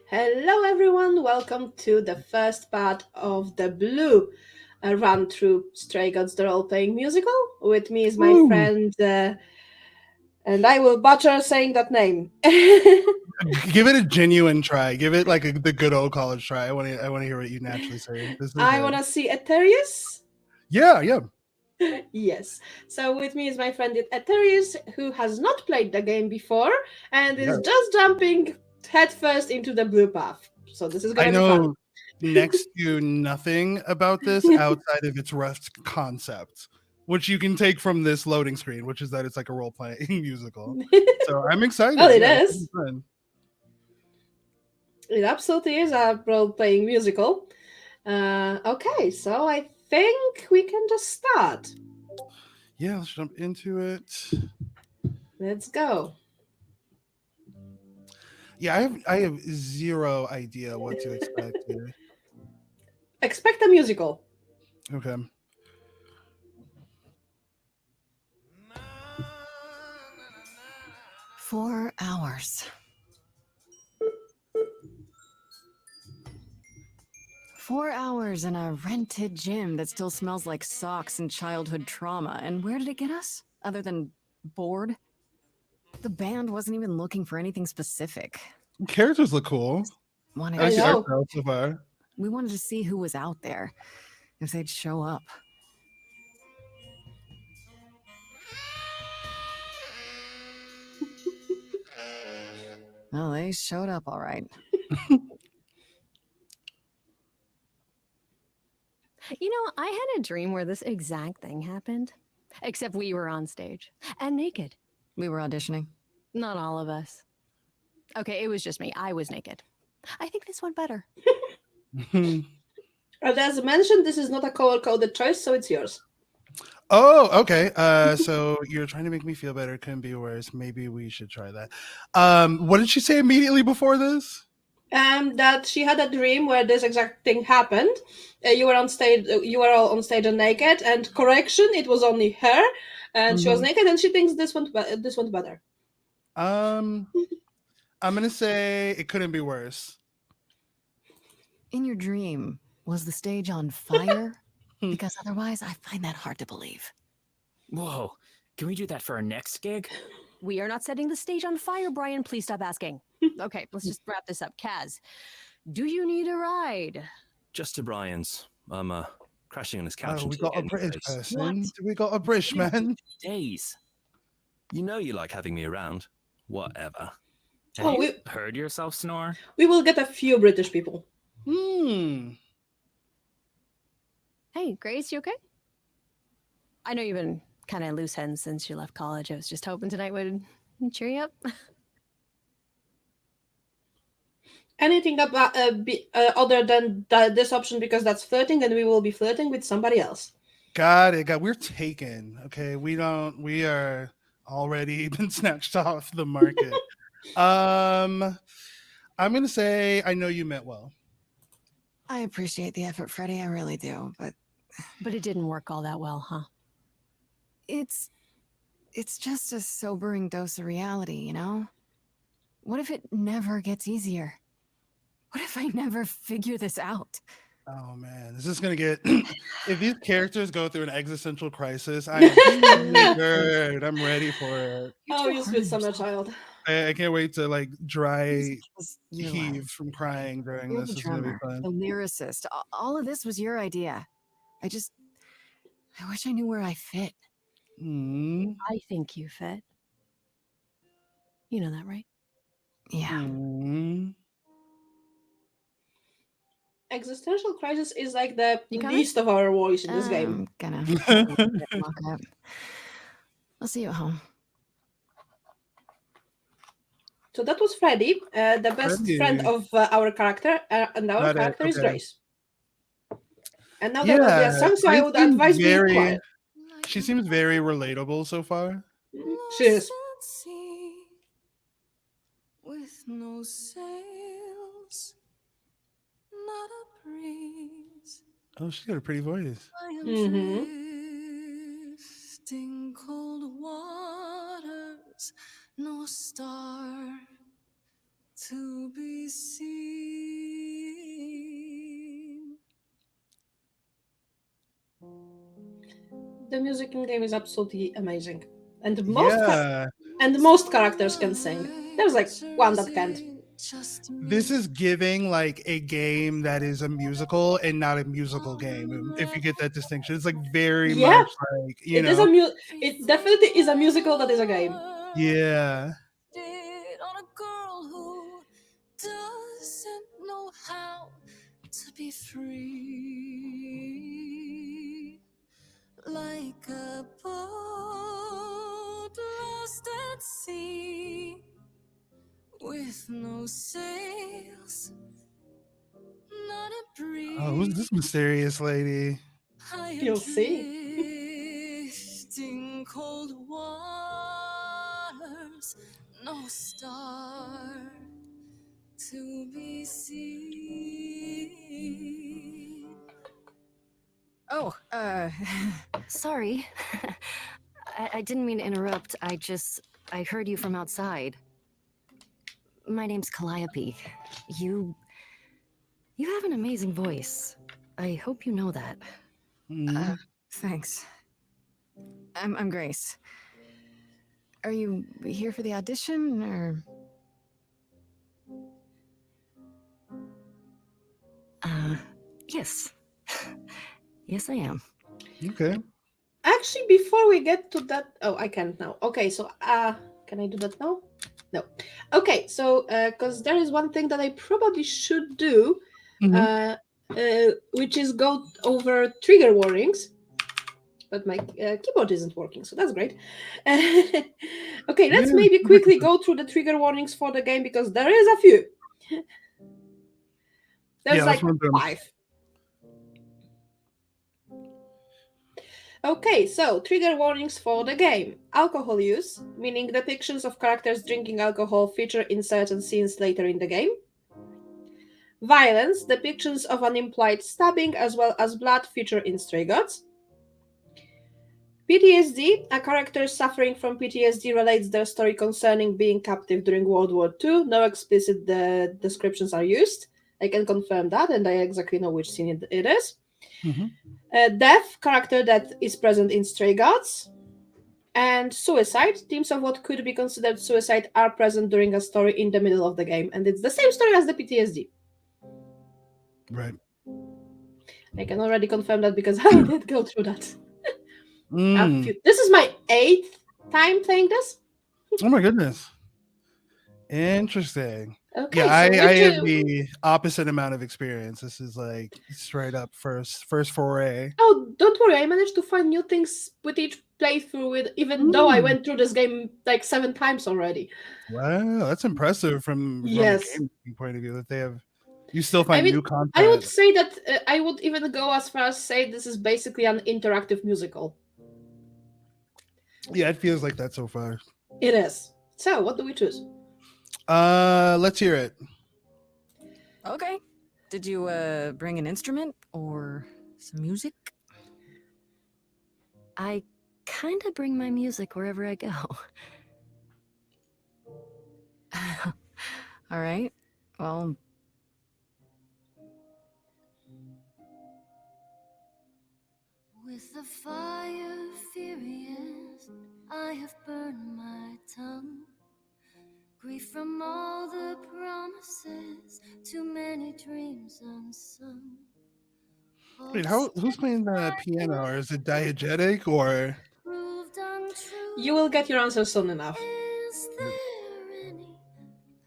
Hello, everyone. Welcome to the first part of the Blue run through Stray Gods, the role-playing musical. With me is my Ooh, friend, and I will butcher saying that name. give it a genuine try. Give it like the good old college try. I want to hear what you naturally say. This is I it. want to see Aetherius. Yeah, yeah. Yes. So with me is my friend Aetherius, who has not played the game before and Yeah. is just jumping headfirst into the blue path. So this is I gonna be fun. know next to nothing about this outside of its rough concept, which you can take from this loading screen, which is that it's like a role playing musical. So I'm Well, excited. it Yeah, this will is. be fun. It absolutely is a role-playing musical. Okay, so I think we can just start. Yeah, let's jump into it. Let's go. Yeah, I have zero idea what to expect here. Expect a musical. Okay. 4 hours. 4 hours in a rented gym that still smells like socks and childhood trauma. And where did it get us? Other than bored? The band wasn't even looking for anything specific. Characters look cool. Wanted I I like to the art know. style so far. we wanted to see who was out there, if they'd show up. Well, they showed up all right. You know, I had a dream where this exact thing happened. Except we were on stage and naked. We were auditioning. Not all of us. Okay, it was just me. I was naked. I think this went better. And as mentioned, this is not a color-coded choice, so it's yours. Oh, okay. So you're trying to make me feel better. Couldn't be worse. Maybe we should try that. What did she say immediately before this? That she had a dream where this exact thing happened. You were on stage. You were all on stage and naked. And correction, it was only her, and she was Mhm. naked, and she thinks this went better. Um, I'm gonna say it couldn't be worse. In your dream, was the stage on fire? Hmm. Because otherwise, I find that hard to believe. Whoa, can we do that for our next gig? We are not setting the stage on fire, Brian. Please stop asking. Okay, let's just wrap this up. Kaz, do you need a ride? Just to Brian's. I'm crashing on his couch Oh, we until got a the end of British the race. person. Do we got a British man? Days. You know you like having me around. Whatever. Have Oh, you we heard yourself snore? we will get a few British people. Hmm. Hey, Grace, you okay? I know you've been kind of loose ends since you left college. I was just hoping tonight would cheer you up. Anything about other than this option, because that's flirting, then we will be flirting with somebody else. Got it. We're taken. Okay. We don't. We are already been snatched off the market. um, I'm gonna say I know you meant well. I appreciate the effort, Freddie. I really do. But it didn't work all that well, huh? It's just a sobering dose of reality, you know? What if it never gets easier? What if I never figure this out? Oh man, is this gonna get? If these characters go through an existential crisis, I am triggered. I'm ready for it. You're Oh, too you hard on sweet summer yourself. child. I can't wait to like dry This is your heave life. from crying during You're this. the This is gonna be drummer, fun. the lyricist. All of this was your idea. I wish I knew where I fit. Mm, I think you fit. You know that, right? Yeah. mm. Existential crisis is like the You coming? least of our worries in this game. I'm gonna walk up. I'll see you at home. So that was Freddy, the best friend Freddie. of our character, and our Got it. character is Okay. Grace. And now there will be a Yeah, song, so I Grace would seems advise being very. quiet. She seems very relatable so far. She is. With no sails, not a breeze. Oh, she's got a pretty voice. I am Mm-hmm. drifting cold waters, no star to be seen. The music in game is absolutely amazing, and Yeah. most characters can sing. There's like one that can't. This is giving like a game that is a musical and not a musical game. If you get that distinction, it's like very Yeah, much like, you it is know, it definitely is a musical that is a game. yeah. On a girl who doesn't know how to be free, like a boat lost at sea with no sails, not a breeze. Oh, who's this mysterious lady? You'll see. Drifting cold waters, no star to be seen. Oh, Sorry. I didn't mean to interrupt. I heard you from outside. My name's Calliope. You have an amazing voice. I hope you know that. Mhm. thanks. I'm Grace. Are you here for the audition, or? Yes. Yes, I am. Okay. Actually, before we get to that, oh, I can't now. Okay, so can I do that now? No. Okay, so because there is one thing that I probably should do, Mhm. which is go over trigger warnings, but my keyboard isn't working, so that's great. Okay, let's Yeah, maybe seems like quickly it's go through the trigger warnings for the game because there is a few. There's let's like run through 'em. 5. Okay, so trigger warnings for the game. Alcohol use, meaning depictions of characters drinking alcohol feature in certain scenes later in the game. Violence, depictions of an implied stabbing as well as blood feature in Stray Gods. PTSD, a character suffering from PTSD relates their story concerning being captive during World War II. No explicit descriptions are used. I can confirm that, and I exactly know which scene it is. Mhm. Death, character that is present in Stray Gods. And suicide, themes of what could be considered suicide are present during a story in the middle of the game. And it's the same story as the PTSD. Right. I can already confirm that because I did go through that. Mm. This is my 8th time playing this. Oh my goodness. Interesting. Okay, Yeah, so I which have the opposite amount of experience. This is like straight up first foray. oh, don't worry, I managed to find new things with each playthrough with even though I went through this game like 7 times already. Wow, that's impressive from a Yes. game point of view that they have. You still I find mean, new I would content. say that I would even go as far as say this is basically an interactive musical. Yeah, it feels like that so far. It is. So, what do we choose? Let's hear it. Okay. Did you bring an instrument or some music? I kind of bring my music wherever I go. All right. Well, With the fire furious, I have burned my tongue. Grief from all the promises, too many dreams unsung. Wait, who's playing the piano? Or is it diegetic or? Proved untrue. You will get your answer soon enough. Is there any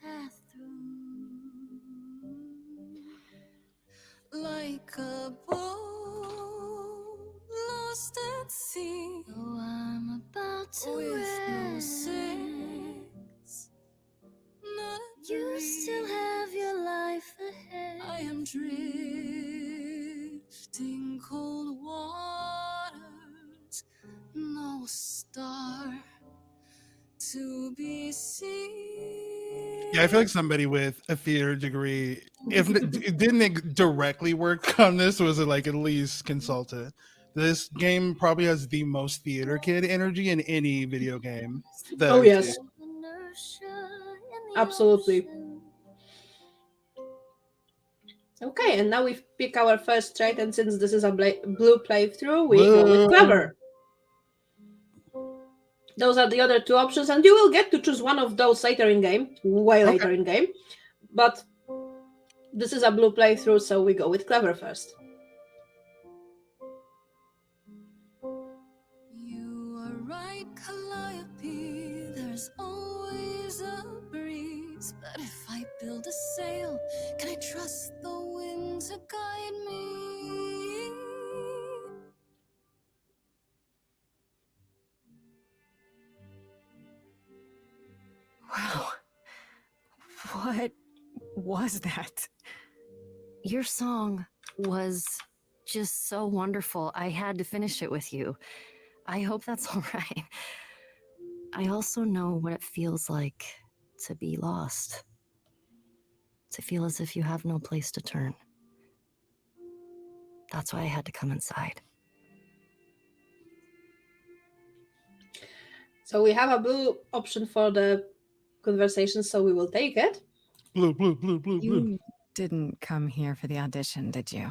path through? Like a boat lost at sea. Oh, I'm about to with no sails. Not you still have your life ahead. I am drifting cold waters, no star to be seen. Yeah, I feel like somebody with a theater degree, if it didn't directly work on this, was it like at least consulted? This game probably has the most theater kid energy in any video game. that Oh, I've yes. seen. Absolutely. Okay, and now we pick our first trait, and since this is a blue playthrough, we go with Whoa. Clever. Those are the other two options, and you will get to choose one of those later in game, way Okay. later in game. But this is a blue playthrough, so we go with clever first. You are right, Calliope. There's always a breeze. But if I build a sail, can I trust the wind to guide me? Wow. What was that? Your song was just so wonderful. I had to finish it with you. I hope that's all right. I also know what it feels like to be lost, to feel as if you have no place to turn. That's why I had to come inside. So we have a blue option for the conversation, so we will take it. Blue, blue, blue, blue, blue. You didn't come here for the audition, did you?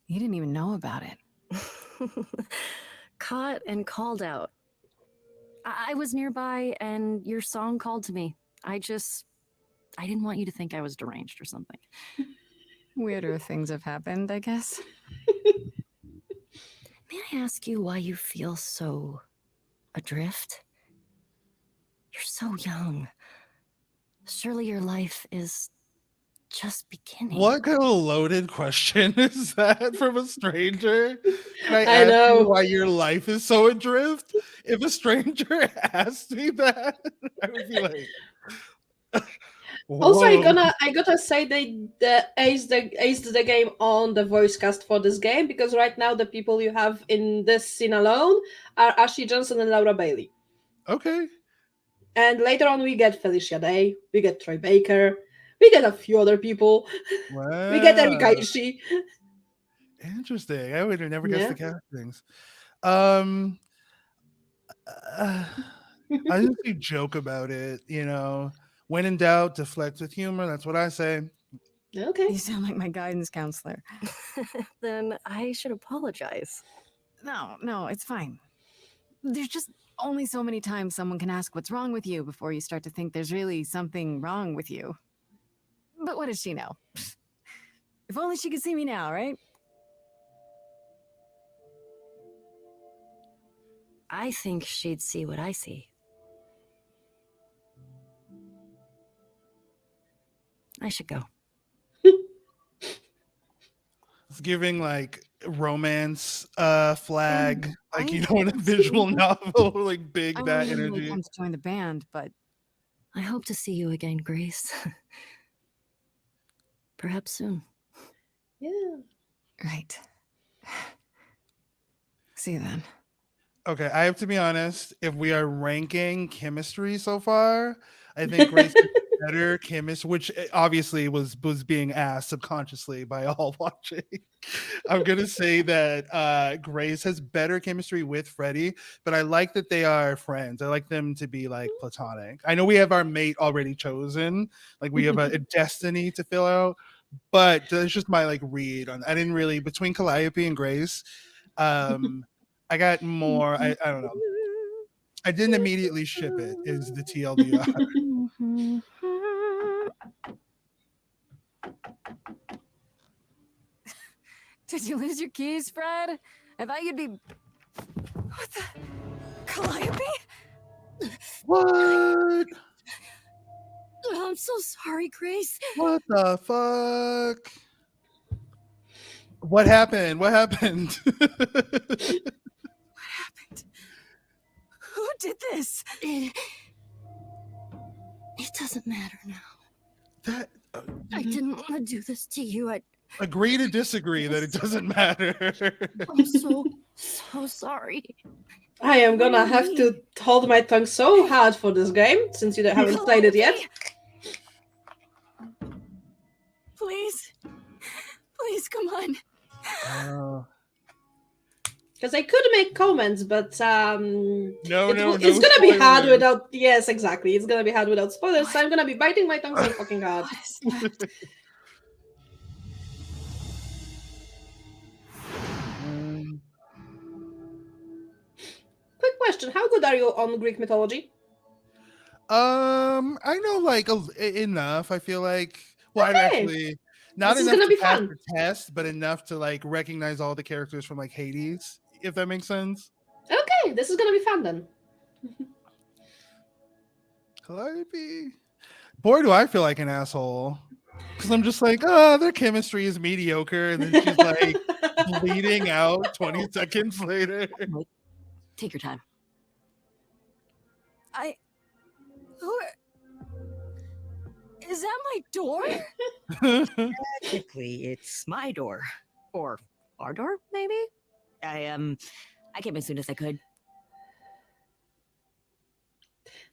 You didn't even know about it. Caught and called out. I was nearby and your song called to me. I didn't want you to think I was deranged or something. Weirder things have happened, I guess. May I ask you why you feel so adrift? You're so young. Surely your life is just beginning. What kind of loaded question is that from a stranger? Can I I ask know. you why your life is so adrift? If a stranger asked me that, I would be like, Also, whoa. I gotta say they aced the game on the voice cast for this game, because right now the people you have in this scene alone are Ashley Johnson and Laura Bailey. Okay. And later on we get Felicia Day, we get Troy Baker, we get a few other people. Wow. We get Erika Ishii. Interesting. I would have never guessed Yeah. the castings. I usually joke about it, you know. When in doubt, deflect with humor. That's what I say. Okay. You sound like my guidance counselor. Then I should apologize. No, it's fine. There's just only so many times someone can ask what's wrong with you before you start to think there's really something wrong with you. But what does she know? If only she could see me now, right? I think she'd see what I see. I should go. It's giving like romance flag, like you I know, in a visual novel, like big I that really energy. want to join the band, but I hope to see you again, Grace. Perhaps soon. Yeah. right. See you then. Okay, I have to be honest. If we are ranking chemistry so far, I think Grace is better chemist, which obviously was being asked subconsciously by all watching. I'm gonna say that Grace has better chemistry with Freddie, but I like that they are friends. I like them to be like platonic. I know we have our mate already chosen, like we have a destiny to fill out, but that's just my like read on. I didn't really between Calliope and Grace. I got more. I don't know. I didn't immediately ship it. Is the TLDR? Did you lose your keys, Fred? I thought you'd be. What the? Calliope? What? I'm so sorry, Grace. What the fuck? What happened? What happened? What happened? Who did this? It doesn't matter now. That I didn't want to do this to you. agree to disagree that it doesn't matter. I'm so sorry. I am gonna have to hold my tongue so hard for this game, since you haven't played it yet. Please. Please, come on. Because I could make comments, but no, it's gonna be hard spoilers. without. Yes, exactly. It's gonna be hard without spoilers. So I'm gonna be biting my tongue so fucking hard. What is that? question. How good are you on Greek mythology? I know like enough. I feel like. Well, I'd Okay. actually not This is enough gonna to be pass fun. the test, but enough to like recognize all the characters from like Hades, if that makes sense. Okay, this is gonna be fun then. Calliope. Boy, do I feel like an asshole. Because I'm just like, oh, their chemistry is mediocre, and then she's like bleeding out 20 seconds later. Wait, take your time. Who? Is that my door? Technically, it's my door. Or our door, maybe? I came as soon as I could.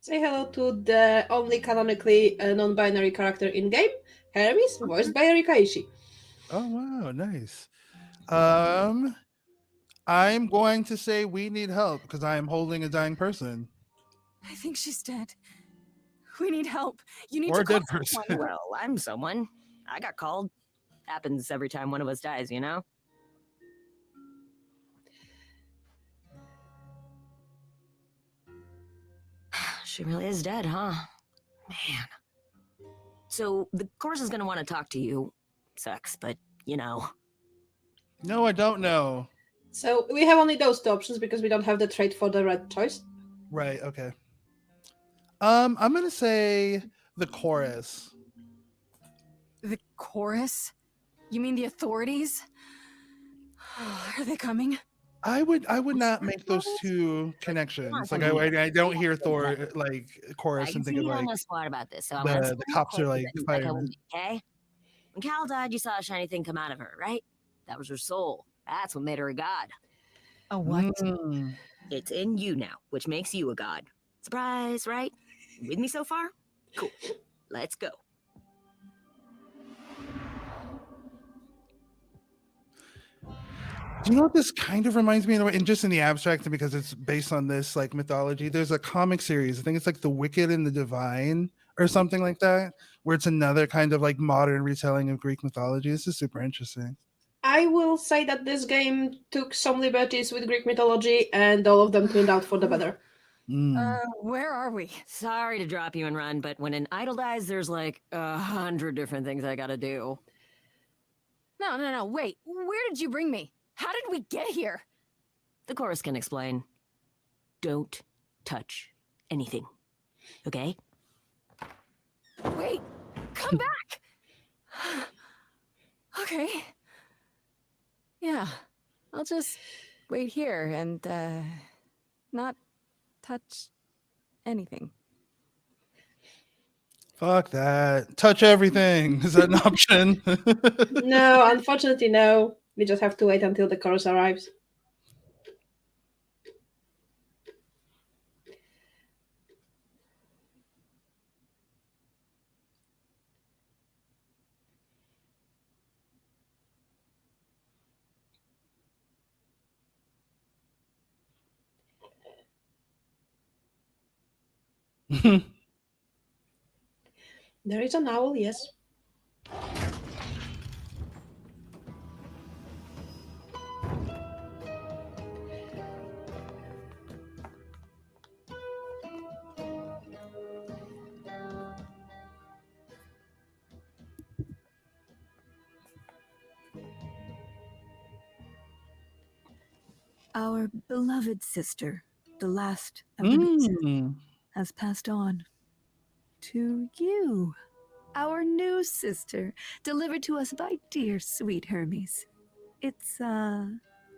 Say hello to the only canonically non-binary character in game, Hermes, voiced by Erika Ishii. Oh wow, nice. I'm going to say we need help because I am holding a dying person. I think she's dead. We need help. You need Or to a call dead person. someone. Well, I'm someone. I got called. Happens every time one of us dies, you know? She really is dead, huh? Man. So the course is gonna want to talk to you. Sucks, but you know. No, I don't know. So we have only those two options because we don't have the trait for the red choice. Right, okay. I'm gonna say the chorus. The chorus? You mean the authorities? Are they coming? I would not make those two connections. Like I don't hear Thor like I chorus can and see think of you're on like the spot about this, so I'm the gonna cops are like firemen. okay? When Cal died, you saw a shiny thing come out of her, right? That was her soul. That's what made her a god. A what? Mm. It's in you now, which makes you a god. Surprise, right? With me so far? Cool. Let's go. Do you know what this kind of reminds me of? And just in the abstract, and because it's based on this like mythology, there's a comic series. I think it's like The Wicked and the Divine or something like that, where it's another kind of like modern retelling of Greek mythology. This is super interesting. I will say that this game took some liberties with Greek mythology, and all of them turned out for the better. Where are we? Sorry to drop you and run, but when an idol dies, there's like 100 different things I gotta do. No, wait. Where did you bring me? How did we get here? The chorus can explain. Don't touch anything. Okay? Wait, come back! Okay. Yeah, I'll just wait here and, not touch anything. Fuck that. Touch everything. Is that an option? No, unfortunately, no. We just have to wait until the chorus arrives. There is an owl, yes. Our beloved sister, the last of the Muses, has passed on. To you, our new sister, delivered to us by dear sweet Hermes. It's,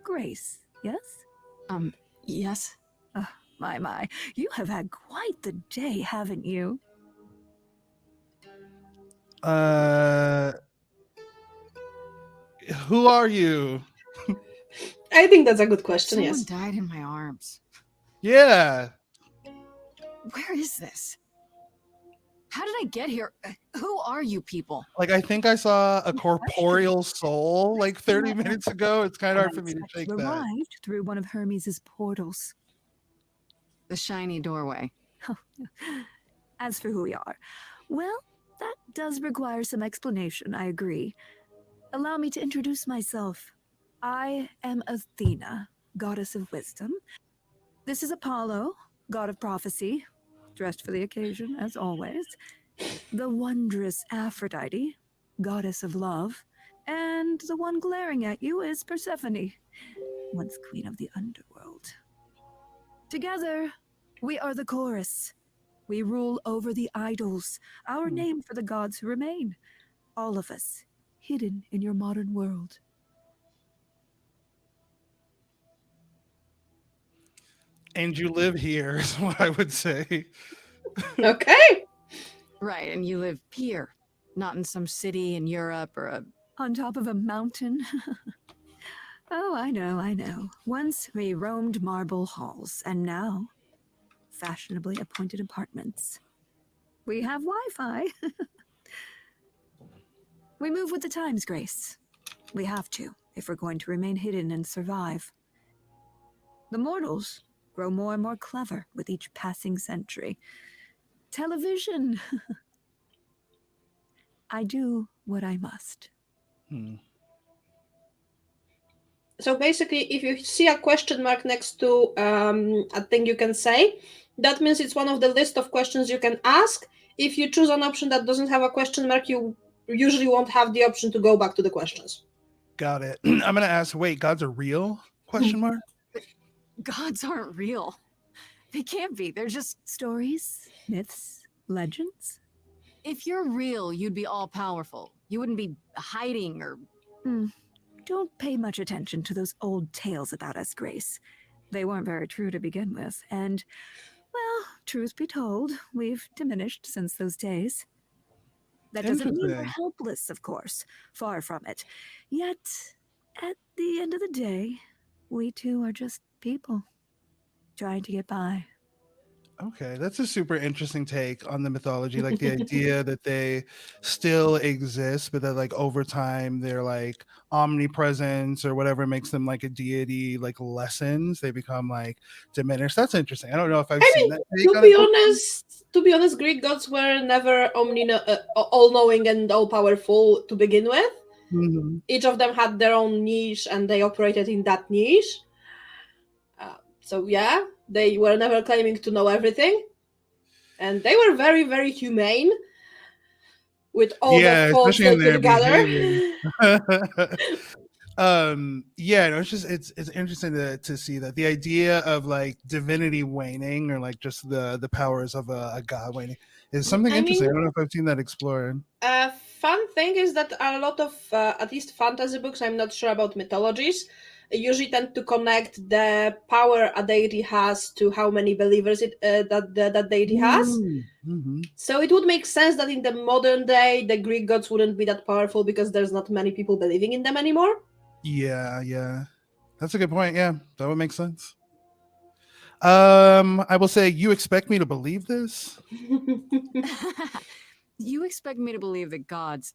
Grace, yes? Yes? My, you have had quite the day, haven't you? Who are you? I think that's a good question, Someone yes. died in my arms. Yeah. Where is this? How did I get here? Who are you people? Like I think I saw a corporeal soul like 30 minutes ago. It's kind of hard for me to shake that. Arrived through one of Hermes's portals. The shiny doorway. As for who we are, well, that does require some explanation, I agree. Allow me to introduce myself. I am Athena, goddess of wisdom. This is Apollo, god of prophecy, dressed for the occasion, as always. The wondrous Aphrodite, goddess of love. And the one glaring at you is Persephone, once queen of the underworld. Together, we are the chorus. We rule over the idols, our name for the gods who remain. All of us, hidden in your modern world. And you live here, is what I would say. Okay. Right, and you live here, not in some city in Europe or a... On top of a mountain. Oh, I know. Once we roamed marble halls, and now fashionably appointed apartments. We have Wi-Fi. We move with the times, Grace. We have to, if we're going to remain hidden and survive. The mortals grow more and more clever with each passing century. Television. I do what I must. So basically, if you see a question mark next to a thing you can say, that means it's one of the list of questions you can ask. If you choose an option that doesn't have a question mark, you usually won't have the option to go back to the questions. Got it. I'm going to ask, wait, gods are real? Question mark? Gods aren't real. They can't be. They're just... Stories, myths, legends. If you're real, you'd be all-powerful. You wouldn't be hiding or... Don't pay much attention to those old tales about us, Grace. They weren't very true to begin with, and, well, truth be told, we've diminished since those days. That doesn't mean we're helpless, of course. Far from it. Yet, at the end of the day, we too are just people, trying to get by. Okay, that's a super interesting take on the mythology. Like the idea that they still exist, but that like over time their like omnipresence or whatever makes them like a deity like lessens. They become like diminished. That's interesting. I don't know if I've seen that. To be honest, Greek gods were never all-knowing and all-powerful to begin with. Mm-hmm. Each of them had their own niche, and they operated in that niche. So yeah, they were never claiming to know everything, and they were very, very humane with all the faults they could gather. It's interesting to see that the idea of like divinity waning or like just the powers of a god waning is something interesting. I don't know if I've seen that explored. Fun thing is that a lot of at least fantasy books, I'm not sure about mythologies, usually tend to connect the power a deity has to how many believers that deity has. Mm-hmm. So it would make sense that in the modern day the Greek gods wouldn't be that powerful because there's not many people believing in them anymore. Yeah, that's a good point. Yeah, that would make sense. I will say, you expect me to believe this? You expect me to believe that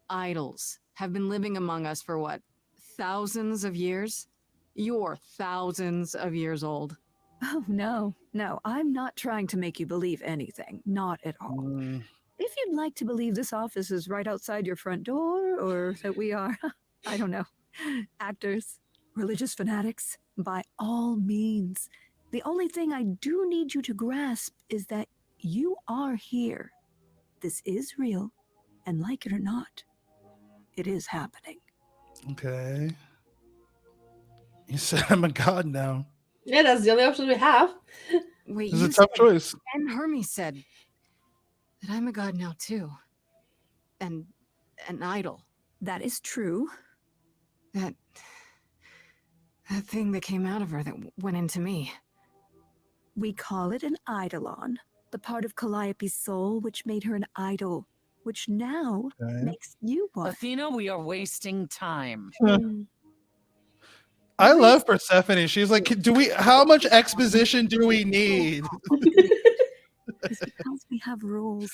idols, have been living among us for what, thousands of years? You're thousands of years old. Oh, no, I'm not trying to make you believe anything. Not at all. If you'd like to believe this office is right outside your front door, or that we are, I don't know, actors, religious fanatics, by all means. The only thing I do need you to grasp is that you are here. This is real, and like it or not, it is happening. Okay. You said I'm a god now. Yeah, that's the only option we have. Wait, it's a tough choice. And Hermes said that I'm a god now too. And an idol. That is true. That thing that came out of her that went into me. We call it an eidolon, the part of Calliope's soul which made her an idol, which now makes you one. Athena, we are wasting time. I love Persephone. She's like, how much exposition do we need? It's because we have rules.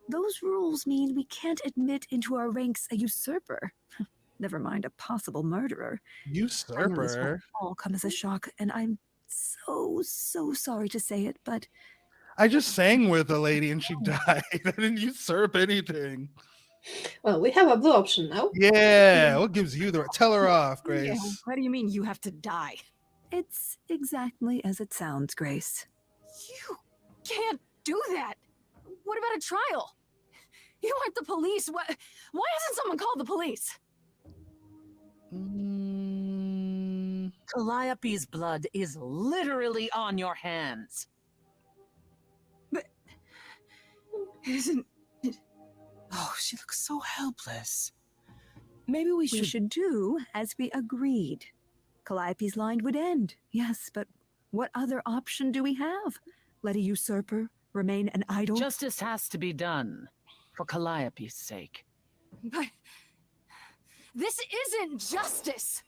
Those rules mean we can't admit into our ranks a usurper. Never mind a possible murderer. Usurper? I know this will all come as a shock, and I'm so sorry to say it, but... I just sang with a lady and she died. I didn't usurp anything. Well, we have a blue option now. Yeah, what gives you the... Tell her off, Grace. Yeah, what do you mean you have to die? It's exactly as it sounds, Grace. You can't do that. What about a trial? You aren't the police. Why hasn't someone called the police? Calliope's blood is literally on your hands. But isn't Oh, she looks so helpless. Maybe we We should... should do as we agreed. Calliope's line would end, yes, but what other option do we have? Let a usurper remain an idol? Justice has to be done for Calliope's sake. But this isn't justice.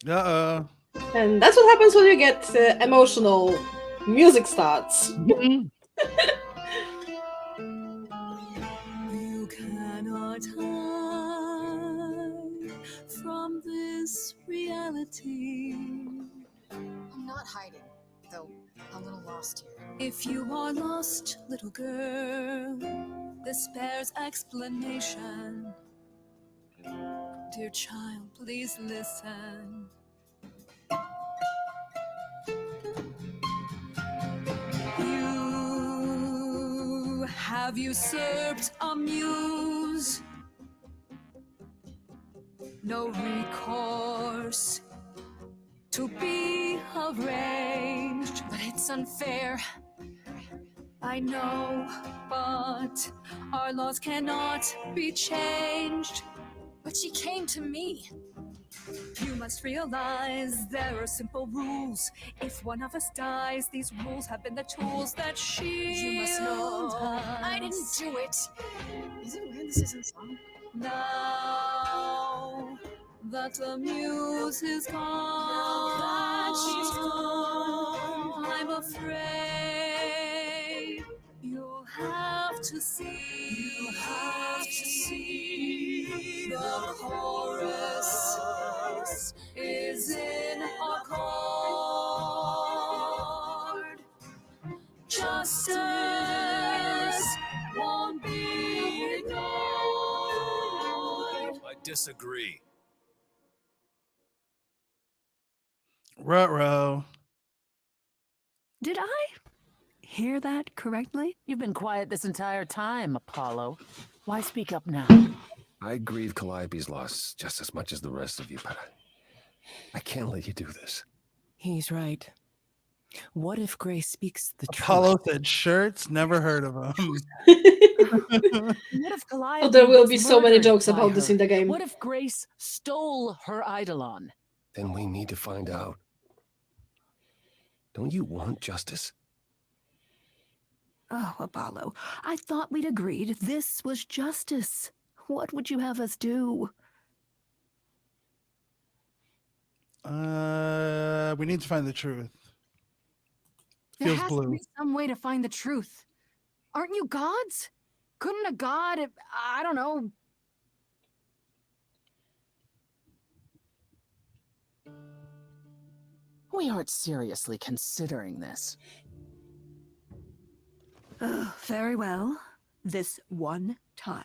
Uh-oh. And that's what happens when you get emotional. Music starts. You cannot hide from this reality. I'm not hiding, though a little lost here. If you are lost, little girl, this bears explanation. Dear child, please listen. You have usurped a muse. No recourse to be arranged. But it's unfair. I know, but our laws cannot be changed. But she came to me. You must realize there are simple rules. If one of us dies, these rules have been the tools that shield You must know I didn't us. do it. Is it weird this isn't song? Now that the muse is gone, I'm afraid you'll have to see. You'll have to see the chorus is in accord. Justice won't be ignored. I disagree. Ruh-roh. Did I hear that correctly? You've been quiet this entire time, Apollo. Why speak up now? I grieve Calliope's loss just as much as the rest of you, but I can't let you do this. He's right. What if Grace speaks the Apollo said shirts, never heard of them. What if Calliope Oh, there will was be so many murdered jokes by about this her? in the game. What if Grace stole her eidolon? Then we need to find out. Don't you want justice? Oh, Apollo, I thought we'd agreed this was justice. What would you have us do? We need to find the truth. There Feels has to blue. be some way to find the truth. Aren't you gods? Couldn't a god, I don't know, We aren't seriously considering this. Very well. This one time.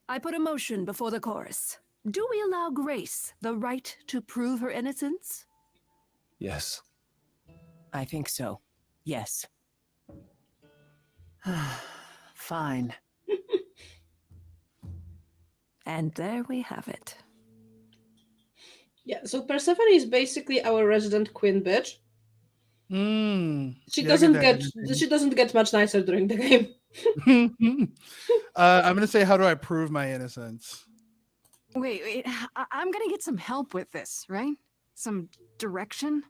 I put a motion before the chorus. Do we allow Grace the right to prove her innocence? Yes. I think so. Yes. Fine. And there we have it. Yeah, so Persephone is basically our resident queen bitch. She Yeah, I doesn't get get that. she doesn't get much nicer during the game. I'm gonna say, how do I prove my innocence? wait, I'm gonna get some help with this, right? Some direction?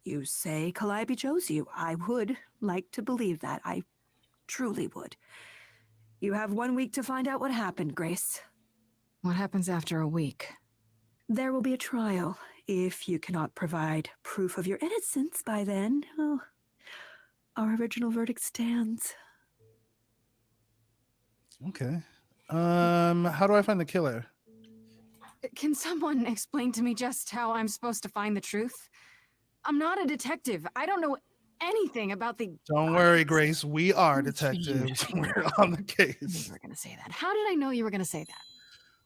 You say Calliope chose you. I would like to believe that. I truly would. You have 1 week to find out what happened, Grace. What happens after a week? There will be a trial. If you cannot provide proof of your innocence by then, oh, our original verdict stands. Okay. How do I find the killer? Can someone explain to me just how I'm supposed to find the truth? I'm not a detective. I don't know anything about the... Don't worry, Grace. We are detectives. We're on the You case. were gonna say that. How did I know you were gonna say that?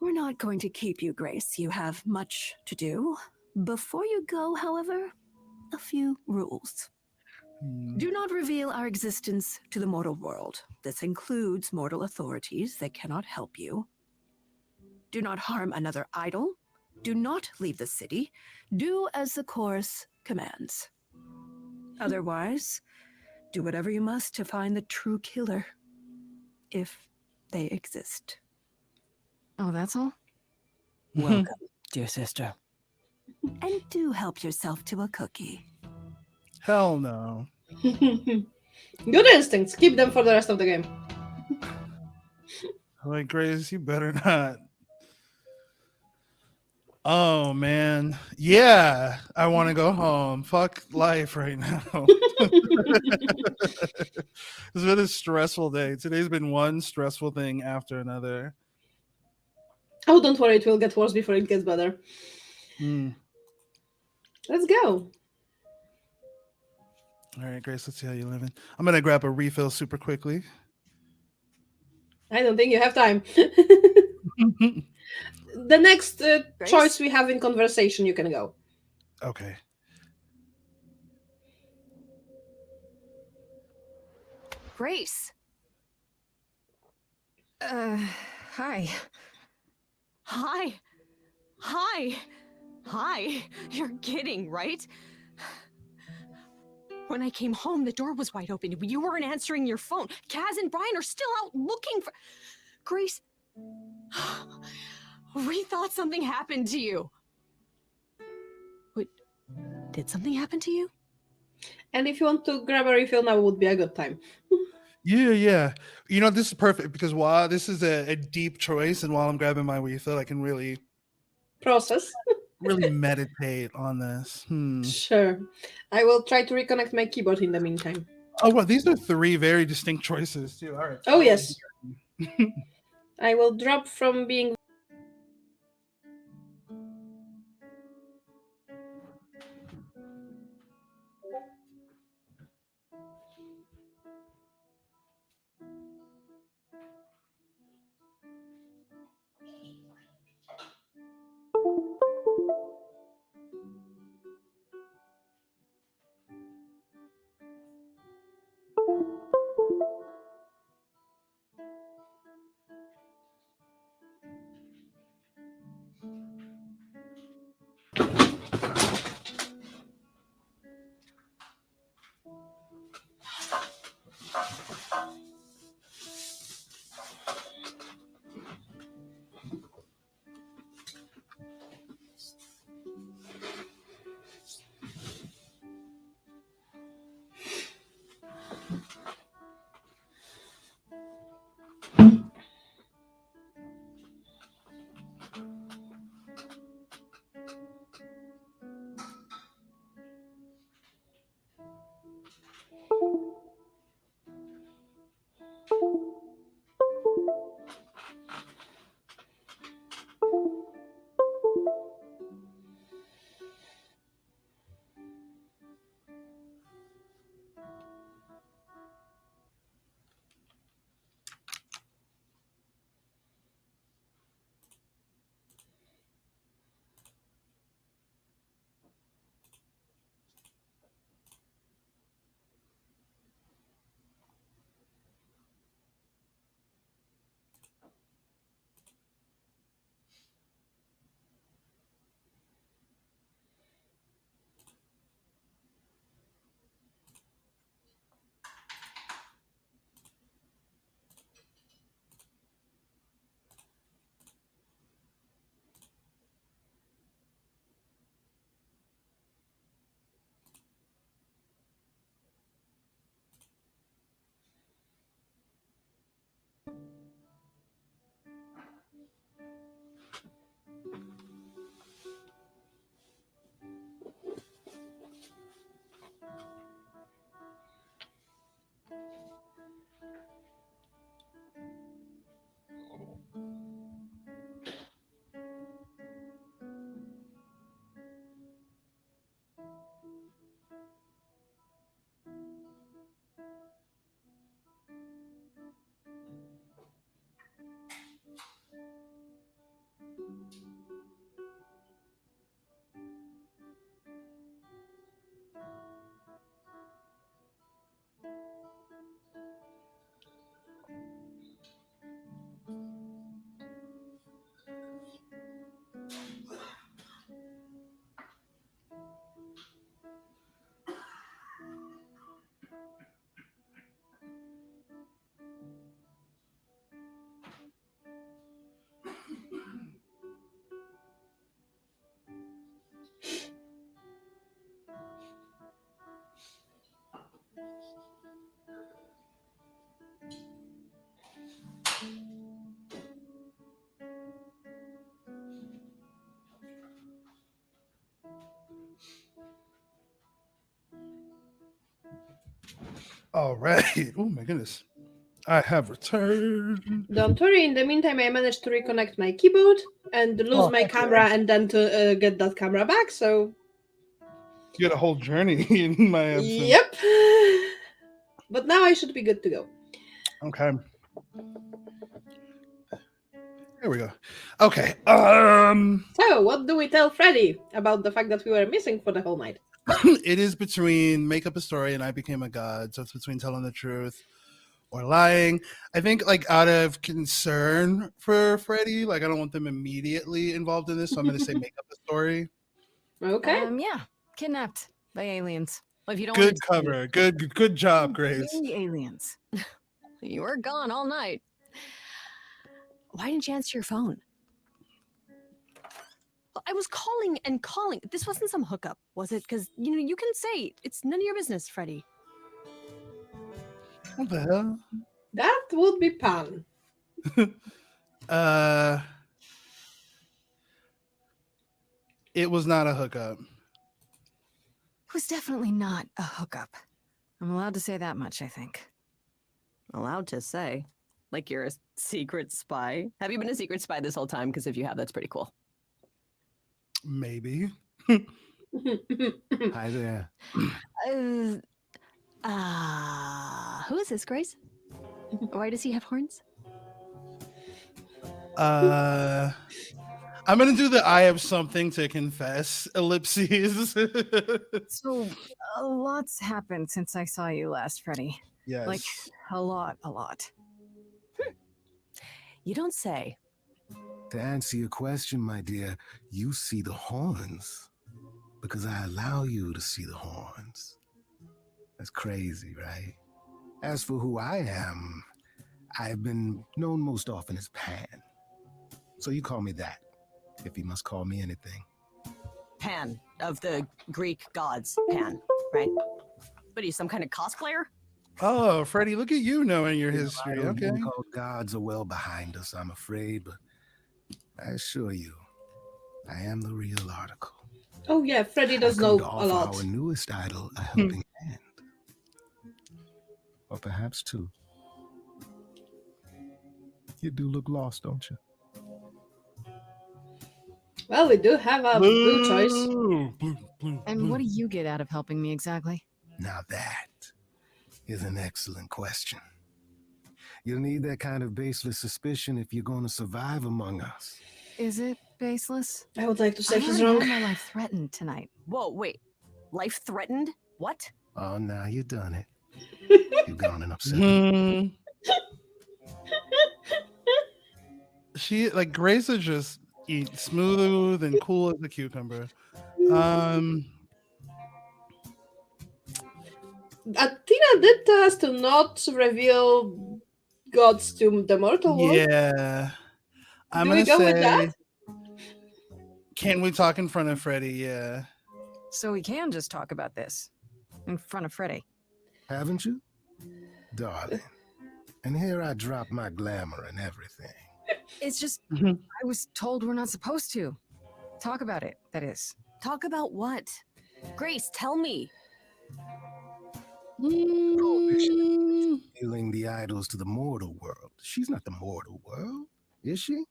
We're not going to keep you, Grace. You have much to do. Before you go, however, a few rules. Do not reveal our existence to the mortal world. This includes mortal authorities that cannot help you. Do not harm another idol. Do not leave the city. Do as the chorus commands. Otherwise, do whatever you must to find the true killer, if they exist. Oh, that's all? Welcome, dear sister. And do help yourself to a cookie. Hell no. Good instincts. Keep them for the rest of the game. Like, Grace, you better not. Oh man, yeah, I want to go home. Fuck life right now. It's been a stressful day. Today's been one stressful thing after another. Oh, don't worry, it will get worse before it gets better. Let's go. All right, Grace, let's see how you're living. I'm gonna grab a refill super quickly. I don't think you have time. The next choice we have in conversation, you can go. Okay. Grace. Hi. Hi. Hi. Hi. You're kidding, right? When I came home, the door was wide open. You weren't answering your phone. Kaz and Brian are still out looking for... Grace, we thought something happened to you. Wait, did something happen to you? And if you want to grab a refill now, would be a good time. Yeah. You know, this is perfect because while this is a deep choice, and while I'm grabbing my refill, I can really process. Really meditate on this. Sure. I will try to reconnect my keyboard in the meantime. Oh, well, these are three very distinct choices, too. All right. Oh, yes. I will drop from being... All right. Oh my goodness. I have returned. Don't worry, in the meantime, I managed to reconnect my keyboard and lose my camera and then to get that camera back, so... You had a whole journey in my absence. Yep. But now I should be good to go. Okay. There we go. Okay. So, what do we tell Freddy about the fact that we were missing for the whole night? It is between make up a story and I became a god. So it's between telling the truth or lying. I think, like, out of concern for Freddy, like, I don't want them immediately involved in this, so I'm going to say make up a story. Okay. Yeah, kidnapped by aliens. Well, if you don't Good want to cover. Good job, Grace. the aliens. You were gone all night. Why didn't you answer your phone? I was calling and calling. This wasn't some hookup, was it? Because, you can say it's none of your business, Freddy. What the hell? That would be fun. It was not a hookup. It was definitely not a hookup. I'm allowed to say that much, I think. Allowed to say? Like you're a secret spy? Have you been a secret spy this whole time? Because if you have, that's pretty cool. Maybe. Hi there. Who is this, Grace? Why does he have horns? I'm gonna do the I have something to confess ellipses. So, a lot's happened since I saw you last, Freddy. Yes. Like, a lot. You don't say. To answer your question, my dear, you see the horns because I allow you to see the horns. That's crazy, right? As for who I am, I've been known most often as Pan. So you call me that, if you must call me anything. Pan, of the Greek gods, Pan, right? What are you, some kind of cosplayer? Oh, Freddie, look at you knowing your history. Okay. Called gods are well behind us, I'm afraid, but I assure you, I am the real article. Oh yeah, Freddy does know a lot. Our newest idol a helping hand, or perhaps two. You do look lost, don't you? Well, we do have a blue choice. And what do you get out of helping me exactly? Now that is an excellent question. You'll need that kind of baseless suspicion if you're going to survive among us. Is it baseless? I would like to say I he's already wrong. had my life threatened tonight. Whoa, wait. Life threatened? What? Oh, now you done it. You've gone and upset me. She, like, Grace is just smooth and cool as a cucumber. Athena did tell us to not reveal gods to the mortal world. Yeah. I'm Do we gonna go with say, that? can we talk in front of Freddie? Yeah. So we can just talk about this in front of Freddy. Haven't you? Darling. And here I drop my glamour and everything. It's just, I was told we're not supposed to. Talk about it, that is. Talk about what? Grace, tell me. Stealing the idols to the mortal world. She's not the mortal world, is she?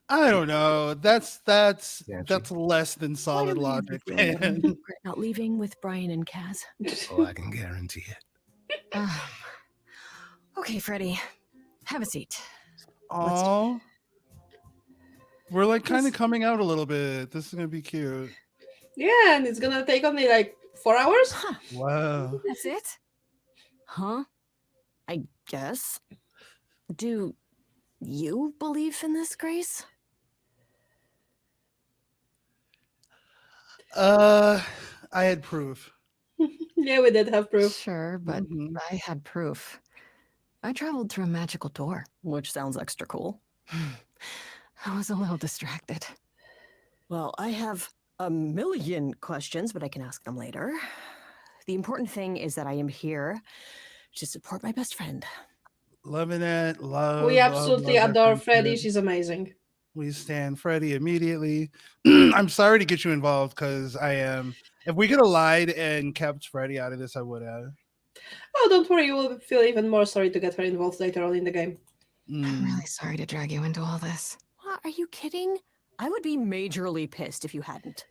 I don't know. That's less than solid logic, man. Not leaving with Brian and Kaz. Oh, I can guarantee it. Okay, Freddy, have a seat. Oh, we're like kind of coming out a little bit. This is gonna be cute. Yeah, and it's gonna take only like 4 hours. Wow. That's it? Huh? I guess. Do you believe in this, Grace? I had proof. Yeah, we did have proof. Sure, but I had proof. I traveled through a magical door. Which sounds extra cool. I was a little distracted. Well, I have a million questions, but I can ask them later. The important thing is that I am here to support my best friend. Loving it. Love. We absolutely love adore that Freddy. friendship. She's amazing. We stand Freddie immediately. I'm sorry to get you involved because I am. If we could have lied and kept Freddie out of this, I would have. Oh, don't worry, you will feel even more sorry to get her involved later on in the game. I'm really sorry to drag you into all this. What, are you kidding? I would be majorly pissed if you hadn't.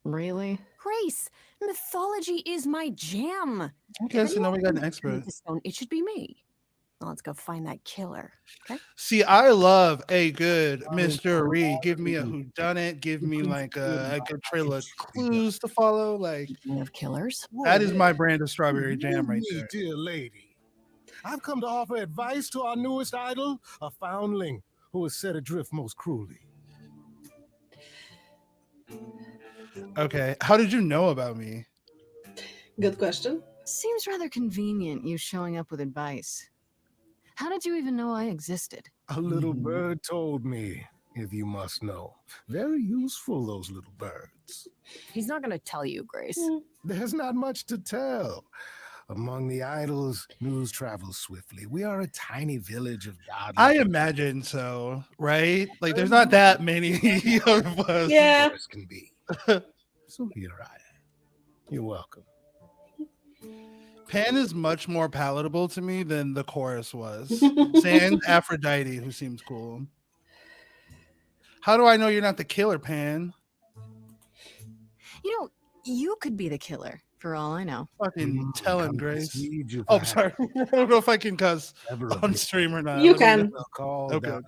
Really? Grace, mythology is my jam. Okay, so now we got an expert. It should be me. Well, let's go find that killer. Okay. See, I love a good mystery. Give me a whodunit. Give me like a good trail of clues to follow. Like, Speaking of killers, that is my brand of strawberry jam right there. Dear lady, I've come to offer advice to our newest idol, a foundling who was set adrift most cruelly. Okay, how did you know about me? Good question. Seems rather convenient, you showing up with advice. How did you even know I existed? A little bird told me, if you must know. Very useful, those little birds. he's not going to tell you, Grace. There's not much to tell. Among the idols, news travels swiftly. We are a tiny village of godly. I imagine so, right? Like, there's not that many of us. Yeah. Can be. So here I am. You're welcome. Pan is much more palatable to me than the chorus was. Sans Aphrodite, who seems cool. How do I know you're not the killer, Pan? You know, you could be the killer, for all I know. Fucking tell him, Grace. Oh, sorry. I don't know if I can cuss on stream or not. You can. Okay.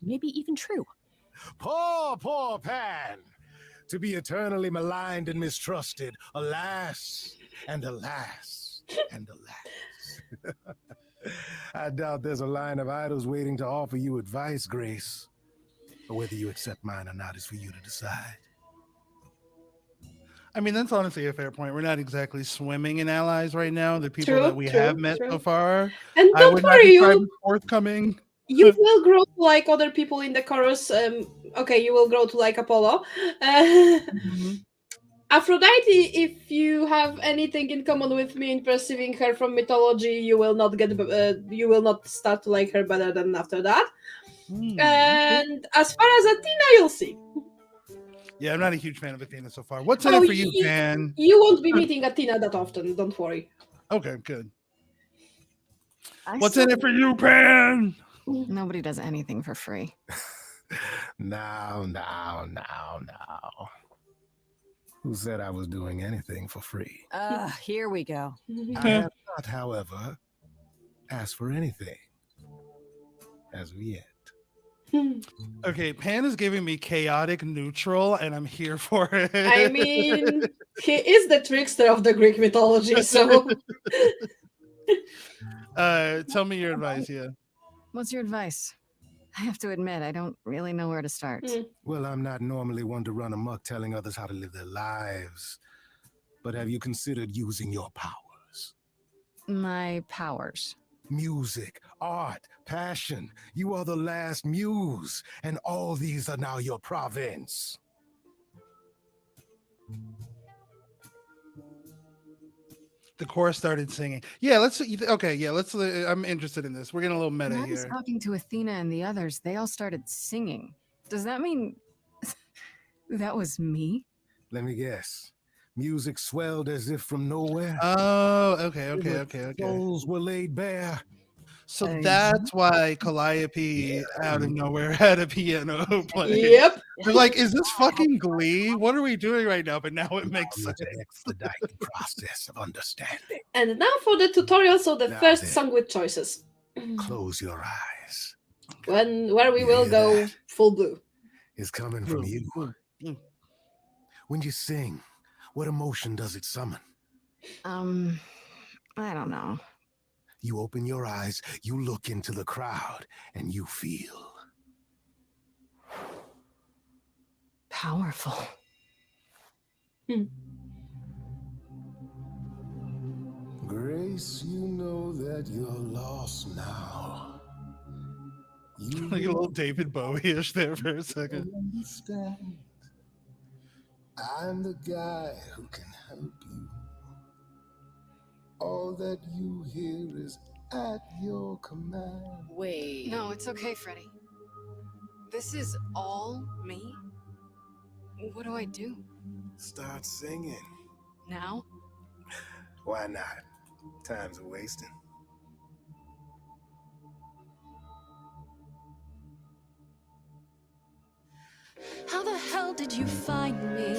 Maybe even true. Poor Pan. To be eternally maligned and mistrusted. Alas, and alas, and alas. I doubt there's a line of idols waiting to offer you advice, Grace. But whether you accept mine or not is for you to decide. I mean, that's honestly a fair point. We're not exactly swimming in allies right now. The people that we have met so far. And I don't would worry, not be forthcoming. You will grow to like other people in the chorus. Okay, you will grow to like Apollo. Aphrodite, if you have anything in common with me in perceiving her from mythology, you will not start to like her better than after that. And as far as Athena, you'll see. Yeah, I'm not a huge fan of Athena so far. What's in it for you, Pan? You won't be meeting Athena that often, don't worry. Okay, good. What's in it for you, Pan? Nobody does anything for free. Now. Who said I was doing anything for free? Here we go. I have not, however, asked for anything as of yet. Okay, Pan is giving me chaotic neutral, and I'm here for it. I mean, he is the trickster of the Greek mythology, so... Tell me your advice, yeah. What's your advice? I have to admit, I don't really know where to start. Well, I'm not normally one to run amok telling others how to live their lives. But have you considered using your powers? My powers? Music, art, passion. You are the last muse, and all these are now your province. The chorus started singing. Yeah, let's. I'm interested in this. We're getting a little meta When I was here. talking to Athena and the others, they all started singing. Does that mean that was me? Let me guess. Music swelled as if from nowhere. Oh, okay. Souls were laid bare. So that's why Calliope out of nowhere had a piano playing. Yep. They're like, is this fucking Glee? What are we doing right now? But now it makes sense. To expedite the process of understanding. And now for the tutorial, so the first song with choices. Close your eyes. Where we will go full blue. Is coming from you. When you sing, what emotion does it summon? I don't know. You open your eyes, you look into the crowd, and you feel powerful. Grace, you know that you're lost now. Like a little David Bowie-ish there for a second. Understand. I'm the guy who can help you. All that you hear is at your command. Wait. No, it's okay, Freddy. This is all me? What do I do? Start singing. Now? Why not? Time's a wasting. How the hell did you find me?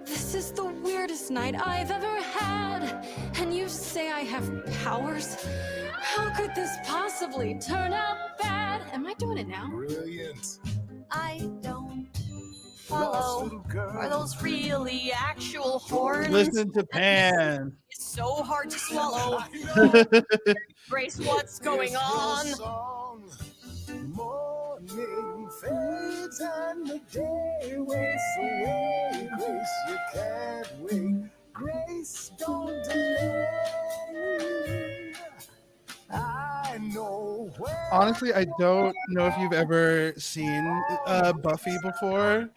This is the weirdest night I've ever had. And you say I have powers? How could this possibly turn out bad? Am I doing it now? Brilliant. I don't follow. Are those really actual horns? Listen to Pan. It's so hard to swallow. Grace, what's going on? Morning fades and the day wastes away. Grace, you can't wait. Grace, don't delay. I know where. Honestly, I don't know if you've ever seen Buffy before,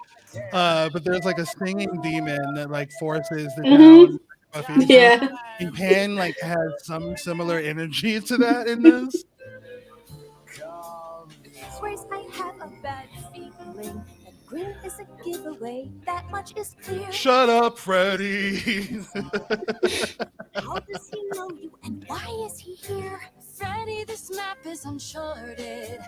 but there's like a singing demon that like forces the town Buffy. Yeah. And Pan like has some similar energy to that in this. Grace, I have a bad feeling that Grim is a giveaway. That much is clear. Shut up, Freddy. How does he know you and why is he here? Freddy, this map is uncharted.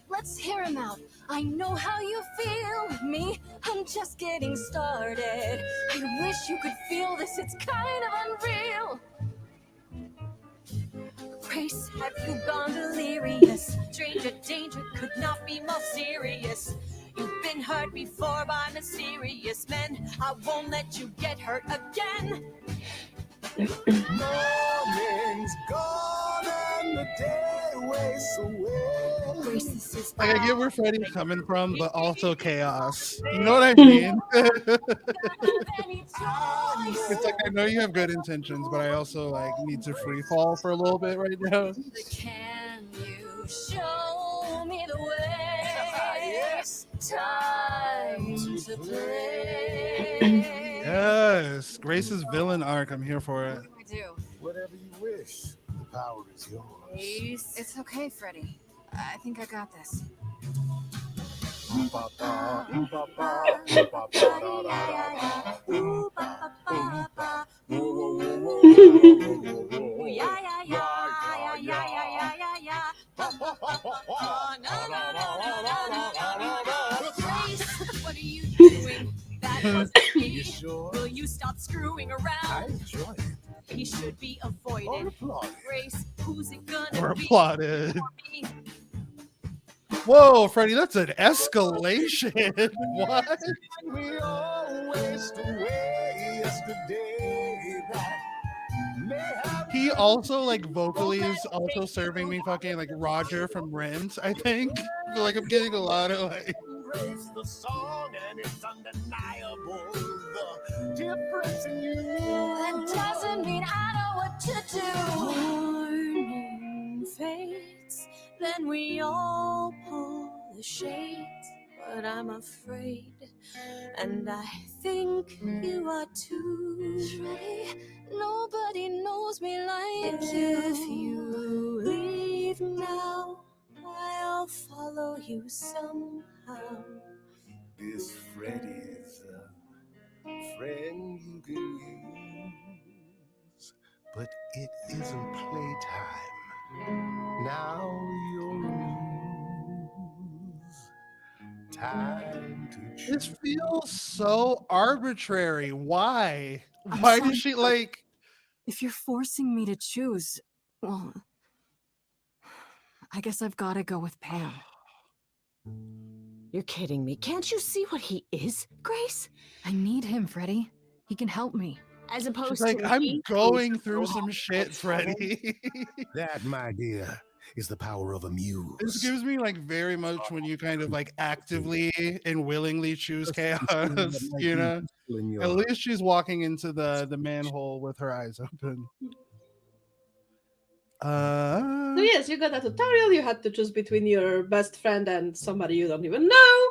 Let's hear him out. I know how you feel. Me, I'm just getting started. I wish you could feel this. It's kind of unreal. Grace, have you gone delirious? Stranger danger could not be more serious. You've been hurt before by mysterious men. I won't let you get hurt again. Morning's gone and the day wastes away. Grace, this is Like I get where Freddy's coming from, but also chaos. You know what I mean? It's like I know you have good intentions, but I also like need to free fall for a little bit right now. Can you show me the way? Yes. Time to play. Yes, Grace's villain arc. I'm here for it. What do I do? Whatever you wish, the power is yours. It's okay, Freddy. I think I got this. What are you doing? That wasn't me. You sure? Will you stop screwing I around? enjoy it. He should be avoided. Or applauded. Grace, who's it Or gonna be? applauded. For me? Whoa, Freddy, that's an escalation. What? We all waste away yesterday that may have. He also like vocally is also serving me fucking like Roger from Rent, I think. I feel like I'm getting a lot of like Embrace the song and it's undeniable the difference in you. That doesn't mean I know what to do. Morning fades, then we all pull the shades. But I'm afraid, and I think you are too. Freddy, nobody knows me like you. If you leave now, I'll follow you somehow. This Freddy's a friend you can use, but it isn't playtime. Now you're amused. Time to choose. this feels so arbitrary. Why? Why does she like If you're forcing me to choose, well, I guess I've got to go with Pam. You're kidding me. Can't you see what he is, Grace? I need him, Freddy. He can help me. As opposed she's like, to I'm me, going who's through so some shit, Freddy. That, my dear, is the power of a muse. This gives me like very much when you kind of like actively and willingly choose chaos, you know? At least she's walking into the manhole with her eyes open. So yes, you got a tutorial. You had to choose between your best friend and somebody you don't even know.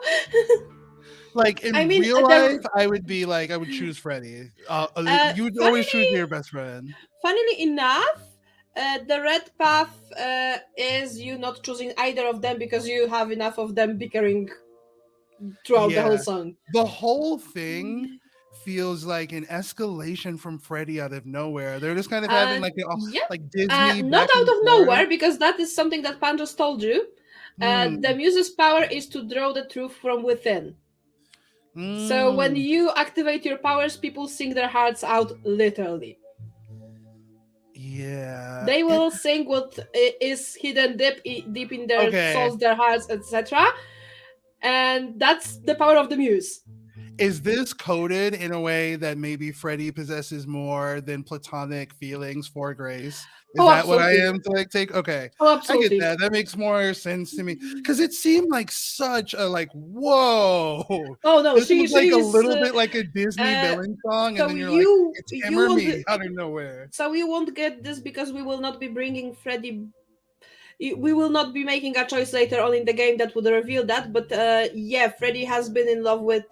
Like in I mean, real life, I would be like, I would choose Freddy. You would always choose your best friend. Funnily enough, the red path is you not choosing either of them because you have enough of them bickering throughout the whole Yeah. song. The whole thing feels like an escalation from Freddy out of nowhere. They're just kind of having like Yeah. like Disney Not back out and of forth. nowhere, because that is something that Pan just told you. The muse's power is to draw the truth from within. So when you activate your powers, people sing their hearts out literally. Yeah. They will sing what is hidden deep in their souls, their hearts, etc. And that's the power of the muse. Is this coded in a way that maybe Freddy possesses more than platonic feelings for Grace? Is that absolutely. what I am to like take? Okay. Oh, absolutely. I get that. That makes more sense to me. Because it seemed like such a like, whoa. Oh no, this was like a is, little bit like a Disney villain song, so and then you're like, it's him or me out of nowhere. So we won't get this because we will not be bringing Freddy. We will not be making a choice later on in the game that would reveal that, but yeah, Freddy has been in love with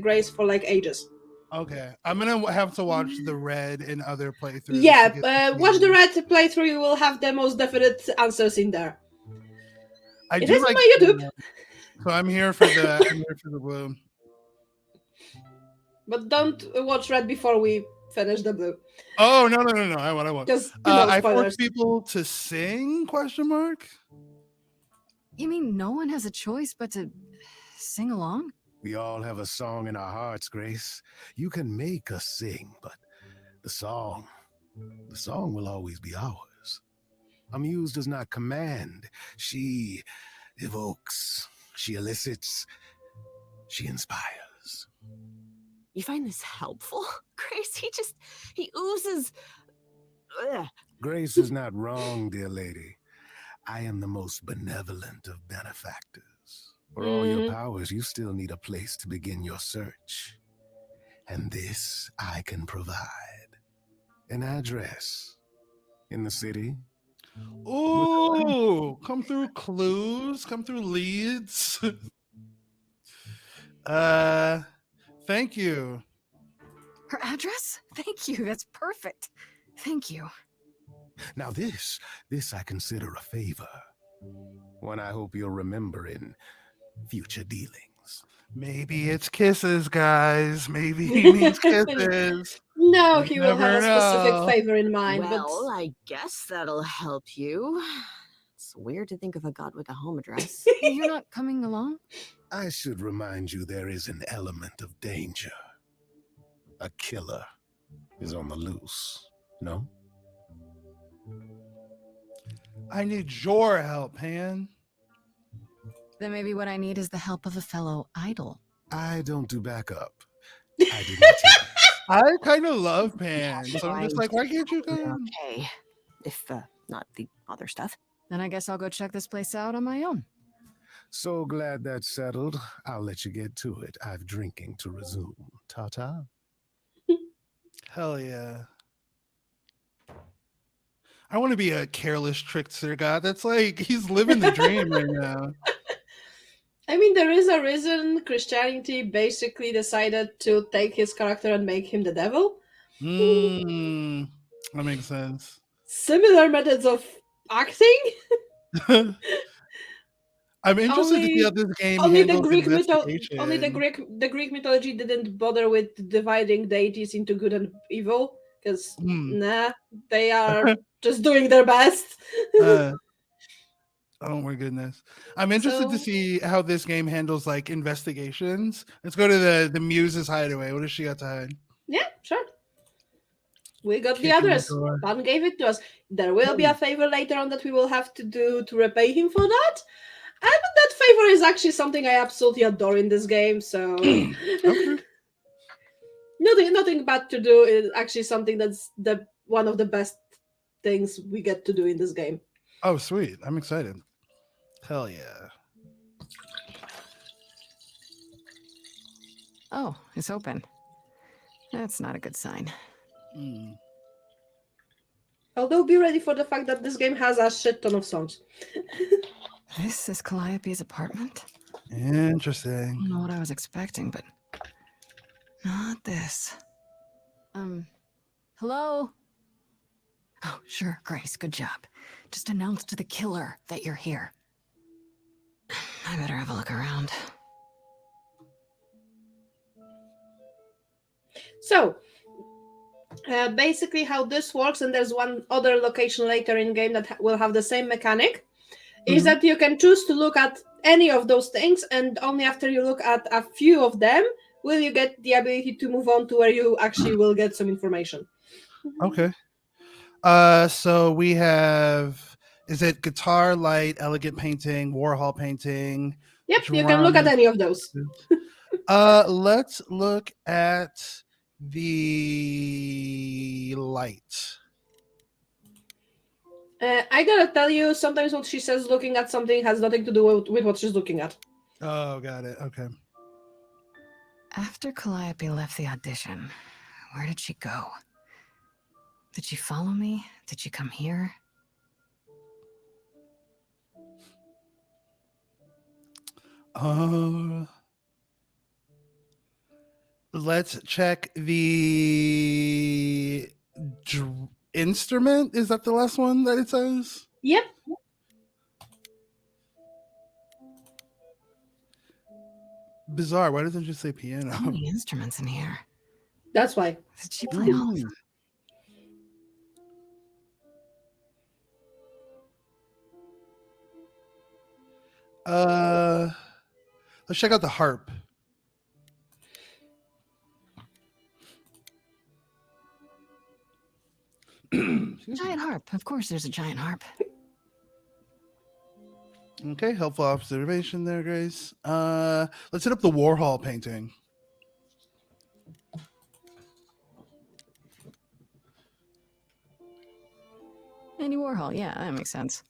Grace for like ages. Okay, I'm gonna have to watch the Red and other playthroughs. Yeah, watch the Red playthrough. You will have the most definite answers in there. It is on my YouTube. So I'm here for the blue. But don't watch Red before we finish the blue. Oh no! I won't. Just I force people to sing? ? You mean no one has a choice but to sing along? We all have a song in our hearts, Grace. You can make us sing, but the song will always be ours. A muse does not command. She evokes, she elicits, she inspires. You find this helpful, Grace? He oozes. Ugh. Grace is not wrong, dear lady. I am the most benevolent of benefactors. For all your powers, you still need a place to begin your search. And this I can provide. An address in the city. Ooh, come through clues, come through leads. Thank you. Her address? Thank you. That's perfect. Thank you. Now this I consider a favor. One I hope you'll remember in future dealings. Maybe it's kisses, guys. Maybe he means kisses. No, he will have a specific favor in mind. Well, I guess that'll help you. It's weird to think of a god with a home address. You're not coming along? I should remind you there is an element of danger. A killer is on the loose, no? I need your help, Pan. Then maybe what I need is the help of a fellow idol. I don't do backup. I do not. I kind of love Pan, so I'm just like, why can't you come? Okay, if not the other stuff. Then I guess I'll go check this place out on my own. So glad that's settled. I'll let you get to it. I've drinking to resume. Ta-ta. Hell yeah. I want to be a careless trickster god. That's like, he's living the dream right now. I mean, there is a reason Christianity basically decided to take his character and make him the devil. That makes sense. Similar methods of acting. I'm interested to see how this game only handles the Greek mythology didn't bother with dividing deities into good and evil, because they are just doing their best. Oh my goodness. I'm interested to see how this game handles like investigations. Let's go to the Muse's hideaway. What does she got to hide? Yeah, sure. We got the address. Pan gave it to us. There will be a favor later on that we will have to do to repay him for that. And that favor is actually something I absolutely adore in this game. So nothing bad to do. Is actually something that's one of the best things we get to do in this game. Oh, sweet. I'm excited. Hell yeah. Oh, it's open. That's not a good sign. Although be ready for the fact that this game has a shit ton of songs. This is Calliope's apartment? Interesting. I don't know what I was expecting, but not this. Hello? Oh, sure, Grace, good job. Just announce to the killer that you're here. I better have a look around. So, basically how this works, and there's one other location later in game that will have the same mechanic, is that you can choose to look at any of those things, and only after you look at a few of them will you get the ability to move on to where you actually will get some information. Okay. So we have, is it guitar, light, elegant painting, Warhol painting? Yep, you can look at any of those. Let's look at the light. I gotta tell you, sometimes what she says looking at something has nothing to do with what she's looking at. Oh, got it. Okay. After Calliope left the audition, where did she go? Did she follow me? Did she come here? Let's check the instrument. Is that the last one that it says? Yep. Bizarre. Why doesn't it just say piano? How many instruments in here? That's why. Did she play all of them? Let's check out the harp. Giant harp. Of course there's a giant harp. Okay, helpful observation there, Grace. Let's hit up the Warhol painting. Andy Warhol, yeah, that makes sense.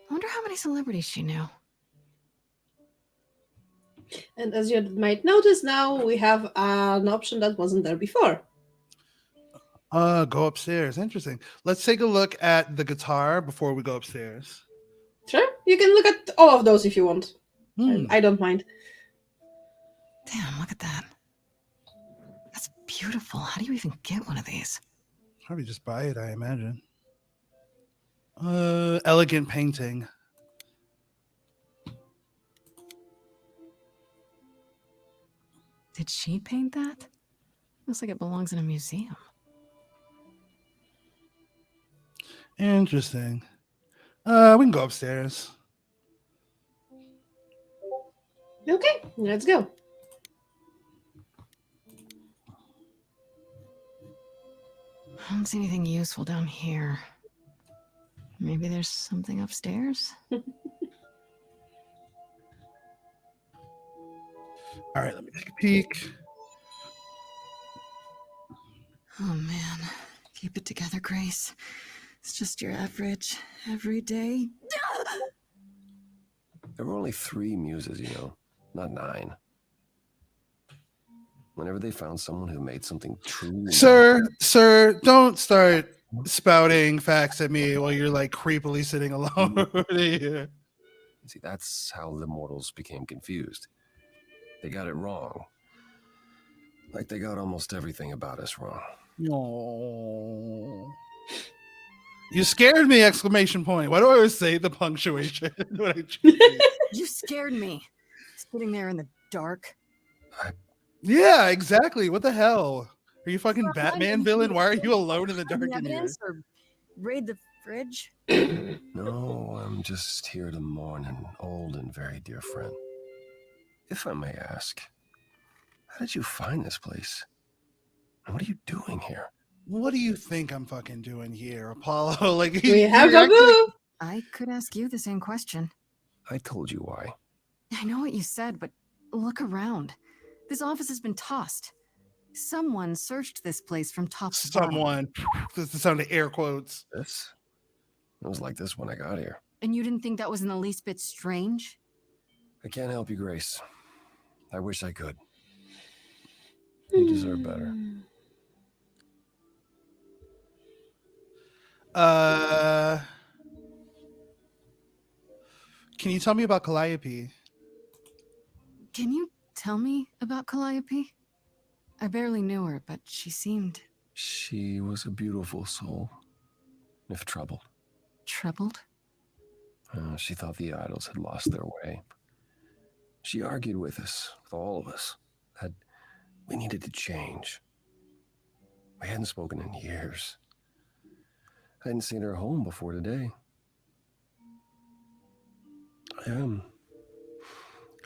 I wonder how many celebrities she knew. And as you might notice now, we have an option that wasn't there before. Go upstairs. Interesting. Let's take a look at the guitar before we go upstairs. Sure, you can look at all of those if you want. I don't mind. Damn, look at that. That's beautiful. How do you even get one of these? Probably just buy it, I imagine. Elegant painting. Did she paint that? Looks like it belongs in a museum. Interesting. We can go upstairs. Okay, let's go. I don't see anything useful down here. Maybe there's something upstairs? All right, let me take a peek. Oh man, keep it together, Grace. It's just your average, everyday. There were only 3 muses, you know, not 9. Whenever they found someone who made something truly... Sir, don't start spouting facts at me while you're like creepily sitting alone here. See, that's how the mortals became confused. They got it wrong. Like they got almost everything about us wrong. No. You scared me! Exclamation point. Why do I always say the punctuation? You scared me. Sitting there in the dark. Yeah, exactly. What the hell? Are you fucking Batman villain? Why are you alone in the dark in here? Or raid the fridge? No, I'm just here to mourn an old and very dear friend. If I may ask, how did you find this place? And what are you doing here? What do you think I'm fucking doing here, Apollo? Like we have a move. I could ask you the same question. I told you why. I know what you said, but look around. This office has been tossed. Someone searched this place from top to bottom. Someone. That's the sound of air quotes. This? It was like this when I got here. And you didn't think that was in the least bit strange? I can't help you, Grace. I wish I could. You deserve better. Can you tell me about Calliope? Can you tell me about Calliope? I barely knew her, but she seemed... She was a beautiful soul, if troubled. Troubled? She thought the idols had lost their way. She argued with us, with all of us, that we needed to change. We hadn't spoken in years. I hadn't seen her home before today. I'd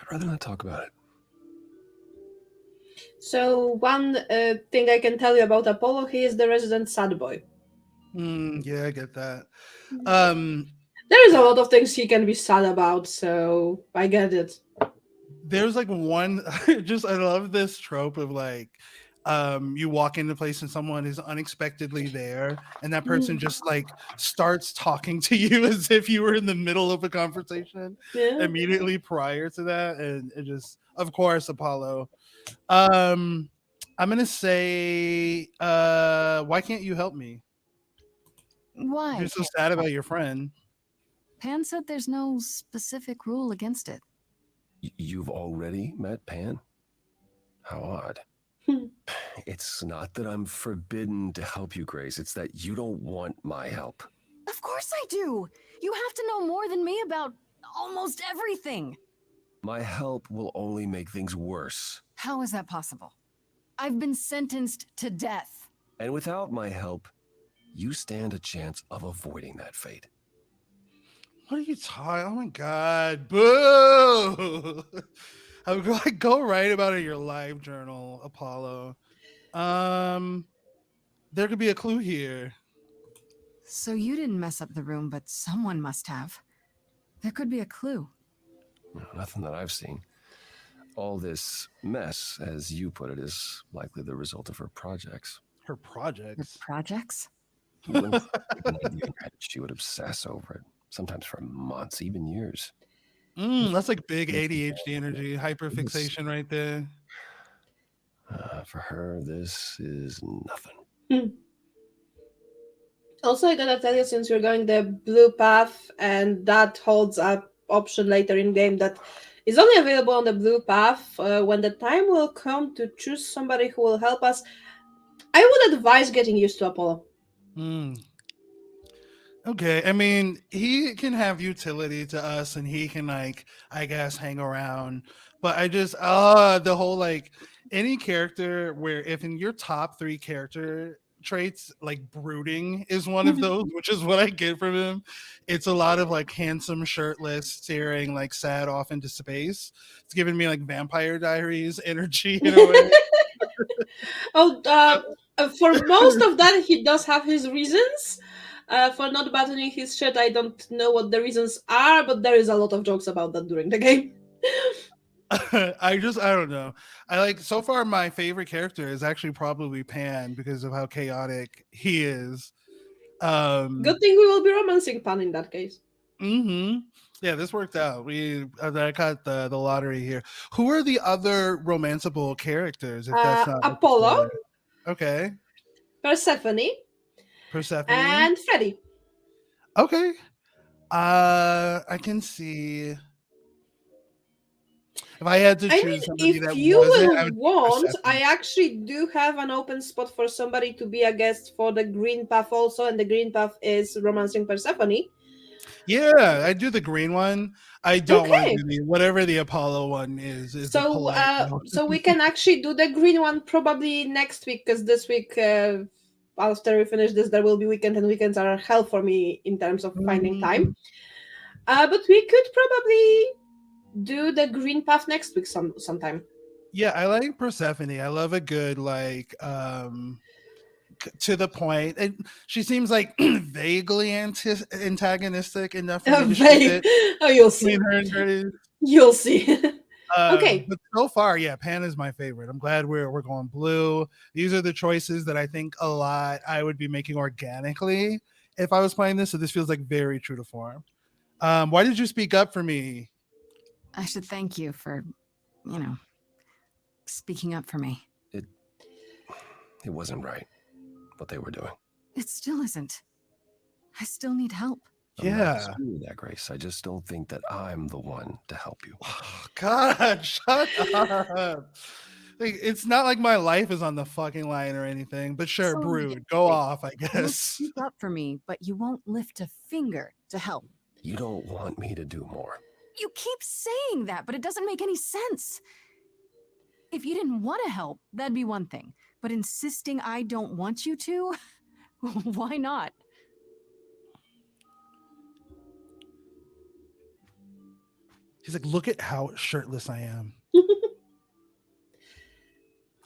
rather not talk about it. So one thing I can tell you about Apollo, he is the resident sad boy. Yeah, I get that. There is a lot of things he can be sad about, so I get it. There's like one just I love this trope of like you walk into a place and someone is unexpectedly there and that person just like starts talking to you as if you were in the middle of a conversation immediately prior to that, and it just, of course, Apollo. I'm gonna say why can't you help me? Why? You're so can't sad you about help your me? friend. Pan said there's no specific rule against it. You've already met Pan? How odd. It's not that I'm forbidden to help you, Grace. It's that you don't want my help. Of course I do. You have to know more than me about almost everything. My help will only make things worse. How is that possible? I've been sentenced to death. And without my help, you stand a chance of avoiding that fate. What are you talking? Oh my god, boo! I would like go write about it in your live journal, Apollo. There could be a clue here. So you didn't mess up the room, but someone must have. There could be a clue. No, nothing that I've seen. All this mess, as you put it, is likely the result of her projects. Her projects? Projects? She would obsess over it, sometimes for months, even years. That's like big ADHD energy, hyperfixation right there. For her, this is nothing. Also, I gotta tell you, since you're going the blue path, and that holds up option later in game that is only available on the blue path, when the time will come to choose somebody who will help us, I would advise getting used to Apollo. Okay, I mean, he can have utility to us and he can, like, I guess, hang around. But I just, the whole, like, any character where if in your top 3 character traits, like brooding is one of those, which is what I get from him. It's a lot of like handsome, shirtless, staring like sad off into space. It's giving me like Vampire Diaries energy in a way. For most of that, he does have his reasons. For not buttoning his shirt, I don't know what the reasons are, but there is a lot of jokes about that during the game. I don't know. I like, so far my favorite character is actually probably Pan because of how chaotic he is. Good thing we will be romancing Pan in that case. Yeah, this worked out. I got the lottery here. Who are the other romanceable characters? If that's not Apollo. Okay. Persephone. And Freddy. Okay. I can see. If I had to choose somebody that wasn't, I actually do have an open spot for somebody to be a guest for the Green Path also, and the Green Path is romancing Persephone. Yeah, I do the green one. I don't want to do whatever the Apollo one is. So we can actually do the green one probably next week, because this week, after we finish this, there will be weekend, and weekends are hell for me in terms of finding time. But we could probably do the Green Path next week sometime. Yeah, I like Persephone. I love a good to the point, and she seems like vaguely antagonistic enough for me to shoot it. Oh, you'll see. You'll see. Okay, but so far, yeah, Pan is my favorite. I'm glad we're going blue. These are the choices that I think a lot I would be making organically if I was playing this. So this feels like very true to form. Why did you speak up for me? I should thank you for, speaking up for me. It wasn't right what they were doing. It still isn't. I still need help. I'm not disagreeing with that, Grace. I just don't think that I'm the one to help you. Oh, God, shut up. Like, it's not like my life is on the fucking line or anything, but sure, Brood, go off, I guess. You'll speak up for me, but you won't lift a finger to help. You don't want me to do more. You keep saying that, but it doesn't make any sense. If you didn't want to help, that'd be one thing. but insisting I don't want you to? Why not? He's like, look at how shirtless I am.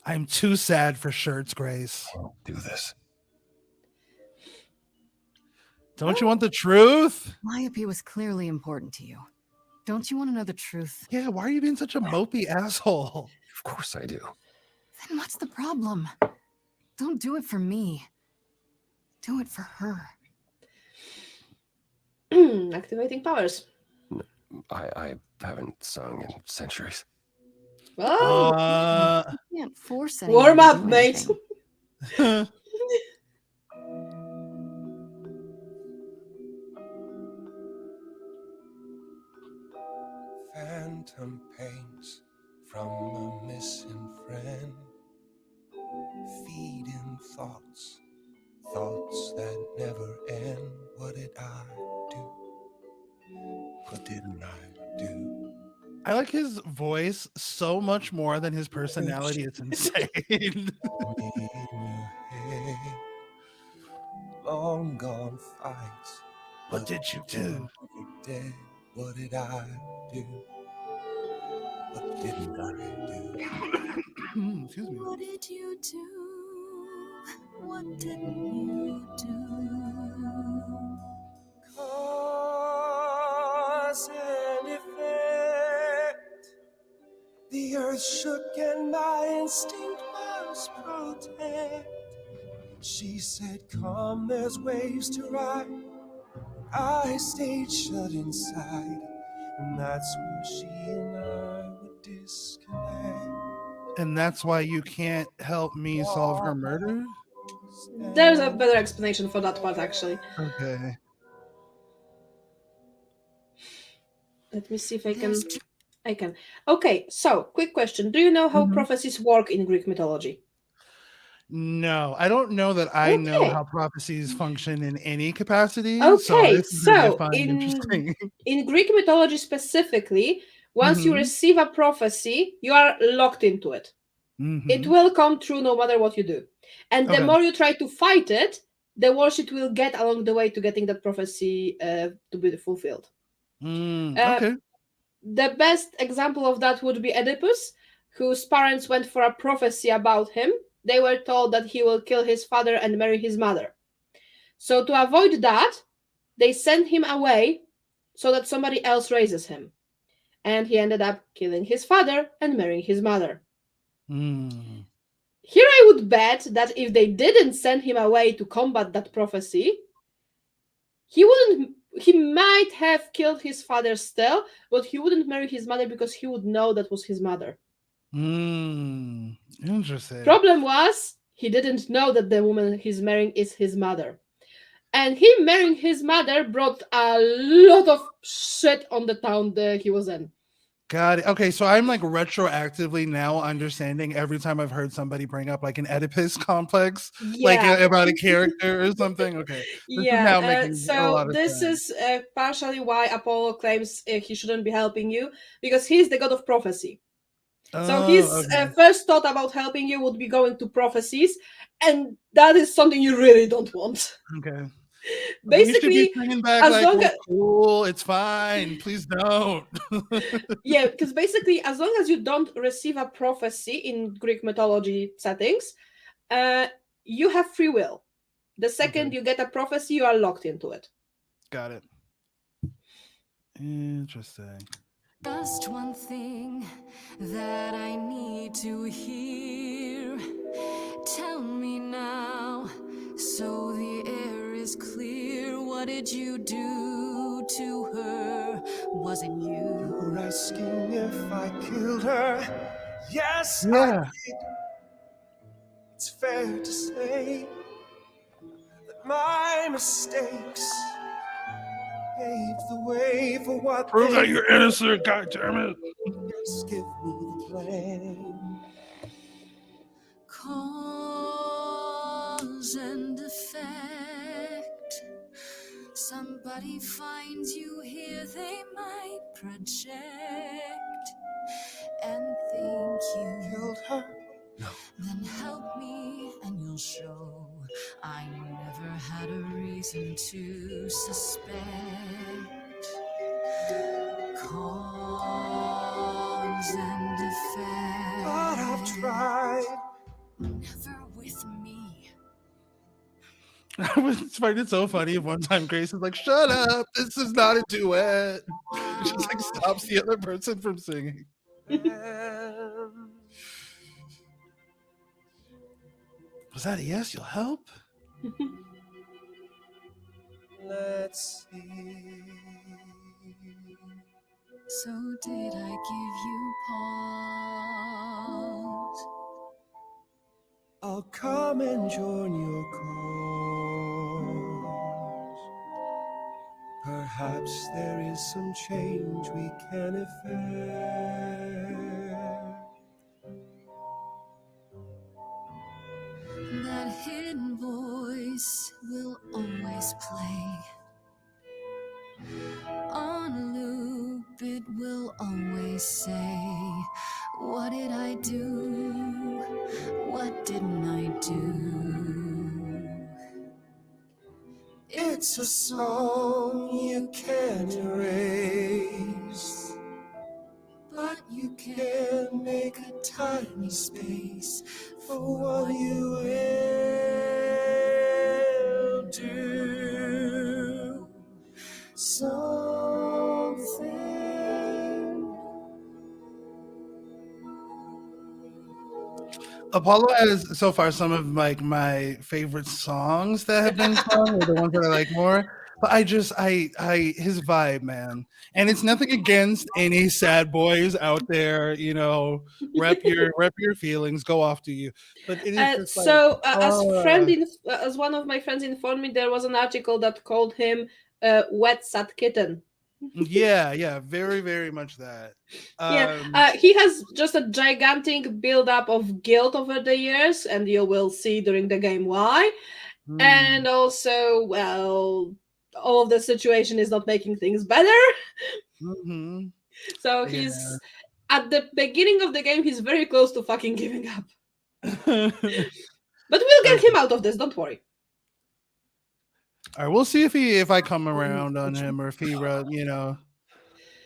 I'm too sad for shirts, Grace. Can't do this. Don't you want the truth? Calliope was clearly important to you. Don't you want to know the truth? Yeah, why are you being such a mopey asshole? Of course I do. Then what's the problem? Don't do it for me. Do it for her. Activating powers. I haven't sung in centuries. Oh, You can't force anyone warm to up, do mate. anything. Phantom pains from a missing friend, feeding thoughts that never end. What did I do? What didn't I do? I like his voice so much more than his personality. It's insane. Long gone fights. What did you do? Dead. What did I do? What didn't I do? Excuse me. What did you do? What didn't you do? Cause and effect. The earth shook and my instinct was protect. She said, come, there's waves to ride. I stayed shut inside, and that's where she and I would disconnect. And that's why you can't help me solve her murder? There's a better explanation for that part, actually. Okay. Let me see if I can. Okay, so quick question. Do you know how prophecies work in Greek mythology? No, I don't know that I know Okay. how prophecies function in any capacity. Okay, this is gonna be so fun and interesting. in Greek mythology specifically, once you receive a prophecy, you are locked into it. It will come true no matter what you do. And the more you try to fight it, the worse it will get along the way to getting that prophecy to be fulfilled. Okay. The best example of that would be Oedipus, whose parents went for a prophecy about him. They were told that he will kill his father and marry his mother. So to avoid that, they sent him away so that somebody else raises him. And he ended up killing his father and marrying his mother. Here I would bet that if they didn't send him away to combat that prophecy, he might have killed his father still, but he wouldn't marry his mother because he would know that was his mother. Interesting. Problem was, he didn't know that the woman he's marrying is his mother. And him marrying his mother brought a lot of shit on the town that he was in. Got it. Okay, so I'm like retroactively now understanding every time I've heard somebody bring up like an Oedipus complex, like about a character or something. Okay, this is now making a lot of this sense. is partially why Apollo claims he shouldn't be helping you, because he's the god of prophecy. So his first thought about helping you would be going to prophecies, and that is something you really don't want. Okay. Basically, you should be bringing back, as like, long as cool, it's fine. Please don't. yeah, because basically, as long as you don't receive a prophecy in Greek mythology settings, you have free will. The second you get a prophecy, you are locked into it. Got it. Interesting. Just one thing that I need to hear. Tell me now, so the air is clear. What did you do to her? Was it you? You're asking if I killed her. Yes, Yeah. I did. It's fair to say that my mistakes paved the way for what Prove that they you're innocent, goddammit. just give me the blame. Cause and effect. Somebody finds you here, they might project and think you Killed her? No. Then help me reason to suspect cause and effect. But I've tried. Never with me. I was find it so funny. One time Grace is like, "Shut up! This is not a duet." And she like stops the other person from singing. Was that a yes? You'll help? Let's see. So did I give you pause? I'll come and join your cause. Perhaps there is some change we can effect. That hidden voice will always play. On loop, it will always say, what did I do? What didn't I do? It's a song you can't erase, but you can make a tiny space for what you will do. Something. Apollo has so far some of like my favorite songs that have been sung, or the ones that I like more. But I his vibe, man. And it's nothing against any sad boys out there, you know. Rep your feelings, go off to you. But it is just like, as one of my friends informed me, there was an article that called him wet sad kitten. yeah, very, very much that. He has just a gigantic build-up of guilt over the years, and you will see during the game why. And also, well, all of the situation is not making things better. So he's at the beginning of the game, he's very close to fucking giving up. But we'll get him out of this, don't worry. All right, we'll see if I come around on him, or if he, you know.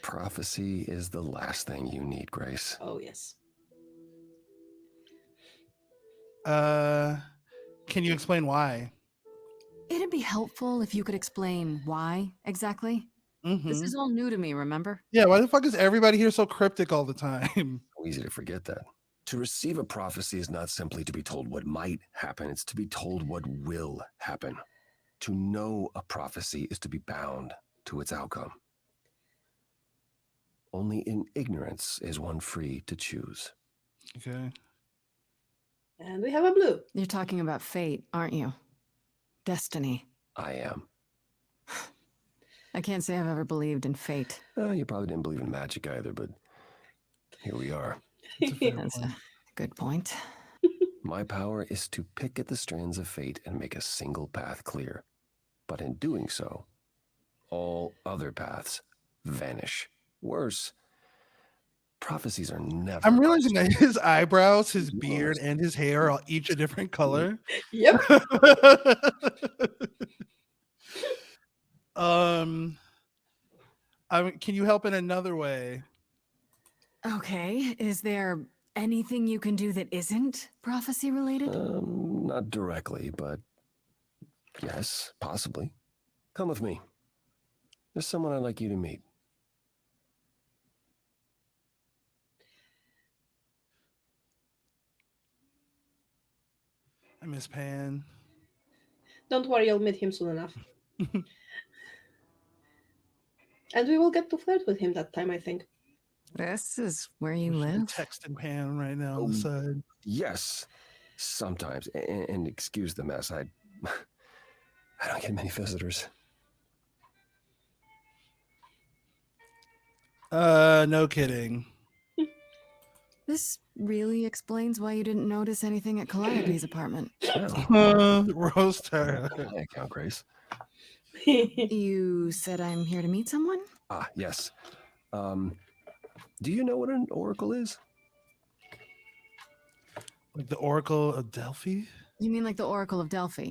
Prophecy is the last thing you need, Grace. Oh, yes. Can you explain why? It'd be helpful if you could explain why exactly. This is all new to me, remember? Yeah, why the fuck is everybody here so cryptic all the time? So easy to forget that. To receive a prophecy is not simply to be told what might happen, it's to be told what will happen. To know a prophecy is to be bound to its outcome. Only in ignorance is one free to choose. Okay. And we have a blue. You're talking about fate, aren't you? Destiny. I am. I can't say I've ever believed in fate. You probably didn't believe in magic either, but here we are. That's a good point. My power is to pick at the strands of fate and make a single path clear. But in doing so, all other paths vanish. Worse, prophecies are never... I'm realizing that his eyebrows, his beard, and his hair are each a different color. Yep. Can you help in another way? Okay, is there anything you can do that isn't prophecy related? Not directly, but yes, possibly. Come with me. There's someone I'd like you to meet. I miss Pan. Don't worry, you'll meet him soon enough. And we will get to flirt with him that time, I think. This is where you live? Texting Pan right now on the side. Yes, sometimes. And excuse the mess. I don't get many visitors. No kidding. This really explains why you didn't notice anything at Calliope's apartment. Roast her. My account, Grace. You said I'm here to meet someone? Ah, yes. Do you know what an oracle is? Like the Oracle of Delphi? You mean like the Oracle of Delphi?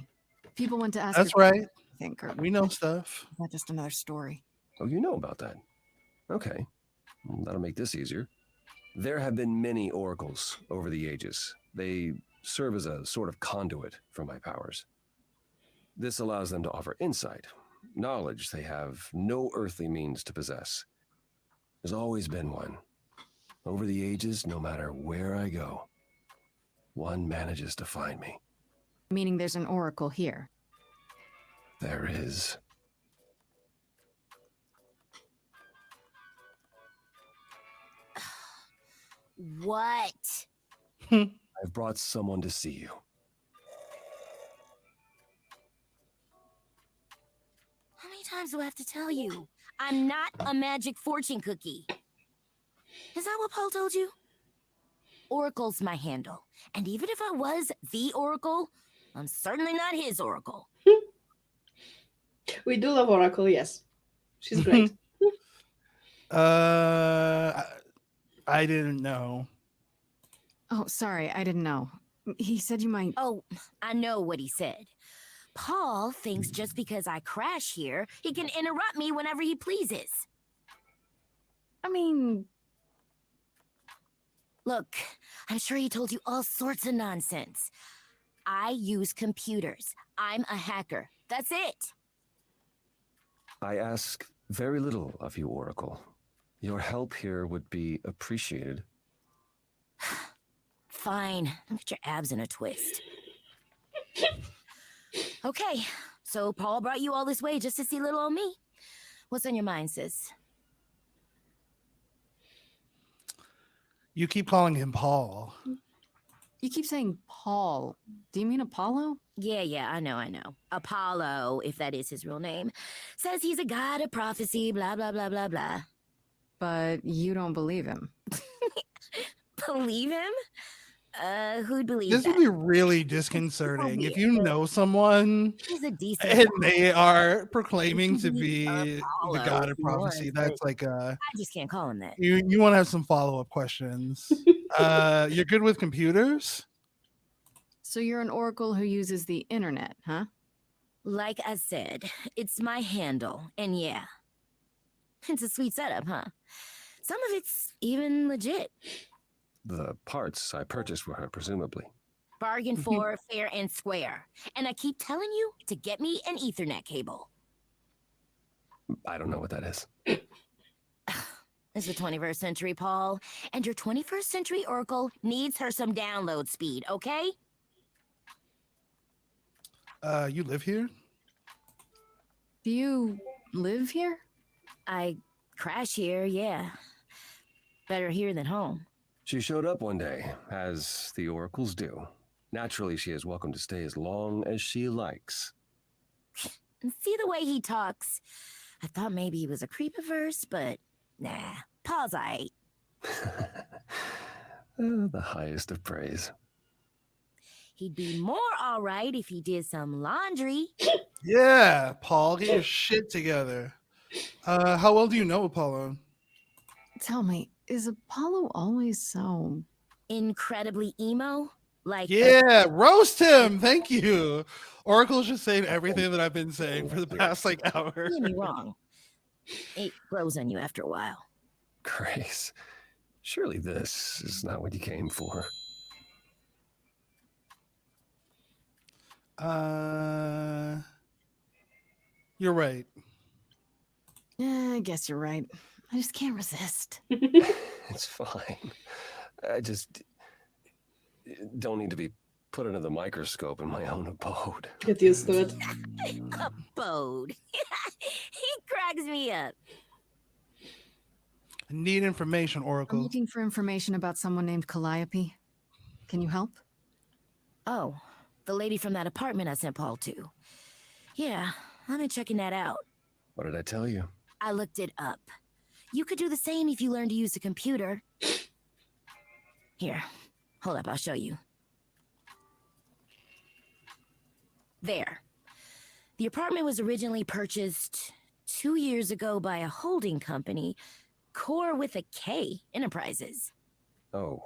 People went to ask. That's right. I think, or We know stuff. is that just another story? Oh, you know about that. Okay. Well, that'll make this easier. There have been many oracles over the ages. They serve as a sort of conduit for my powers. This allows them to offer insight, knowledge they have no earthly means to possess. There's always been one. Over the ages, no matter where I go, one manages to find me. Meaning there's an oracle here. There is. What? I've brought someone to see you. How many times do I have to tell you? I'm not a magic fortune cookie. Is that what Paul told you? Oracle's my handle. And even if I was the Oracle, I'm certainly not his Oracle. We do love Oracle, yes. She's great. I didn't know. Oh, sorry, I didn't know. He said you might. Oh, I know what he said. Paul thinks just because I crash here, he can interrupt me whenever he pleases. I mean, look, I'm sure he told you all sorts of nonsense. I use computers. I'm a hacker. That's it. I ask very little of you, Oracle. Your help here would be appreciated. Fine. Don't get your abs in a twist. Okay, so Paul brought you all this way just to see little old me. What's on your mind, sis? You keep calling him Paul. you keep saying Paul. Do you mean Apollo? Yeah, I know. Apollo, if that is his real name, says he's a god of prophecy, blah, blah, blah, blah, blah. But you don't believe him. Believe him? Who'd believe This that? would be really disconcerting if you know someone He's a decent and guy. they are proclaiming to be Apollo, the god of if he prophecy. was, That's but like I just can't call him that. you want to have some follow-up questions. You're good with computers? So you're an oracle who uses the internet, huh? Like I said, it's my handle, and yeah, it's a sweet setup, huh? Some of it's even legit. The parts I purchased for her, presumably. Bargain for, fair and square. And I keep telling you to get me an Ethernet cable. I don't know what that is. It's the 21st century, Paul, and your 21st century Oracle needs her some download speed, okay? You live here? Do you live here? I crash here, yeah. Better here than home. She showed up one day, as the oracles do. Naturally, she is welcome to stay as long as she likes. And see the way he talks. I thought maybe he was a creep at first, but nah, Paul's aight. The highest of praise. He'd be more all right if he did some laundry. Yeah, Paul, get your shit together. How well do you know Apollo? Tell me, is Apollo always so incredibly emo? Like yeah, roast him. Thank you. Oracle's just saying everything that I've been saying for the past hour. Don't get me wrong. It grows on you after a while. Grace, surely this is not what you came for. You're right. Yeah, I guess you're right. I just can't resist. It's fine. I just don't need to be put under the microscope in my own abode. Get used to it. Abode. He cracks me up. I need information, I'm Oracle. looking for information about someone named Calliope. Can you help? Oh, the lady from that apartment I sent Paul to. Yeah, I've been checking that out. What did I tell you? I looked it up. You could do the same if you learned to use a computer. Here, hold up, I'll show you. There. The apartment was originally purchased 2 years ago by a holding company, Core with a K Enterprises. Oh,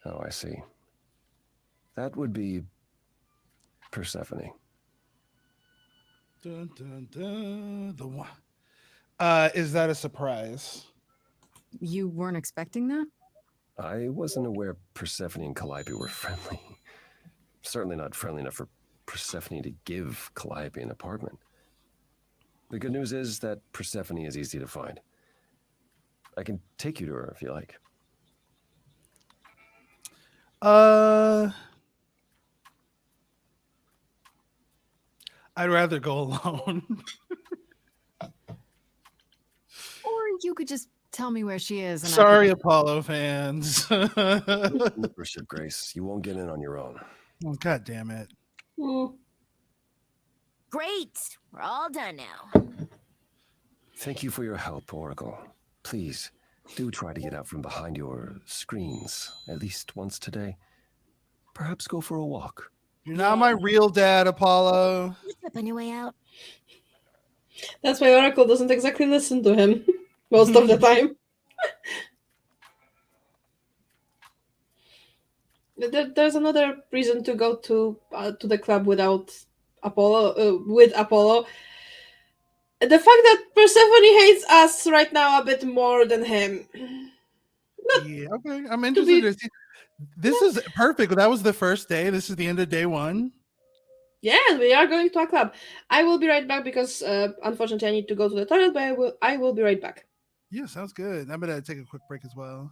I see. That would be Persephone. Dun, dun, dun. The one. Is that a surprise? You weren't expecting that? I wasn't aware Persephone and Calliope were friendly. Certainly not friendly enough for Persephone to give Calliope an apartment. The good news is that Persephone is easy to find. I can take you to her if you like. I'd rather go alone. Or you could just tell me where she is. And Sorry, Apollo fans. Worship Grace, you won't get in on your own. Oh, God damn it. Great! We're all done now. Thank you for your help, Oracle. Please, do try to get out from behind your screens at least once today. Perhaps go for a walk. You're not my real dad, Apollo. You slip on your way out. That's why Oracle doesn't exactly listen to him most of the time. There's another reason to go to the club without Apollo. With Apollo, the fact that Persephone hates us right now a bit more than him. Yeah, okay. I'm interested to see. This is perfect. That was the first day. This is the end of day one. Yeah, we are going to a club. I will be right back because unfortunately I need to go to the toilet, but I will be right back. Yeah, sounds good. I'm gonna take a quick break as well.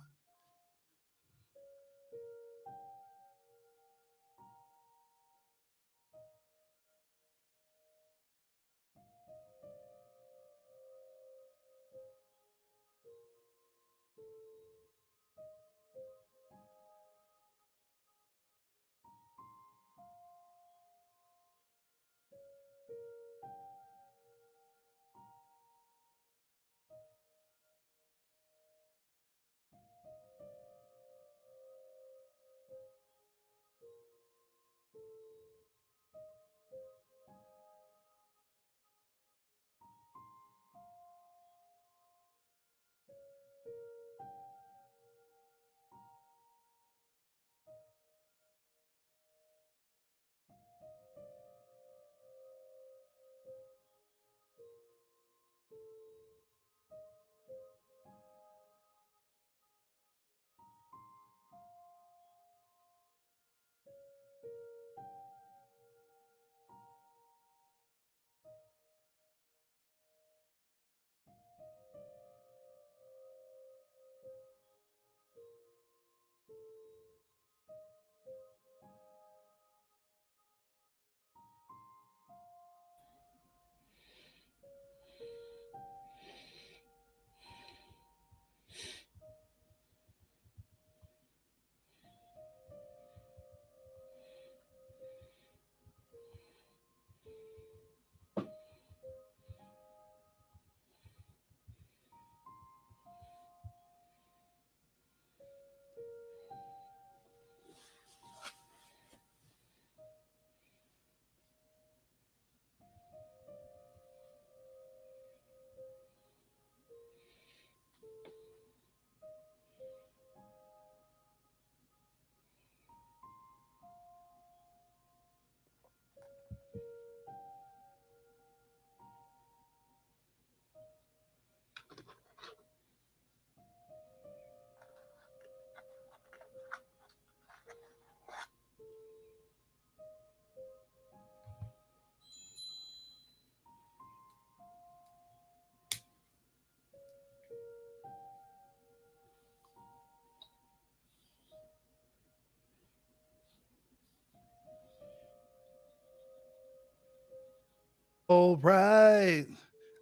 All right,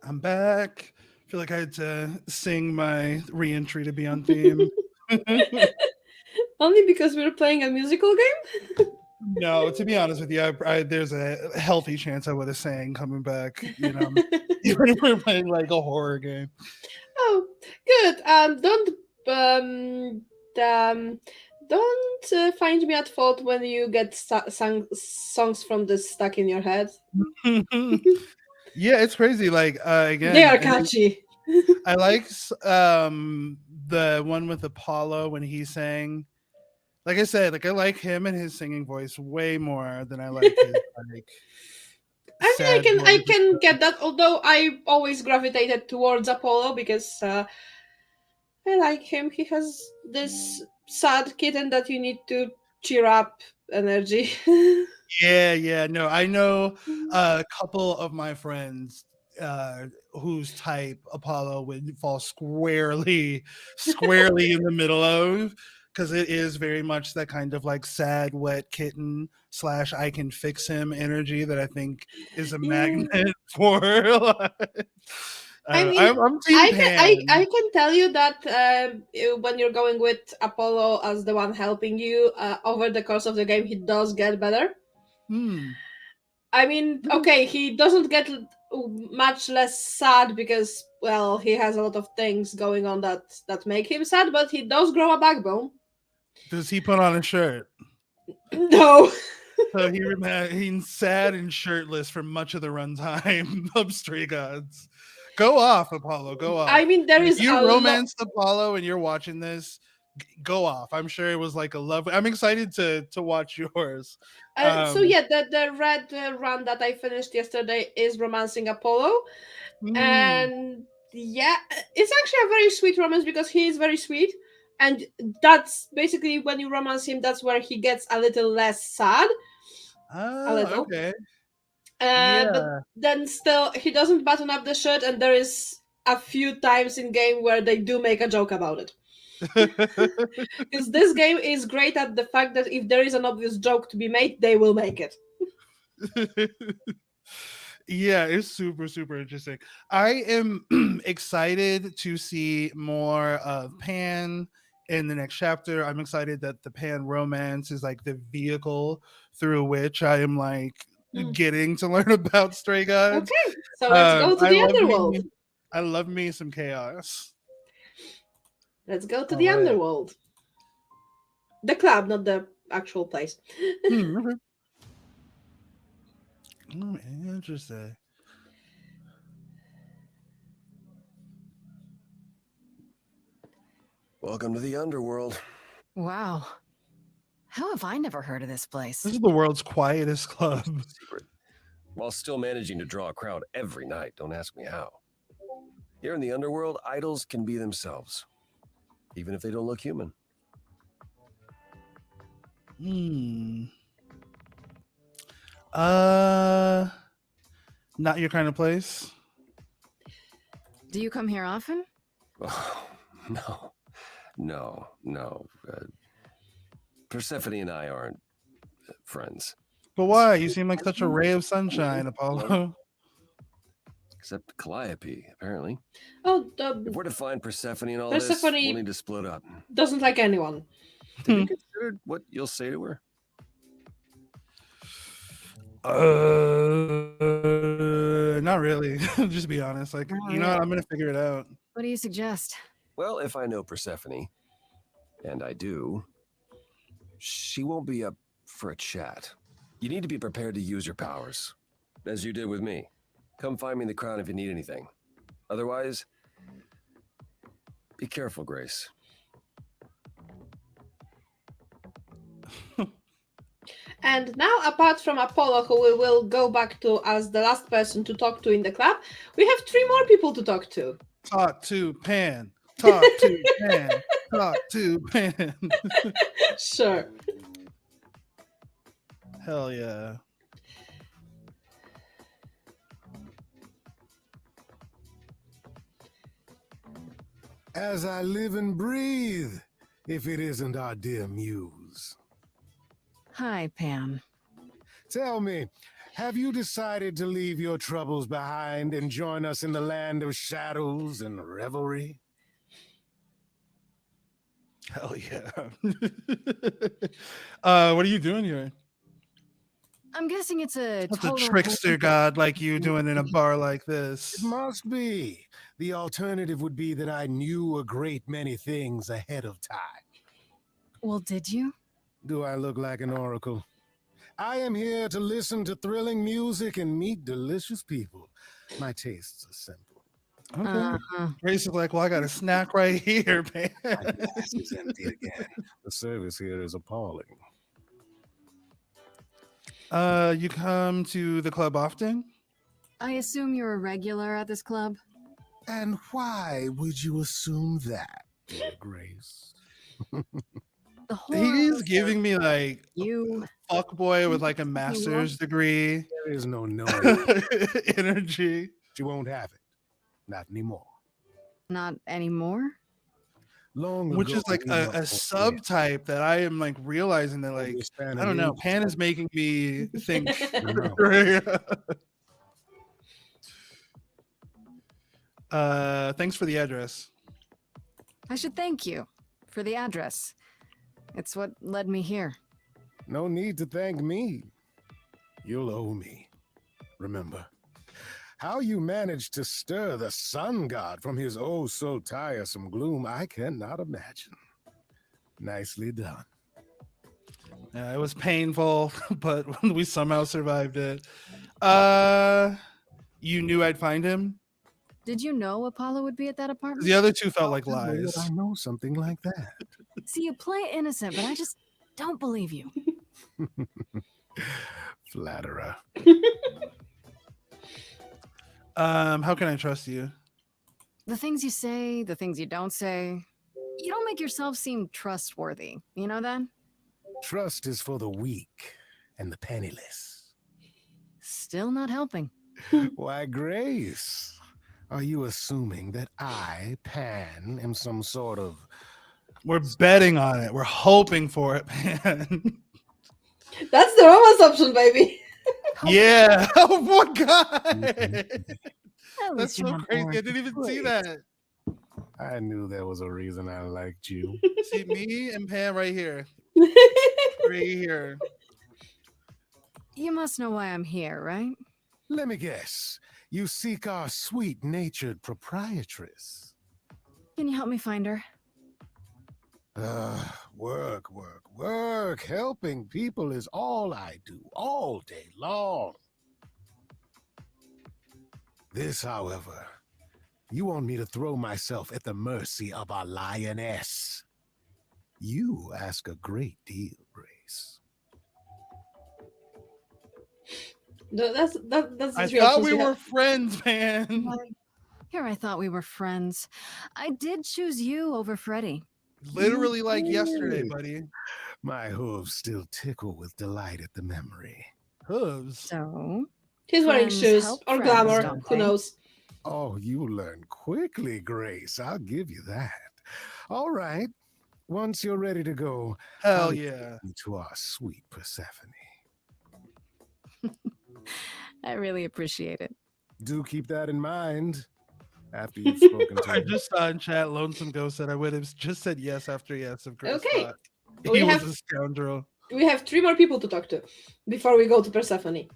I'm back. I feel like I had to sing my re-entry to be on theme. Only because we're playing a musical game? No, to be honest with you, there's a healthy chance I would have sang coming back. Even if we're playing like a horror game. Oh, good. Don't find me at fault when you get songs from this stuck in your head. Yeah, it's crazy. Like again, they are catchy. I like the one with Apollo when he sang. Like I said, like I like him and his singing voice way more than I like his like I sad mean, I boy. can get that. Although I always gravitated towards Apollo because I like him. He has this sad kitten that you need to cheer up energy. Yeah. No, I know a couple of my friends whose type Apollo would fall squarely in the middle of, because it is very much that kind of like sad, wet kitten / I can fix him energy that I think is a Yeah. magnet for. I mean, I'm Team I Pan. can tell you that when you're going with Apollo as the one helping you over the course of the game, he does get better. Hmm. I mean, okay, he doesn't get much less sad because, well, he has a lot of things going on that make him sad, but he does grow a backbone. Does he put on a shirt? No. So he's sad and shirtless for much of the runtime of Stray Gods. Go off, Apollo. Go off. I mean, there If is you a lot. romanced Apollo and you're watching this, go off. I'm sure it was like a love. I'm excited to watch yours. So yeah, the red run that I finished yesterday is romancing Apollo, and yeah, it's actually a very sweet romance because he is very sweet, and that's basically when you romance him. That's where he gets a little less sad. A little. Okay. But then still, he doesn't button up the shirt, and there is a few times in game where they do make a joke about it. Because this game is great at the fact that if there is an obvious joke to be made, they will make it. Yeah, it's super interesting. I am excited to see more of Pan in the next chapter. I'm excited that the Pan romance is like the vehicle through which I am like getting to learn about Stray Gods. Okay, so let's go to the underworld. I love me some chaos. Let's go to the underworld. The club, not the actual place. Interesting. Welcome to the underworld. Wow. How have I never heard of this place? This is the world's quietest club. Secret. While still managing to draw a crowd every night. Don't ask me how. Here in the underworld, idols can be themselves, even if they don't look human. Not your kind of place. Do you come here often? Oh, no. Persephone and I aren't friends. But why? You seem like such a ray of sunshine, Apollo. Except Calliope, apparently. Oh, if we're to find Persephone and all this, we'll need to split up. Doesn't like anyone. Have you considered what you'll say to her? Not really. Just be honest. Like, you know what? I'm gonna figure it out. What do you suggest? Well, if I know Persephone, and I do, she won't be up for a chat. You need to be prepared to use your powers, as you did with me. Come find me in the crown if you need anything. Otherwise, be careful, Grace. And now, apart from Apollo, who we will go back to as the last person to talk to in the club, we have 3 more people to talk to. Talk to Pan. Talk to Pan. Talk to Pan. Sure. Hell yeah. As I live and breathe, if it isn't our dear muse. Hi, Pan. Tell me, have you decided to leave your troubles behind and join us in the land of shadows and revelry? Hell yeah. What are you doing here? I'm guessing it's a What's a total trickster god like you doing in a bar like this? It must be. The alternative would be that I knew a great many things ahead of time. Well, did you? Do I look like an oracle? I am here to listen to thrilling music and meet delicious people. My tastes are simple. Okay. Grace is like, well, I got a snack right here, man. My glass is empty again. The service here is appalling. You come to the club often? I assume you're a regular at this club? And why would you assume that, dear Grace? The He's horrors giving me like you fuck boy with like a you love- master's degree There is no knowing. energy. She won't have it. Not anymore. not anymore? Long Which ago, is like we a were only subtype that I am like realizing that like understand I don't an know. inch Pan is making me think. No. Thanks for the address. I should thank you for the address. It's what led me here. No need to thank me. You'll owe me. Remember, how you managed to stir the sun god from his oh so tiresome gloom, I cannot imagine. Nicely done. It was painful, but we somehow survived it. You knew I'd find him? Did you know Apollo would be at that apartment? The other two felt like How would lies. I know something like that? See, you play innocent, but I just don't believe you. Flatterer. How can I trust you? The things you say, the things you don't say. You don't make yourself seem trustworthy. You know that? Trust is for the weak and the penniless. Still not helping. Why, Grace, are you assuming that I, Pan, am some sort of... We're betting on it. We're hoping for it, man. That's the romance option, baby. Yeah. Oh my god. At That's least you're so not crazy. bored. I didn't even see that. I knew there was a reason I liked you. See me and Pam right here. Right here. You must know why I'm here, right? Let me guess. You seek our sweet-natured proprietress. Can you help me find her? Work, work, work. Helping people is all I do, all day long. This, however, you want me to throw myself at the mercy of a lioness. You ask a great deal, Grace. No, that's I the three thought options we you were have. friends, man. Here I thought we were friends. I did choose you over Freddie. Literally like yesterday, did. buddy. My hooves still tickle with delight at the memory. Hooves. So, He's wearing friends shoes help or friends, glamour. don't Who they? knows? Oh, you learn quickly, Grace. I'll give you that. All right. Once you're ready to go, Hell I'll yeah. take you to our sweet Persephone. I really appreciate it. Do keep that in mind after you've spoken to I her. just saw in chat Lonesome Ghost said I would have just said yes after yes if Grace Okay. thought We he was have- a scoundrel. We have 3 more people to talk to before we go to Persephone.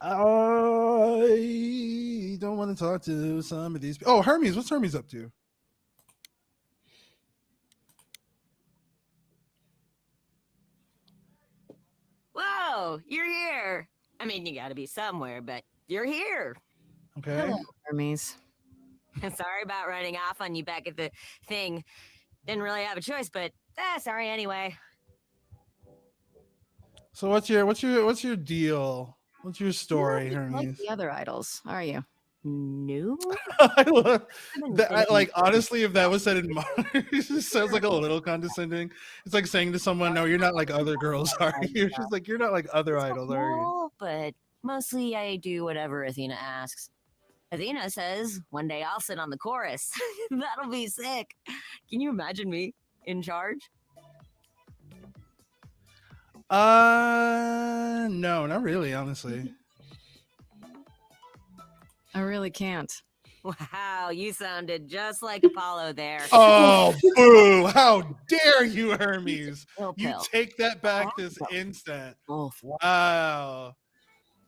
I don't want to talk to some of these. Oh, Hermes. What's Hermes up to? Whoa, you're here. I mean, you gotta be somewhere, but you're here. Okay. Hello, Hermes. Sorry about running off on you back at the thing. Didn't really have a choice, but sorry anyway. So what's your deal? What's your story, You're not like Hermes? the other idols, are you? No. I love I've been that. I, thinking- like honestly, if that was said in Mars, it sounds like a little condescending. It's like saying to someone, "No, you're not like other girls, are you?" She's like, "You're not like other idols, are you?" Well, but mostly I do whatever Athena asks. Athena says one day I'll sit on the chorus. That'll be sick. Can you imagine me in charge? No, not really, honestly. I really can't. Wow, you sounded just like Apollo there. Oh, boo! How dare you, Hermes? Pill, You pill. take that back this instant. Oh, Wow.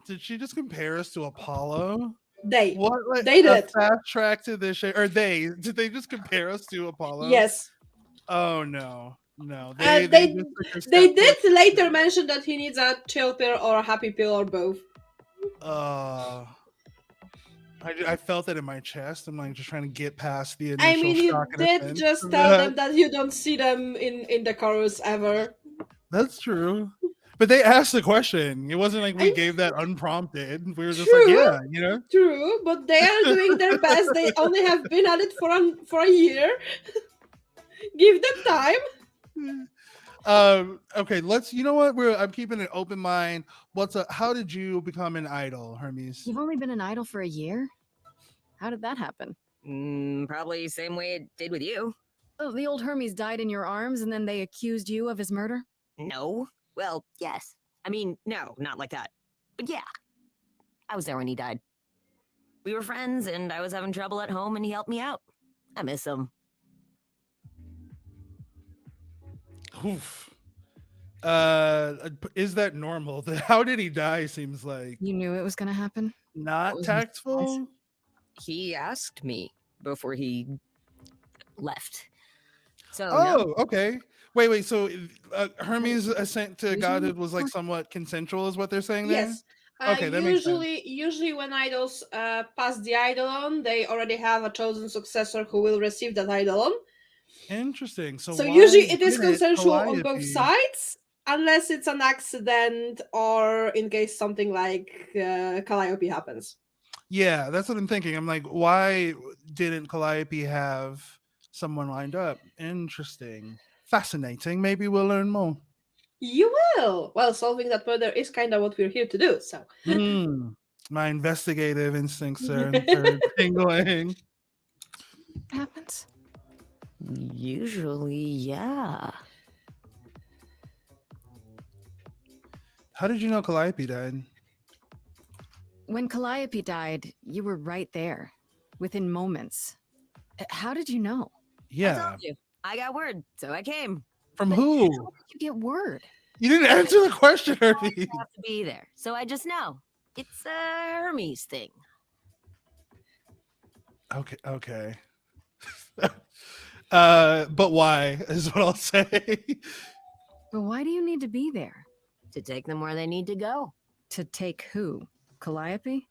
Did she just compare us to Apollo? They. What? Like, They a did. fast track to this shit? Or did they just compare us to Apollo? Yes. Oh no, no. They just took a they step did towards- later mention that he needs a chill pill or a happy pill or both. I felt that in my chest. I'm like just trying to get past the initial I mean, you shock and did offense just of tell that. them that you don't see them in the chorus ever. That's true. But they asked the question. It wasn't like we I- gave that unprompted. We were just like, yeah, you know. True, but they are doing their best. They only have been at it for a year. Give them time. Okay, let's. You know what? I'm keeping an open mind. How did you become an idol, Hermes? You've only been an idol for a year? How did that happen? Probably same way it did with you. Oh, the old Hermes died in your arms and then they accused you of his murder? No. Well, yes. I mean, no, not like that. But yeah. I was there when he died. We were friends and I was having trouble at home and he helped me out. I miss him. Oof. Is that normal? How did he die? Seems like You knew it was going to happen? not tactful. He asked me before he left. So Oh, okay. Wait. So Hermes' ascent to godhood was like somewhat consensual, is what they're saying there? Yes. Okay, that makes sense. Usually when idols pass the idol on, they already have a chosen successor who will receive that idol on. Interesting. So why usually it is didn't consensual on both Calliope- sides, unless it's an accident or in case something like Calliope happens. Yeah, that's what I'm thinking. I'm like, why didn't Calliope have someone lined up? Interesting. Fascinating. Maybe we'll learn more. You will. Well, solving that murder is kind of what we're here to do. So My investigative instincts are tingling. Happens? usually, yeah. How did you know Calliope died? When Calliope died, you were right there, within moments. How did you know? I Yeah. told you. I got word, so I came. From who? How did you get word? You didn't answer the question, Hermes. I have to be there, so I just know. It's a Hermes thing. Okay. But why is what I'll say. But why do you need to be there? To take them where they need to go. To take who? Calliope?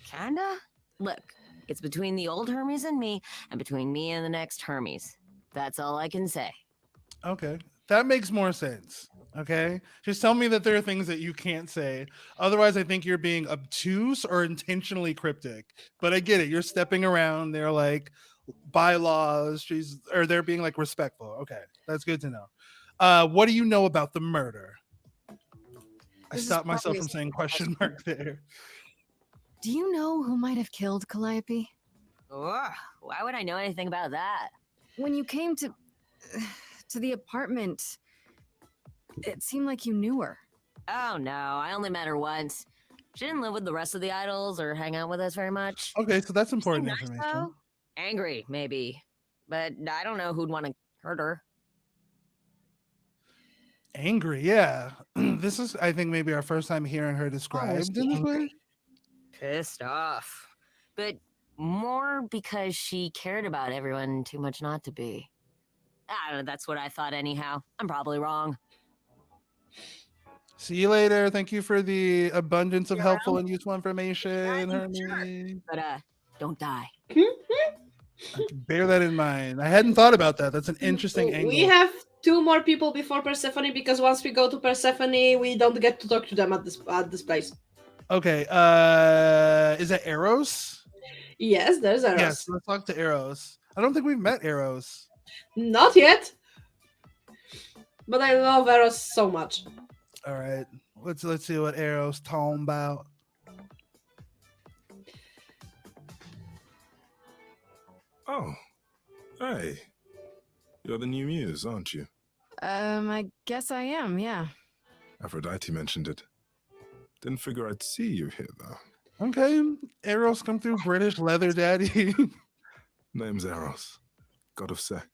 Kinda? Look, it's between the old Hermes and me, and between me and the next Hermes. That's all I can say. Okay. That makes more sense. Okay. Just tell me that there are things that you can't say. Otherwise, I think you're being obtuse or intentionally cryptic. But I get it. You're stepping around. They're like bylaws. They're being like respectful. Okay. That's good to know. What do you know about the murder? I stopped myself from saying question mark there. Do you know who might have killed Calliope? Ugh, why would I know anything about that? When you came to the apartment, it seemed like you knew her. Oh no, I only met her once. She didn't live with the rest of the idols or hang out with us very much. Okay, so that's important Nice, information. though. Angry, maybe. But I don't know who'd want to hurt her. Angry, yeah. This is, I think, maybe our first time hearing her described in this way. Pissed off. But more because she cared about everyone too much not to be. I don't know, that's what I thought anyhow. I'm probably wrong. See you later. Thank you for the abundance of helpful and useful information, Sure. Hermes. But don't die. Bear that in mind. I hadn't thought about that. That's an interesting angle. We have 2 more people before Persephone because once we go to Persephone, we don't get to talk to them at this place. Okay. Is that Eros? Yes, there's Eros. Yes, let's talk to Eros. I don't think we've met Eros. Not yet. But I love Eros so much. All right. Let's see what Eros talking about. Oh, hey. You're the new muse, aren't you? I guess I am, yeah. Aphrodite mentioned it. Didn't figure I'd see you here, though. Okay. Eros come through, British leather daddy. Name's Eros, god of sex.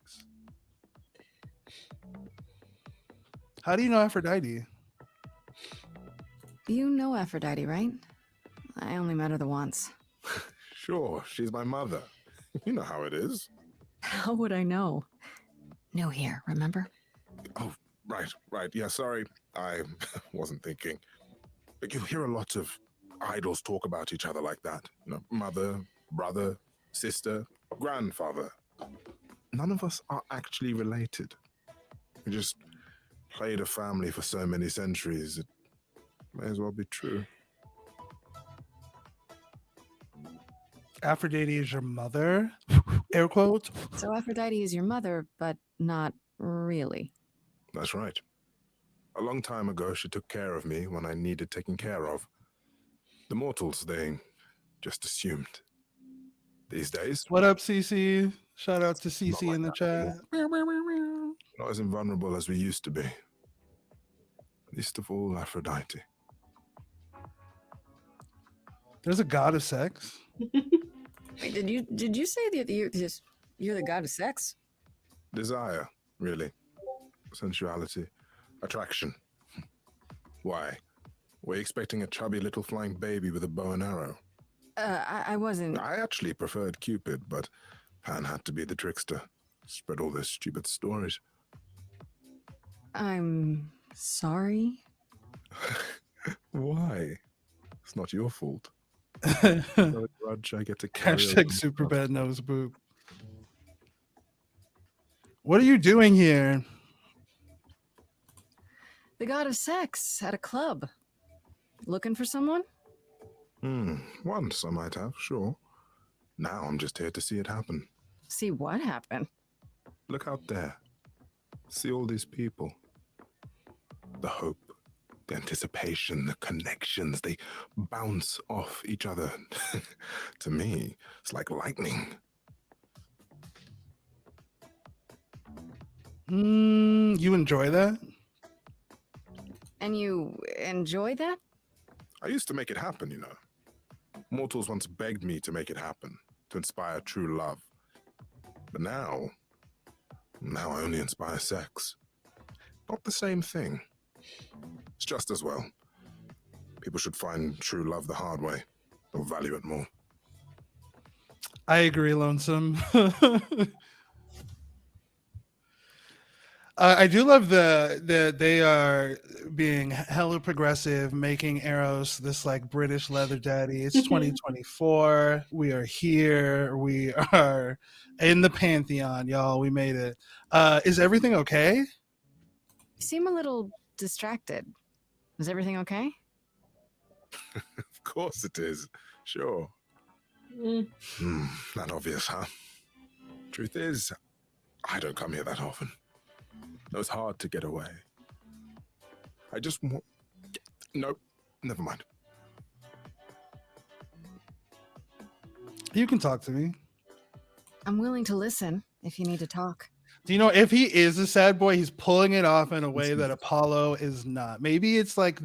How do you know Aphrodite? You know Aphrodite, right? I only met her the once. Sure, she's my mother. You know how it is. How would I know? No here, remember? Oh, right. Yeah, sorry. I wasn't thinking. But you hear a lot of idols talk about each other like that. You know, mother, brother, sister, grandfather. None of us are actually related. We just played a family for so many centuries. It May as well be true. Aphrodite is your mother? Air quotes. So Aphrodite is your mother, but not really. That's right. A long time ago, she took care of me when I needed taking care of. The mortals, they just assumed. These days, What up, CC? Shout out to not CC like in the that chat. anymore. Not as invulnerable as we used to be. Least of all, Aphrodite. There's a god of sex. Wait, did you say that you're the god of sex? Desire, really. Sensuality. Attraction. Why? Were you expecting a chubby little flying baby with a bow and arrow? I wasn't. I actually preferred Cupid, but Pan had to be the trickster. Spread all those stupid stories. I'm sorry. Why? It's not your fault. Another grudge I get to carry. Hashtag super bad nose boob. What are you doing here? The god of sex at a club. Looking for someone? Once I might have, sure. Now I'm just here to see it happen. See what happened? Look out there. See all these people. The hope, the anticipation, the connections, they bounce off each other. To me, it's like lightning. You enjoy that? And you enjoy that? I used to make it happen, you know. Mortals once begged me to make it happen, to inspire true love. But now I only inspire sex. Not the same thing. It's just as well. People should find true love the hard way. They'll value it more. I agree, Lonesome. I do love that they are being hella progressive, making Eros this like British leather daddy. It's 2024. We are here. We are in the pantheon, y'all. We made it. Is everything okay? You seem a little distracted. Is everything okay? Of course it is. Sure. Not obvious, huh? Truth is, I don't come here that often. It was hard to get away. I just want... Nope, never mind. You can talk to me. I'm willing to listen if you need to talk. Do you know if he is a sad boy, he's pulling it off in a way that Apollo is not. Maybe it's like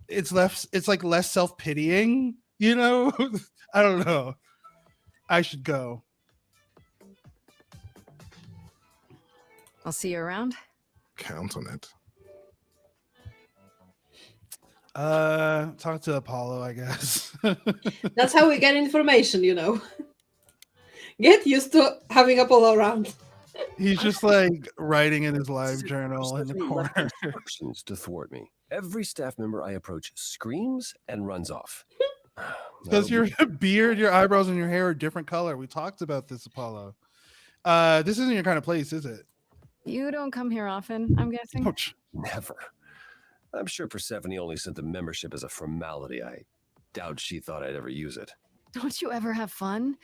it's like less self-pitying, you know? I don't know. I should go. I'll see you around. Count on it. Talk to Apollo, I guess. That's how we get information, you know. Get used to having Apollo around. He's just like writing in his live journal in the corner. Instructions to thwart me. Every staff member I approach screams and runs off. Because your beard, your eyebrows, and your hair are different color. We talked about this, Apollo. This isn't your kind of place, is it? You don't come here often, I'm guessing? Ouch. Never. I'm sure Persephone only sent the membership as a formality. I doubt she thought I'd ever use it. Don't you ever have fun?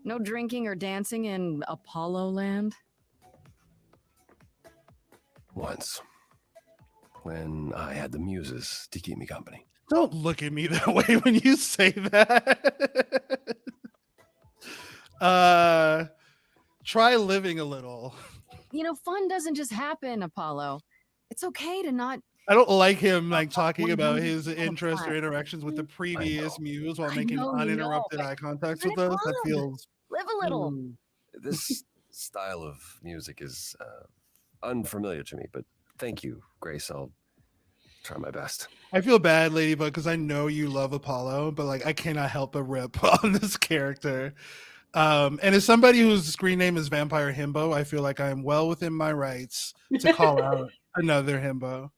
No drinking or dancing in Apollo land? Once. When I had the muses to keep me company. Don't look at me that way when you say that. Try living a little. You know, fun doesn't just happen, Apollo. It's okay to not... I don't like him like talking about his interest or interactions with the previous muse while making uninterrupted eye contact with us. That feels... Live a little. This style of music is unfamiliar to me, but thank you, Grace. I'll try my best. I feel bad, Ladybug, because I know you love Apollo, but like I cannot help but rip on this character. And as somebody whose screen name is Vampire Himbo, I feel like I am well within my rights to call out another himbo.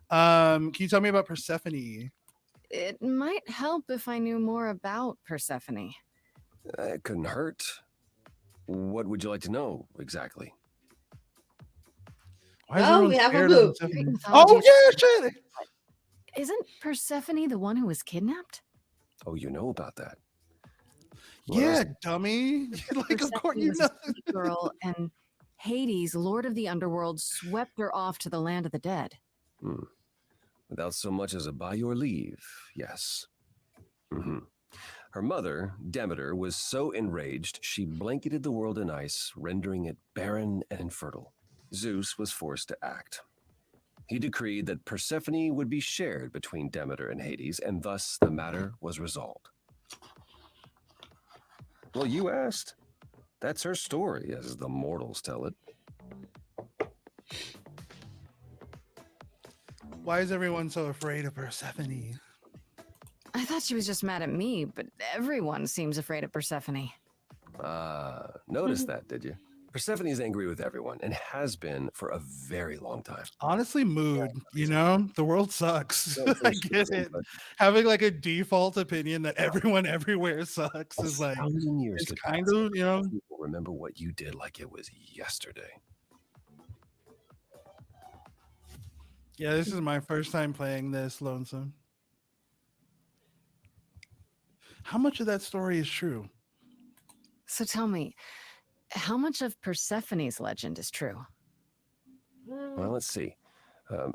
Can you tell me about Persephone? It might help if I knew more about Persephone. It couldn't hurt. What would you like to know exactly? Oh, we have a book. Oh, yeah, shit. Isn't Persephone the one who was kidnapped? Oh, you know about that? Yeah, dummy. Like, of course, Persephone you was know. a sweet girl, and Hades, lord of the underworld, swept her off to the land of the dead. Without so much as a by your leave, yes. Her mother, Demeter, was so enraged she blanketed the world in ice, rendering it barren and infertile. Zeus was forced to act. He decreed that Persephone would be shared between Demeter and Hades, and thus the matter was resolved. Well, you asked. That's her story, as the mortals tell it. Why is everyone so afraid of Persephone? I thought she was just mad at me, but everyone seems afraid of Persephone. Noticed that, did you? Persephone's angry with everyone and has been for a very long time. Honestly, mood, you know? The world sucks. Don't I think get so, it. but Having like a default opinion that everyone everywhere sucks is like, 1,000 years it's could kind pass, of, you know? people remember what you did like it was yesterday. Yeah, this is my first time playing this, Lonesome. How much of that story is true? So tell me, how much of Persephone's legend is true? Well, let's see.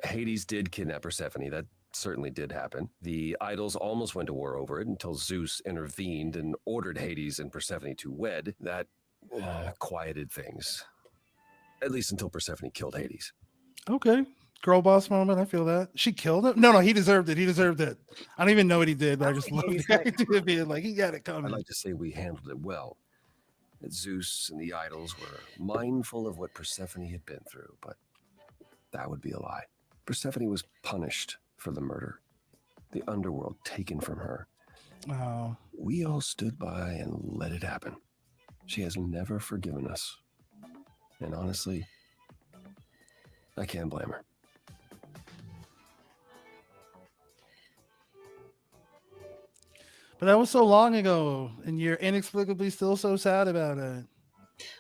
Hades did kidnap Persephone. That certainly did happen. The idols almost went to war over it until Zeus intervened and ordered Hades and Persephone to wed. That quieted things. At least until Persephone killed Hades. Okay. Girl boss moment. I feel that. She killed him? No, he deserved it. He deserved it. I don't even know what he did, but I just love the idea of being like, he got it coming. I'd like to say we handled it well. That Zeus and the idols were mindful of what Persephone had been through, but that would be a lie. Persephone was punished for the murder. The underworld taken from her. Oh. We all stood by and let it happen. She has never forgiven us. And honestly, I can't blame her. But that was so long ago, and you're inexplicably still so sad about it.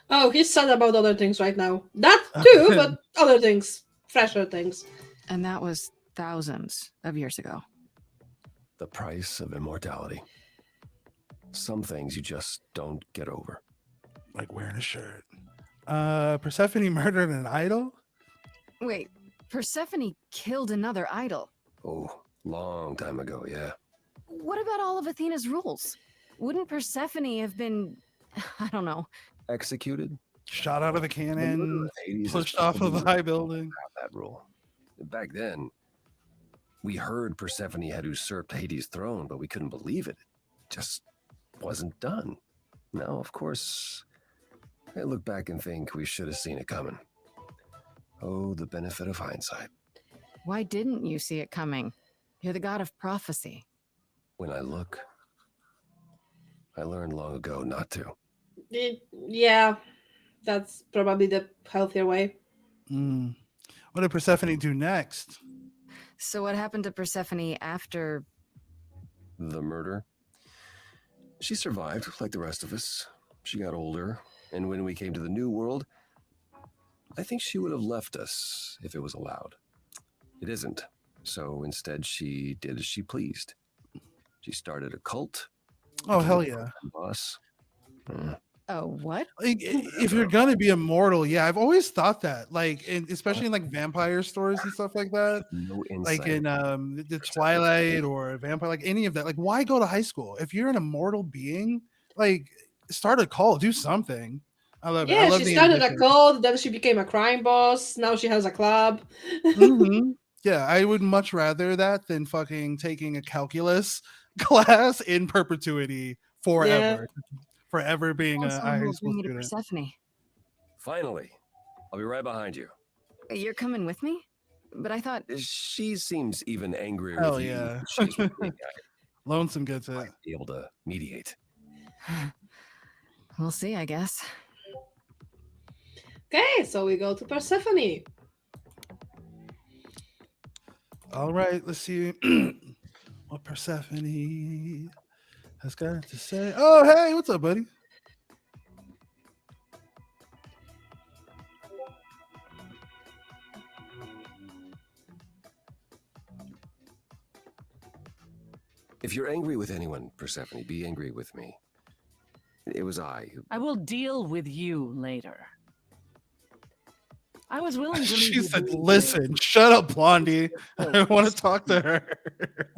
Oh, he's sad about other things right now. That too, but other things. Fresher things. And that was thousands of years ago. The price of immortality. Some things you just don't get over. Like wearing a shirt. Persephone murdered an idol? Wait, Persephone killed another idol. Oh, long time ago, yeah. What about all of Athena's rules? Wouldn't Persephone have been, I don't know, executed? Shot out of a cannon, pushed off of of a high building. That rule. Back then, we heard Persephone had usurped Hades' throne, but we couldn't believe it. It just wasn't done. Now, of course, I look back and think we should have seen it coming. Oh, the benefit of hindsight. Why didn't you see it coming? You're the god of prophecy. When I look, I learned long ago not to. Yeah, that's probably the healthier way. What did Persephone do next? So what happened to Persephone after the murder? She survived like the rest of us. She got older, and when we came to the new world, I think she would have left us if it was allowed. It isn't. So instead, she did as she pleased. She started a cult. Oh, hell yeah. Boss. Oh, what? Like, if you're gonna be immortal, yeah, I've always thought that. Like, especially in like vampire stories and stuff like that. No insight. Like in the Twilight or Vampire, like any of that. Like, why go to high school if you're an immortal being? Like, start a cult, do something. I love it. I Yeah, love she the started a ambition. cult, then she became a crime boss. Now she has a club. Yeah, I would much rather that than fucking taking a calculus class in perpetuity forever. Forever being a high school student. Persephone. Finally, I'll be right behind you. You're coming with me? But I thought she seems even angrier Hell with you. yeah. She's with me. Lonesome gets it. Might be able to mediate. We'll see, I guess. Okay, so we go to Persephone. All right, let's see what Persephone has got to say. Oh, hey, what's up, buddy? If you're angry with anyone, Persephone, be angry with me. It was I who... I will deal with you later. I was willing to leave She you said, be. listen, shut up, Blondie. I want to talk to her.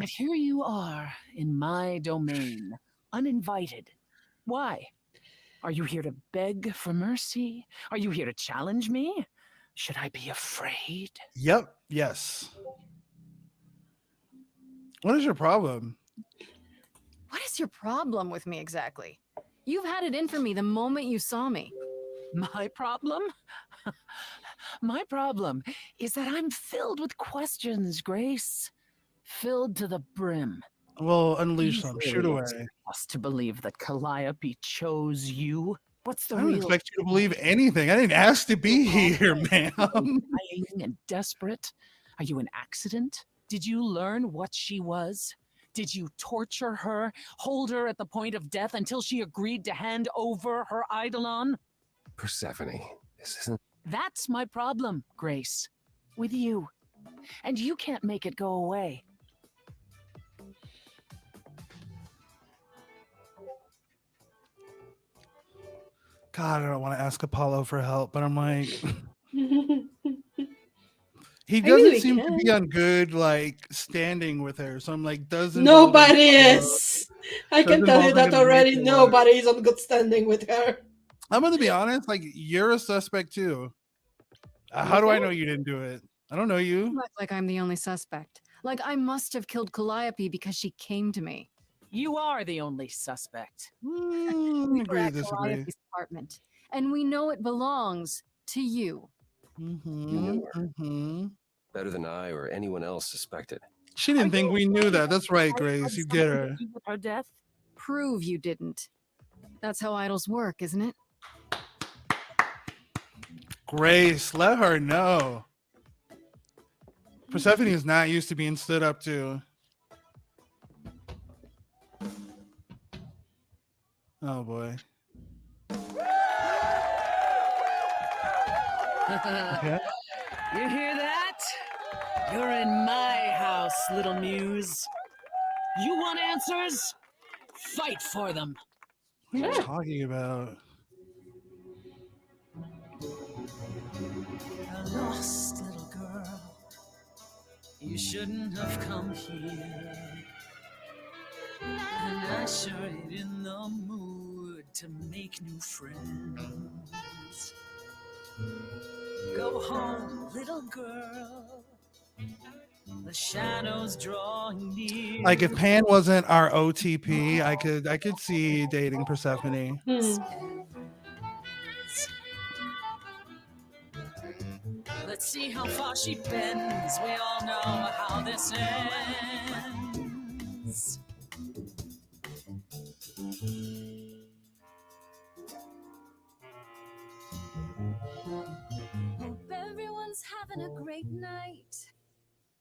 But here you are in my domain, uninvited. Why? Are you here to beg for mercy? Are you here to challenge me? Should I be afraid? Yep. Yes. What is your problem? What is your problem with me exactly? You've had it in for me the moment you saw me. My problem? My problem is that I'm filled with questions, Grace. Filled to the brim. Well, unleash them. Shoot away. Us to believe that Calliope chose you. What's the I don't real? expect you to believe anything. I didn't ask to be here, ma'am. Dying and desperate. Are you an accident? Did you learn what she was? Did you torture her, hold her at the point of death until she agreed to hand over her eidolon? Persephone, this isn't... That's my problem, Grace. With you. And you can't make it go away. God, I don't want to ask Apollo for help, but I'm like... He doesn't seem to be on good, like, standing with her. So I'm like, doesn't... Nobody is. I can tell you that already. Nobody is on good standing with her. I'm going to be honest. Like, you're a suspect, too. How do I know you didn't do it? I don't know you. You act like I'm the only suspect. Like I must have killed Calliope because she came to me. You are the only suspect. We were at Calliope's apartment, and we know it belongs to you. Better than I or anyone else suspected. She didn't think we knew that. That's right, Grace. You get her. Her death? Prove you didn't. That's how idols work, isn't it? Grace, let her know. Persephone is not used to being stood up to. Oh boy. Okay. You hear that? You're in my house, little muse. You want answers? Fight for them. What are you talking about? A lost little girl. You shouldn't have come here. And I sure ain't in the mood to make new friends. Go home, little girl. The shadows drawing near. Like if Pan wasn't our OTP, I could see dating Persephone. Let's see how far she bends. We all know how this ends. Hope everyone's having a great night.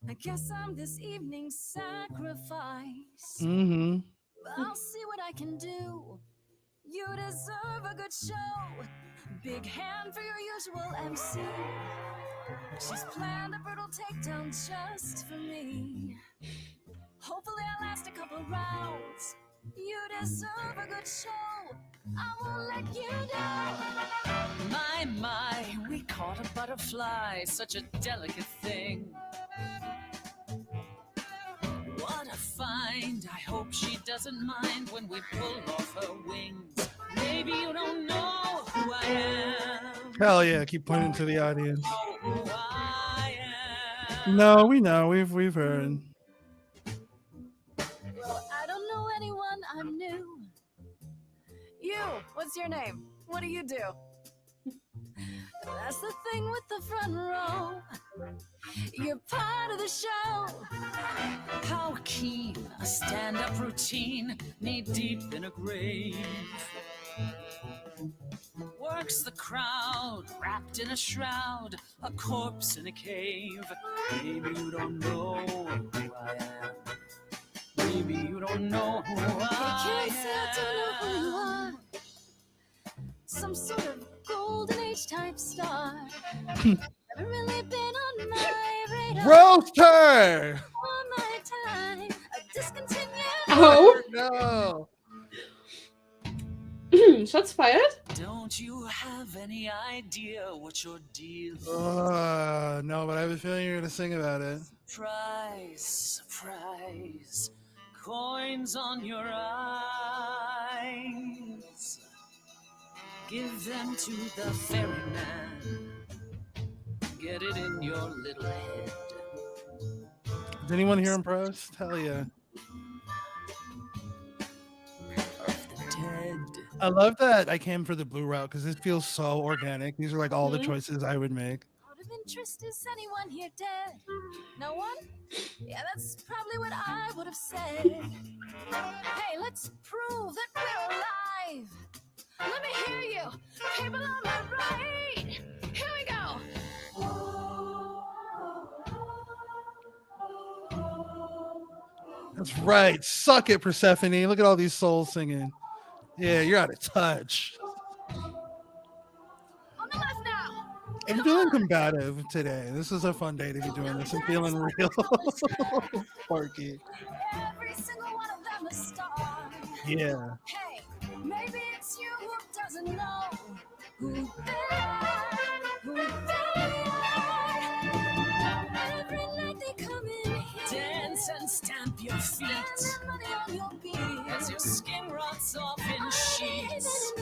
I guess I'm this evening's sacrifice. But I'll see what I can do. You deserve a good show. Big hand for your usual MC. She's planned a brutal takedown just for me. Hopefully I'll last a couple rounds. You deserve a good show. I won't let you down. My, we caught a butterfly. Such a delicate thing. What a find. I hope she doesn't mind when we pull off her wings. Maybe you don't know who I am. Hell yeah, keep pointing to the audience. No, we know. We've heard. Well, I don't know anyone, I'm new. You, what's your name? What do you do? That's the thing with the front row. You're part of the show. How keen a stand-up routine, knee deep in a grave. Works the crowd, wrapped in a shroud, a corpse in a cave. Maybe you don't know who I am. Maybe you don't know who I can't say I don't know who you are. Some sort of golden age type star. Never really been on my radar. Roast her! On my time, a discontinued. Oh. No. Shots fired. Don't you have any idea what your deal is? No, but I have a feeling you're gonna sing about it. Surprise, surprise, coins on your eyes. Give them to the ferryman. Get it in your little head. Is anyone here impressed? Hell yeah. Dead. I love that I came for the blue route because this feels so organic. These are like all the choices I would make. Out of interest, is anyone here dead? No one? Yeah, that's probably what I would have said. Hey, let's prove that we're alive. Let me hear you. People on my right. Here we go. That's right. Suck it, Persephone. Look at all these souls singing. Yeah, you're out of touch. On the left now. I'm feeling combative today. This is a fun day to be doing this. I'm feeling real sparky. Every single one of them is star. Yeah. Hey, maybe it's you who doesn't know who they are, who they are. Every night they come in here. Dance and stamp your feet Spend money on your beat. as your skin rots off in sheets.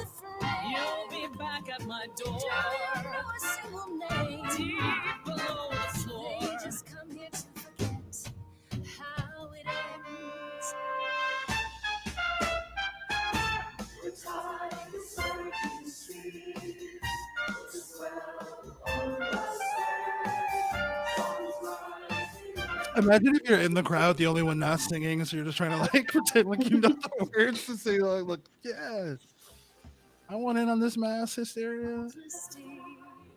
You'll be back at my door, Don't know a single name. deep below the floor. They just come here to forget how it ends. Imagine if you're in the crowd, the only one not singing, so you're just trying to like pretend like you know the words to say like, look, yeah, I want in on this mass hysteria. Steve,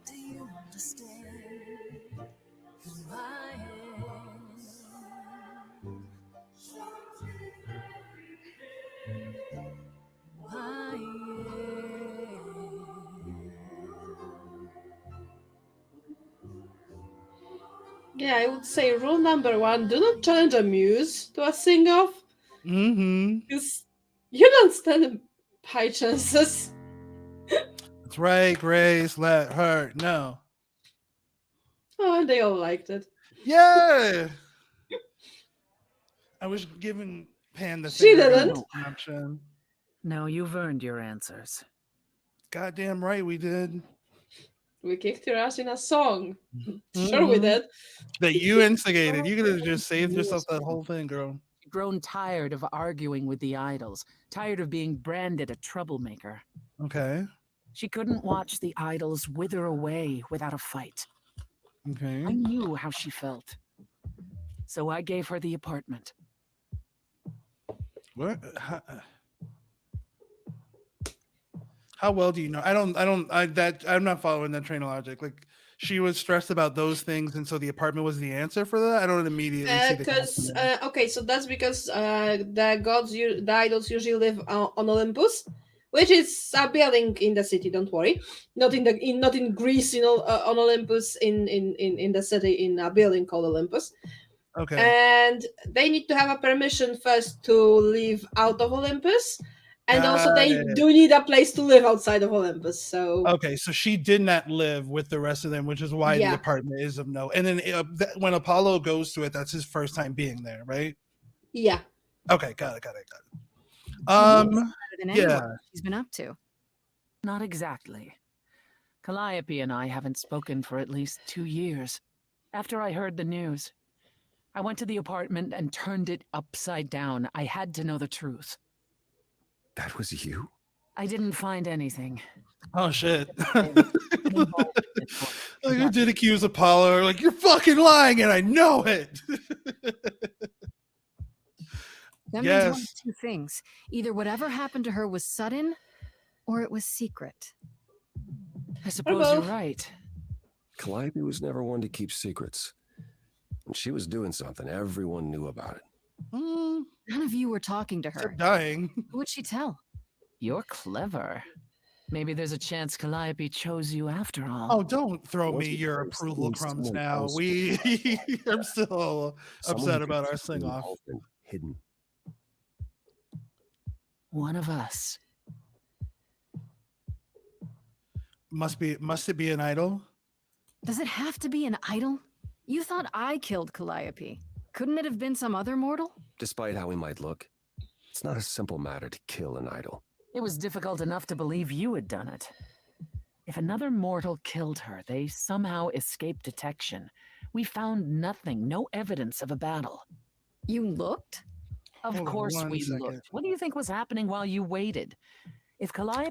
do you understand who I am? Who I Yeah, I would say rule number 1: do not challenge a muse to a sing-off. Because you don't stand high chances. That's right, Grace. Let her know. Oh, and they all liked it. Yeah. I was giving Pan the She finger didn't. option. No, you've earned your answers. Goddamn right we did. We kicked your ass in a song. Sure we did. That you instigated. You could have just saved yourself that whole thing, girl. Grown tired of arguing with the idols, tired of being branded a troublemaker. Okay. She couldn't watch the idols wither away without a fight. Okay. I knew how she felt. So I gave her the apartment. What? How well do you know? I'm not following that train of logic. Like she was stressed about those things, and so the apartment was the answer for that. I don't immediately see the Because connection. okay, so that's because the gods, the idols usually live on Olympus, which is a building in the city. Don't worry, not in Greece, on Olympus, in the city, in a building called Olympus. Okay. And they need to have a permission first to live out of Olympus, and also they do need a place to live outside of Olympus. So okay, so she did not live with the rest of them, which is why Yeah. the apartment is of no. And then when Apollo goes to it, that's his first time being there, right? yeah. Okay, got it. Better than anyone Yeah. she's been up to. Not exactly. Calliope and I haven't spoken for at least 2 years. After I heard the news, I went to the apartment and turned it upside down. I had to know the truth. That was you? I didn't find anything. Oh shit. You did accuse Apollo, like you're fucking lying, and I know it. That means one of Yes. two things. Either whatever happened to her was sudden, or it was secret. I suppose you're right. Calliope was never one to keep secrets. When she was doing something, everyone knew about it. None of you were talking to her. Dying. Who would she tell? You're clever. Maybe there's a chance Calliope chose you after all. Oh, don't throw Once me you your find approval someone crumbs someone now. else- I'm still Someone upset who about our keeps sing off. involved and hidden. One of us. Must it be an idol? Does it have to be an idol? You thought I killed Calliope. Couldn't it have been some other mortal? Despite how we might look, it's not a simple matter to kill an idol. It was difficult enough to believe you had done it. If another mortal killed her, they somehow escaped detection. We found nothing, no evidence of a battle. You looked? Of Hold on course one we second. looked. What do you think was happening while you waited? If Calliope...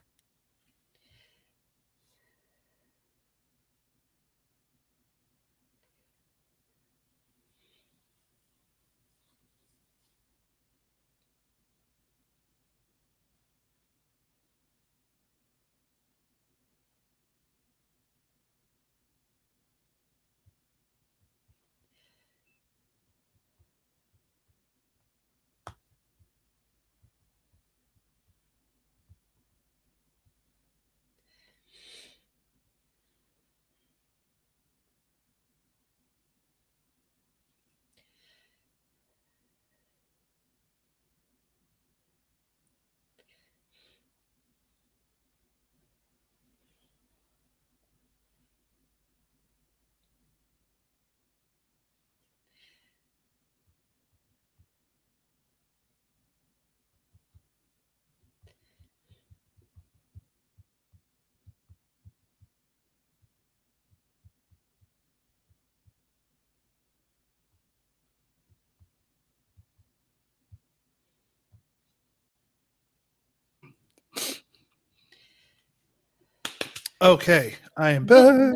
Okay, I am back.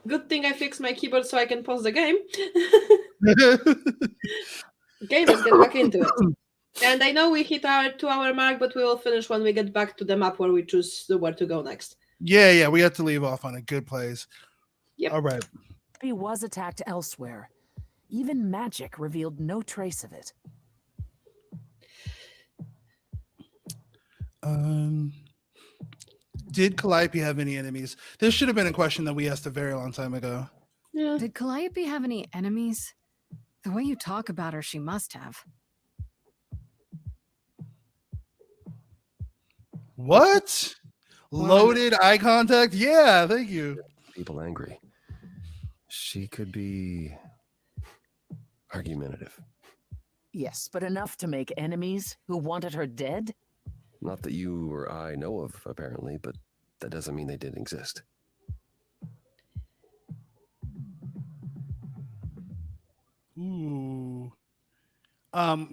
Good thing I fixed my keyboard so I can pause the game. Okay, let's get back into it. And I know we hit our 2-hour mark, but we will finish when we get back to the map where we choose where to go next. Yeah, we have to leave off on a good place. Yep. All right. He was attacked elsewhere. Even magic revealed no trace of it. Did Calliope have any enemies? This should have been a question that we asked a very long time ago. Yeah. Did Calliope have any enemies? The way you talk about her, she must have. What? Loaded eye contact? Yeah, thank you. People angry. She could be argumentative. Yes, but enough to make enemies who wanted her dead? Not that you or I know of, apparently, but that doesn't mean they didn't exist. Ooh.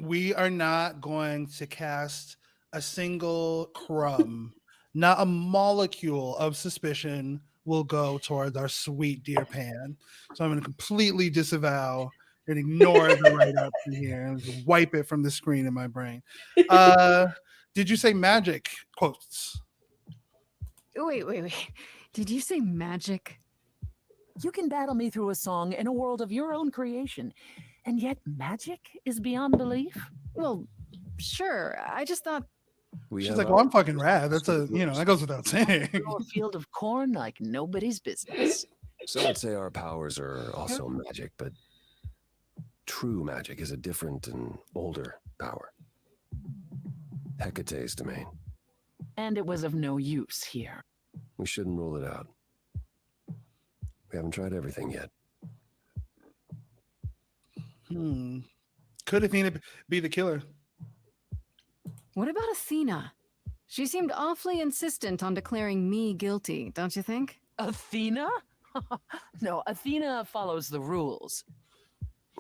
We are not going to cast a single crumb, not a molecule of suspicion will go towards our sweet dear Pan. So I'm going to completely disavow and ignore the write-up from here and just wipe it from the screen in my brain. Did you say magic quotes? Wait. Did you say magic? You can battle me through a song in a world of your own creation, and yet magic is beyond belief? Well, sure. I just thought... She's like, well, I'm fucking rad. That's that goes without saying. Grow a field of corn like nobody's business. Some would say our powers are also magic, but true magic is a different and older power. Hecate's domain. And it was of no use here. We shouldn't rule it out. We haven't tried everything yet. Could Athena be the killer? What about Athena? She seemed awfully insistent on declaring me guilty, don't you think? Athena? No, Athena follows the rules.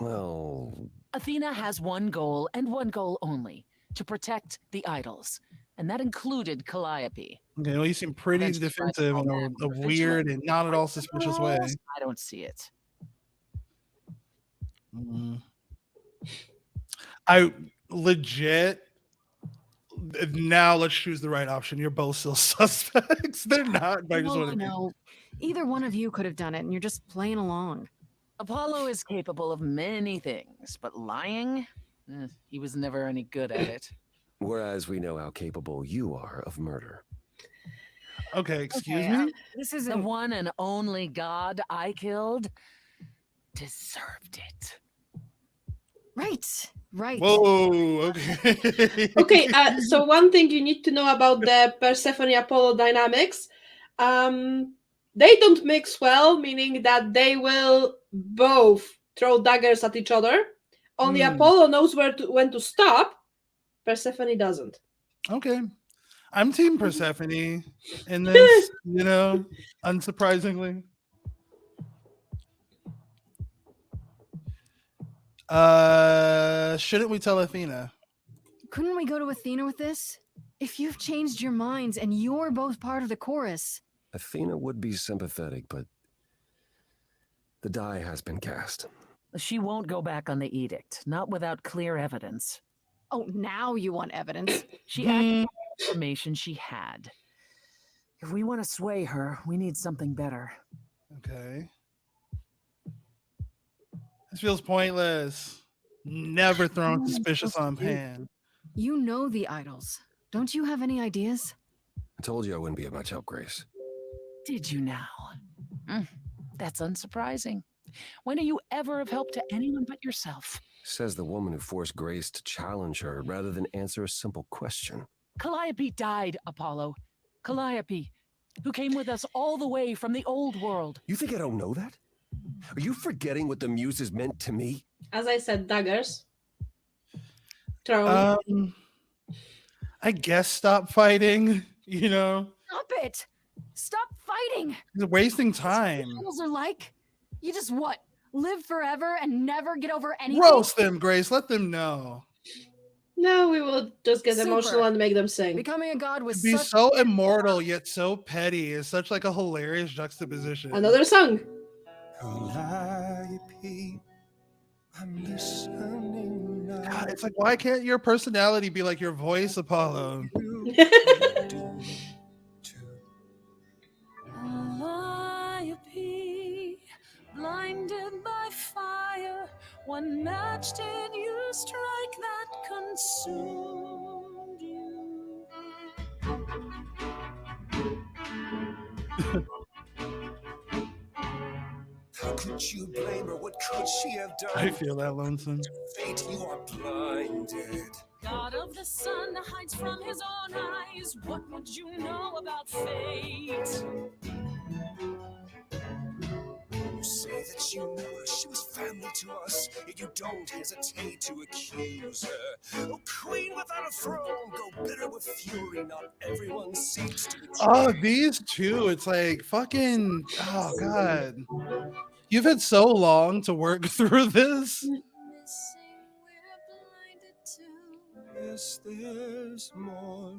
Well... Athena has one goal and one goal only. To protect the idols. And that included Calliope. Okay, well, you seem pretty defensive in a weird and not at all suspicious way. I don't see it. I legit... Now let's choose the right option. You're both still suspects. They're not. But I just want to No. Either one of you could have done it, and you're just playing along. Apollo is capable of many things, but lying? He was never any good at it. Whereas we know how capable you are of murder. Okay, excuse me? This is the one and only god I killed deserved it. Right. Right. Whoa, okay. Okay, so one thing you need to know about the Persephone-Apollo dynamics, they don't mix well, meaning that they will both throw daggers at each other. Only Apollo knows when to stop. Persephone doesn't. Okay. I'm team Persephone in this, unsurprisingly. Shouldn't we tell Athena? Couldn't we go to Athena with this? If you've changed your minds and you're both part of the chorus. Athena would be sympathetic, but the die has been cast. She won't go back on the edict, not without clear evidence. Oh, now you want evidence? She acted on the information she had. If we want to sway her, we need something better. Okay. This feels pointless. Never throwing suspicious on Pan. You know the idols. Don't you have any ideas? I told you I wouldn't be of much help, Grace. Did you now? That's unsurprising. When are you ever of help to anyone but yourself? Says the woman who forced Grace to challenge her rather than answer a simple question. Calliope died, Apollo. Calliope, who came with us all the way from the old world. You think I don't know that? Are you forgetting what the muses meant to me? As I said, daggers. Thrown. I guess stop fighting, Stop it! Stop fighting! You're wasting time. What are like? You just what? Live forever and never get over anything? Roast them, Grace. Let them know. No, we will just get Super. emotional and make them sing. Becoming a god was Be such so immortal yet so petty is such like a hilarious juxtaposition. Another song. Calliope, I'm listening now. God, it's like, why can't your personality be like your voice, Apollo? Calliope, blinded by fire, what match did you strike that consumed you? How could you blame her? What could she have done? I feel that, Lonesome. Fate, you are blinded. God of the sun hides from his own eyes. What would you know about fate? You say that you knew her, she was family to us, yet you don't hesitate to accuse her. Oh, queen without a throne, go bitter with fury, not everyone seeks to betray. Oh, these two, it's like fucking, oh God. You've had so long to work through this. Yes, there's more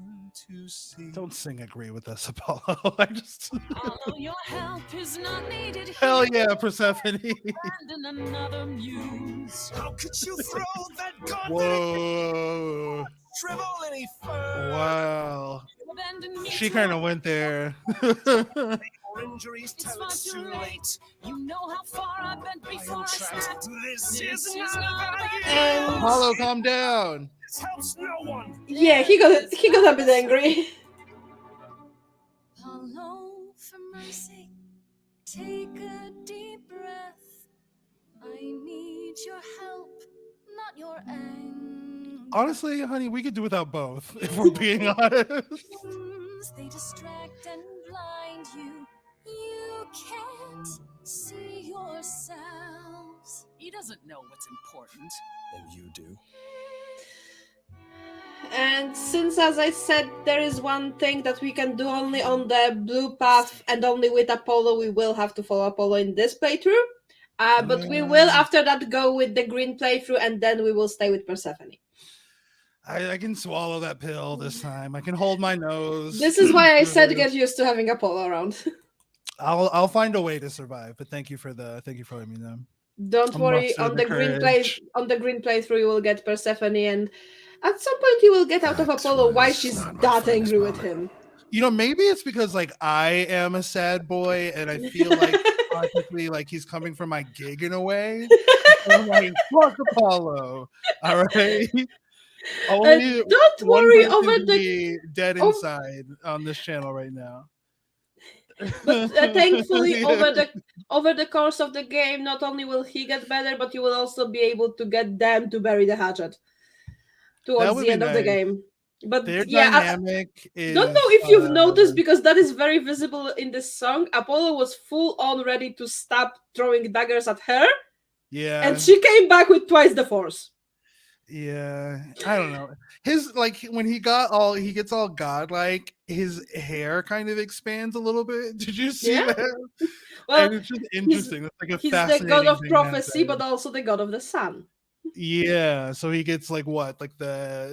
to see. Don't sing agree with us, Apollo. I just Although your help is not needed, hell yeah, Persephone. abandon another muse. How could you throw that god? Whoa. Shrivel any fur? Wow. Abandon me She to kind of went there. Or injuries, It's tell far it's too too late. late. You know how far I've been before I snapped. This This is is not not about about you. Apollo, calm down. This helps no one. Yeah, he got a bit angry. Apollo, for mercy, take a deep breath. I need your help, not your anger. Honestly, honey, we could do without both, if we're being honest. They distract and blind you. You can't see yourselves. He doesn't know what's important. And you do. And since, as I said, there is one thing that we can do only on the blue path and only with Apollo, we will have to follow Apollo in this playthrough. But we will, after that, go with the green playthrough, and then we will stay with Persephone. I can swallow that pill this time. I can hold my nose. This is why I said get used to having Apollo around. I'll find a way to survive. But thank you for letting me know. Don't worry, on the green playthrough you will get Persephone, and at some point you will get out of Apollo why she's that angry with him. Maybe it's because like I am a sad boy and I feel like practically like he's coming from my gig in a way. I'm like, fuck Apollo. All right. Don't worry over the dead inside on this channel right now. But thankfully, Yeah. over the course of the game, not only will he get better, but you will also be able to get them to bury the hatchet That towards would the be end of the nice. game. But Their yeah, dynamic don't know is if you've noticed, because that is very visible in this song. Apollo was full on ready to stop throwing daggers at her, yeah. and she came back with twice the force. Yeah, I don't know. His like when he gets all godlike, his hair kind of expands a little bit. Did you see Yeah. that? Well, And it's just interesting. It's like a he's the god fascinating of thing that prophecy, happens. but also the god of the sun. Yeah, so he gets like what? Like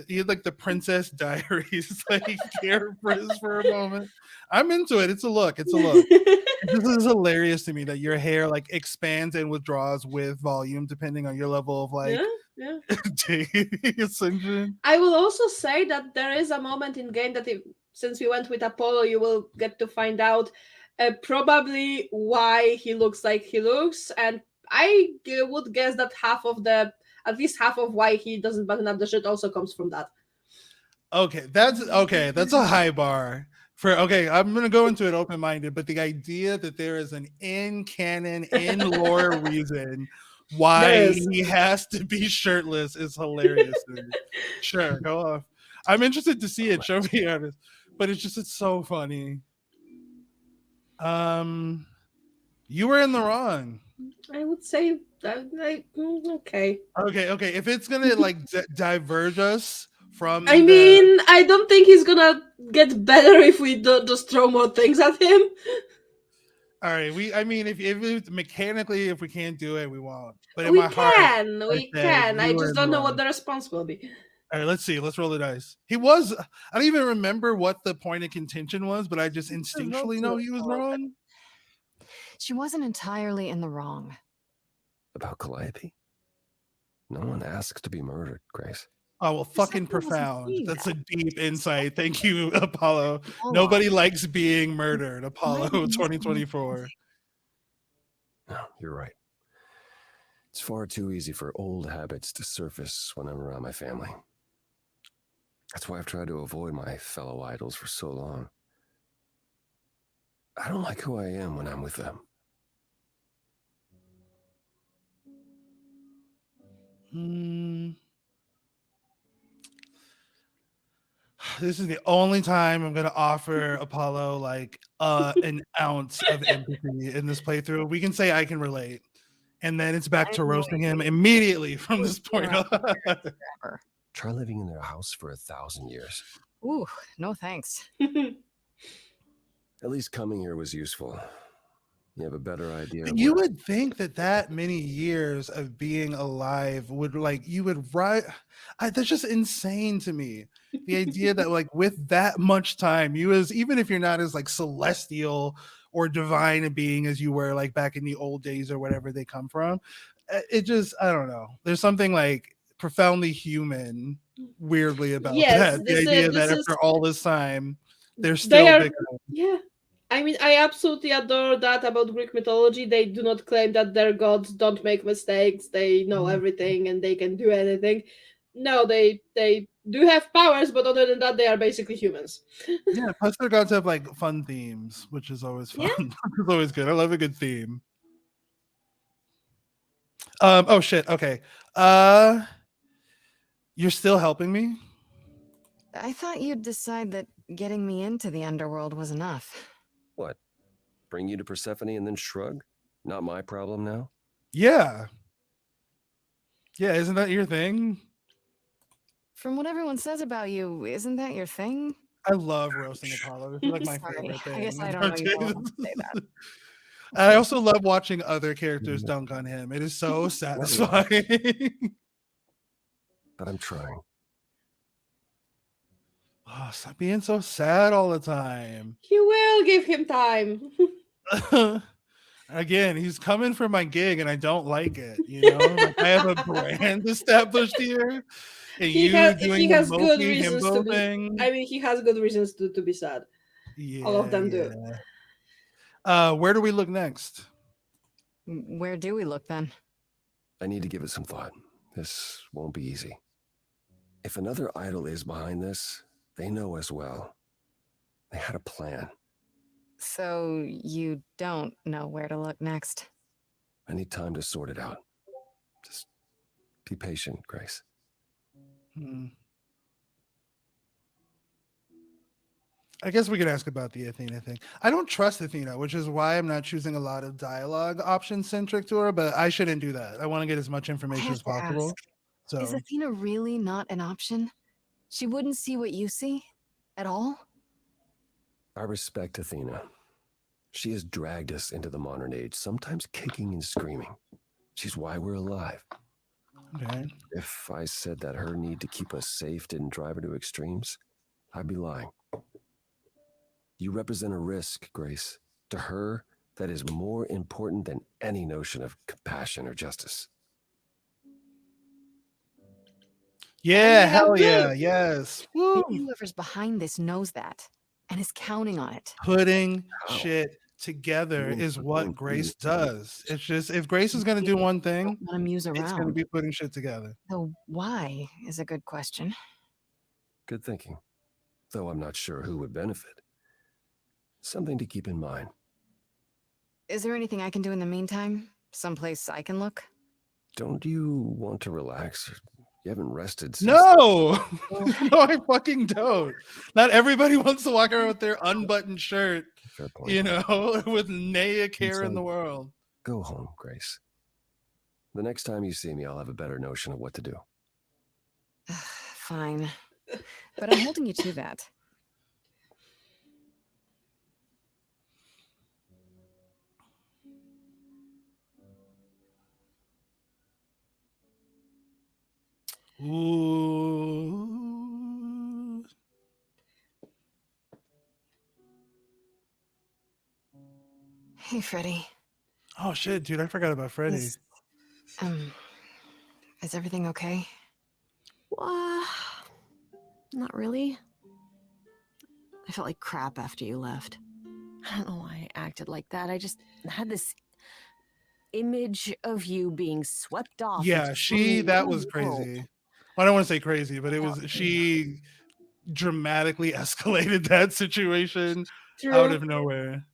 he had like the Princess Diaries like hair frizz for a moment. I'm into it. It's a look. It's a look. This is hilarious to me that your hair like expands and withdraws with volume depending on your level of like Yeah. ascension. I will also say that there is a moment in game that since we went with Apollo, you will get to find out probably why he looks like he looks, and I would guess that at least half of why he doesn't button up the shirt also comes from that. Okay, that's a high bar. I'm gonna go into it open-minded, but the idea that there is an in canon, in lore reason why he has to be shirtless is hilarious to me. Sure, go off. I'm interested to see it. Show me honest, but it's so funny. You were in the wrong. I would say okay. Okay. If it's gonna like diverge us from, I mean, I don't think he's gonna get better if we don't just throw more things at him. All right, if it's mechanically, if we can't do it, we won't. But in We my heart, we I said can. I you were just in the don't know what wrong. the response will be. All right, let's see. Let's roll the dice. I don't even remember what the point of contention was, but I just instinctually know he was wrong. She wasn't entirely in the wrong. About Calliope? No one asks to be murdered, Grace. Oh, well, fucking profound. That's a deep insight. Thank you, Apollo. Nobody likes being murdered. Apollo 2024. No, you're right. It's far too easy for old habits to surface when I'm around my family. That's why I've tried to avoid my fellow idols for so long. I don't like who I am when I'm with them. This is the only time I'm going to offer Apollo like an ounce of empathy in this playthrough. We can say I can relate, and then it's back to roasting him immediately from this point on. Try living in their house for 1,000 years. Ooh, no thanks. At least coming here was useful. You have a better idea. You would think that many years of being alive would that's just insane to me. The idea that like with that much time, even if you're not as like celestial or divine a being as you were like back in the old days or whatever they come from, it just, I don't know. There's something like profoundly human weirdly about that. The idea that after all this time, they're still big enough. Yeah. I mean, I absolutely adore that about Greek mythology. They do not claim that their gods don't make mistakes. They know everything and they can do anything. No, they do have powers, but other than that, they are basically humans. Yeah, plus their gods have like fun themes, which is always fun. Yeah. It's always good. I love a good theme. Oh shit. Okay. You're still helping me? I thought you'd decide that getting me into the underworld was enough. What? Bring you to Persephone and then shrug? Not my problem now? Yeah. Yeah, isn't that your thing? From what everyone says about you, isn't that your thing? I love roasting Apollo. It's like my favorite thing. I guess I don't know you don't want to say that. I also love watching other characters dunk on him. It is so satisfying. But I'm trying. Oh, stop being so sad all the time. You will give him time. Again, he's coming for my gig and I don't like it. You know, like I have a brand established here. And he has good reasons to be. I mean, he has good reasons to be sad. Yeah, all of them do. Where do we look next? Where do we look then? I need to give it some thought. This won't be easy. If another idol is behind this, they know as well. They had a plan. So you don't know where to look next? I need time to sort it out. Just be patient, Grace. I guess we could ask about the Athena thing. I don't trust Athena, which is why I'm not choosing a lot of dialogue options centric to her, but I shouldn't do that. I want to get as much I information have as to possible. ask, So is Athena really not an option? She wouldn't see what you see? At all? I respect Athena. She has dragged us into the modern age, sometimes kicking and screaming. She's why we're alive. okay. If I said that her need to keep us safe didn't drive her to extremes, I'd be lying. You represent a risk, Grace. To her, that is more important than any notion of compassion or justice. Yeah, you have hell yeah, to. yes. Maybe Woo! whoever's behind this knows that and is counting on it. Putting How? shit together Doing is her what own Grace thing. does. It's just if Grace is gonna do one thing, Let him use it's gonna around. be putting shit together. Though why is a good question. Good thinking. Though I'm not sure who would benefit. Something to keep in mind. Is there anything I can do in the meantime? Someplace I can look? Don't you want to relax? You haven't rested since... No, no, I fucking don't. Not everybody wants to walk around with their unbuttoned shirt, Fair point. you know, with nay care in So- the world. Go home, Grace. The next time you see me, I'll have a better notion of what to do. Fine. But I'm holding you to that. Ooh. Hey, Freddy. Oh shit, dude, I forgot about Freddy. Is, is everything okay? Not really. I felt like crap after you left. I don't know why I acted like that. I just had this image of you being swept off. Yeah, into she some that new was world. crazy. Well, I don't want to say crazy, but it was she dramatically escalated that situation out of nowhere.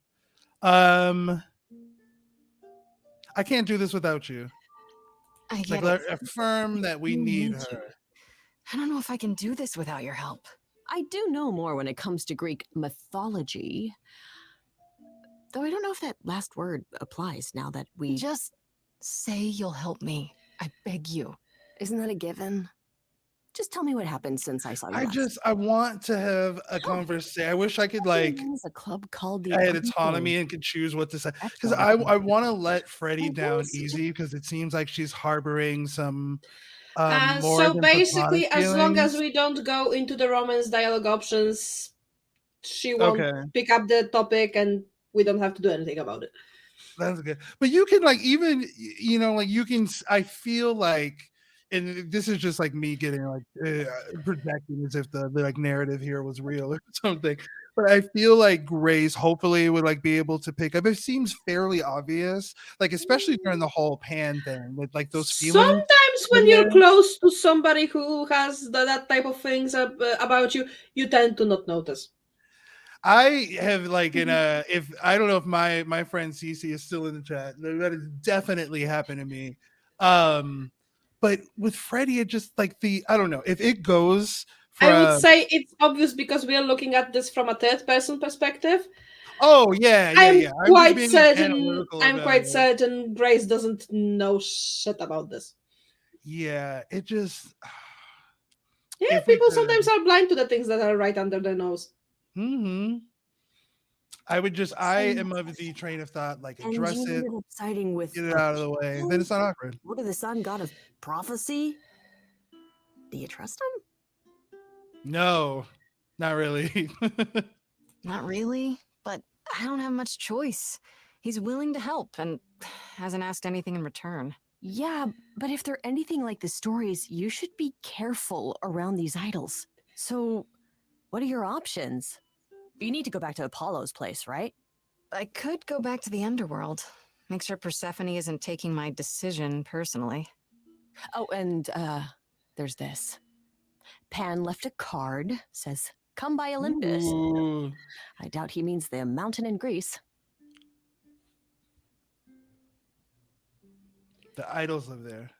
I can't do this without you. I Like get let it. affirm that we You need need her. I don't know if I can do this without your help. I do know more when it comes to Greek mythology. Though I don't know if that last word applies now that we... Just say you'll help me. I beg you. Isn't that a given? Just tell me what happened since I saw you last. I want to have a conversation. I wish I could There's a club called the I had Unclosed. autonomy and could choose what to say. That's Because what I want to let Freddie I down was easy because it seems like she's harboring some more So than basically, platonic as long as feelings. we don't go into the romance dialogue options, she won't Okay. pick up the topic and we don't have to do anything about it. That's good. But you can like even you know like you can I feel like and this is just like me getting like projecting as if the like narrative here was real or something. But I feel like Grace hopefully would like be able to pick up. It seems fairly obvious, like especially during the whole pan thing with like those feelings. Sometimes when you're close to somebody who has that type of things about you, you tend to not notice. I have like in a if I don't know if my friend Cece is still in the chat. That has definitely happened to me. But with Freddie, it just like I don't know if it goes from I would say it's obvious because we are looking at this from a third person perspective. Oh yeah. I'm quite just being certain. analytical I'm about quite it. certain Grace doesn't know shit about this. Yeah, it just Yeah, if we people could- sometimes are blind to the things that are right under their nose. I would just I am of the train of thought like And address you it, ended up siding with get it out of the way, then it's not awkward. What of the sun god of prophecy? Do you trust him? No, not really. Not really, but I don't have much choice. He's willing to help and hasn't asked anything in return. Yeah, but if they're anything like the stories, you should be careful around these idols. So, what are your options? You need to go back to Apollo's place, right? I could go back to the underworld. Make sure Persephone isn't taking my decision personally. Oh, and there's this. Pan left a card, says come by Olympus. Ooh. I doubt he means the mountain in Greece. The idols live there.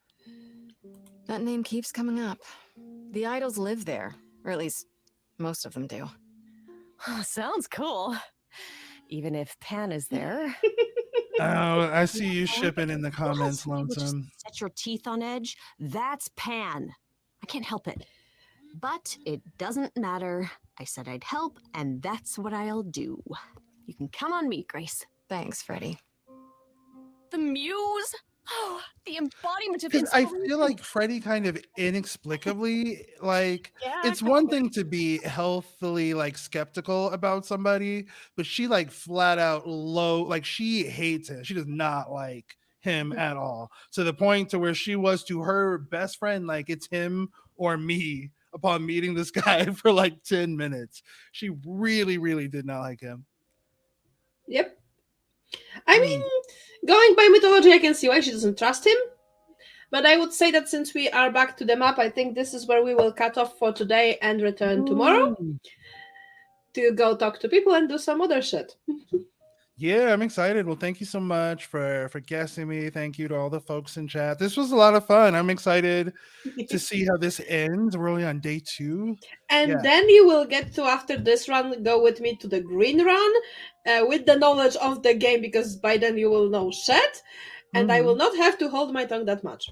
That name keeps coming up. The idols live there, or at least most of them do. Sounds cool. Even if Pan is there. Oh, I see you shipping in the comments, People just Lonesome. set your teeth on edge. That's Pan. I can't help it. But it doesn't matter. I said I'd help, and that's what I'll do. You can count on me, Grace. Thanks, Freddy. The muse? Oh, the embodiment of Because I inspiration. feel like Freddy kind of inexplicably, like, Yeah, it's one thing to be healthily, like, skeptical about somebody, but she, like, flat out like, she hates him. She does not like him at all. To the point to where she was to her best friend, like, it's him or me upon meeting this guy for, like, 10 minutes. She really, really did not like him. Yep. I mean, going by mythology, I can see why she doesn't trust him. But I would say that since we are back to the map, I think this is where we will cut off for today and return tomorrow to go talk to people and do some other shit. Yeah, I'm excited. Well, thank you so much for guessing me. Thank you to all the folks in chat. This was a lot of fun. I'm excited to see how this ends. We're only on day 2. And then you will get to, after this run, go with me to the green run with the knowledge of the game, because by then you will know shit, and I will not have to hold my tongue that much.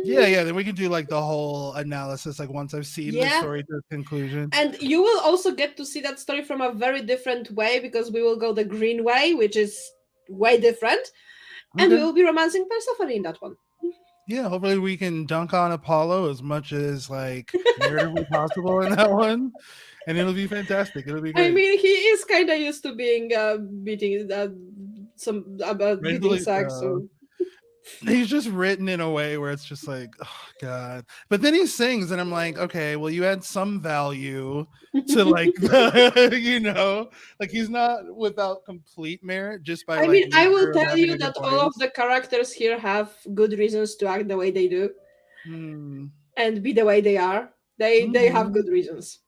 Yeah. Then we can do like the whole analysis, like once I've seen the Yeah. story to conclusion. And you will also get to see that story from a very different way, because we will go the green way, which is way different, and we will be romancing Persephone in that one. Yeah, hopefully we can dunk on Apollo as much as like narratively possible in that one, and it'll be fantastic. It'll be great. I mean, he is kind of used to being beating beating sex, so he's just written in a way where it's just like, oh god. But then he sings, and I'm like, okay, well, you add some value to like the, like he's not without complete merit just by. I mean, I will nature of tell having you a that good all of voice. the characters here have good reasons to act the way they do and be the way they are. They have good reasons.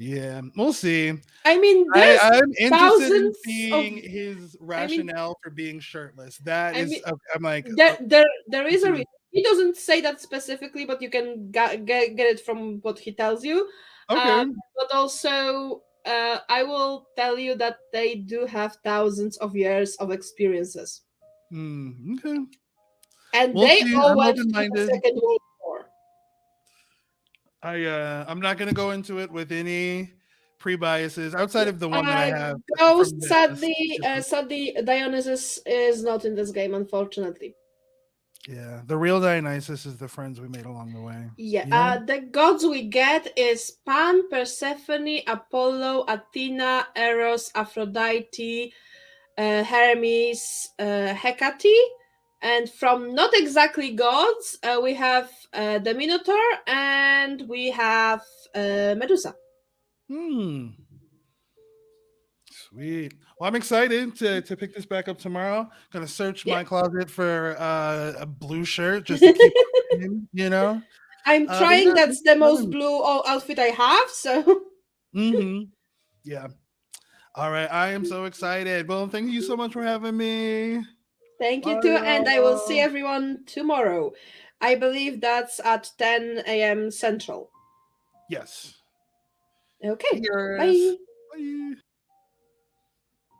Yeah, we'll see. I mean, there's I'm interested in thousands seeing of his rationale for being shirtless. That I is, mean, I'm like, there is a reason. He doesn't say that specifically, but you can get it from what he tells you. Okay. But also, I will tell you that they do have thousands of years of experiences, Okay. and We'll they see. all I'm went to the open-minded. Second World War. I'm not gonna go into it with any pre-biases outside of the one that I have. Ghost, from this. sadly, Dionysus is not in this game, unfortunately. Yeah, the real Dionysus is the friends we made along the way. Yeah, the gods we get is Pan, Persephone, Apollo, Athena, Eros, Aphrodite, Hermes, Hecate, and from not exactly gods, we have the Minotaur and we have Medusa. Sweet. Well, I'm excited to pick this back up tomorrow. Gonna search my closet for a blue shirt just to keep in, I'm trying. That's the most blue outfit I have. So. Yeah. All right. I am so excited. Well, thank you so much for having me. Thank you too, and I will see everyone tomorrow. I believe that's at 10 a.m. Central. Yes. Okay. Cheers. Bye. Bye.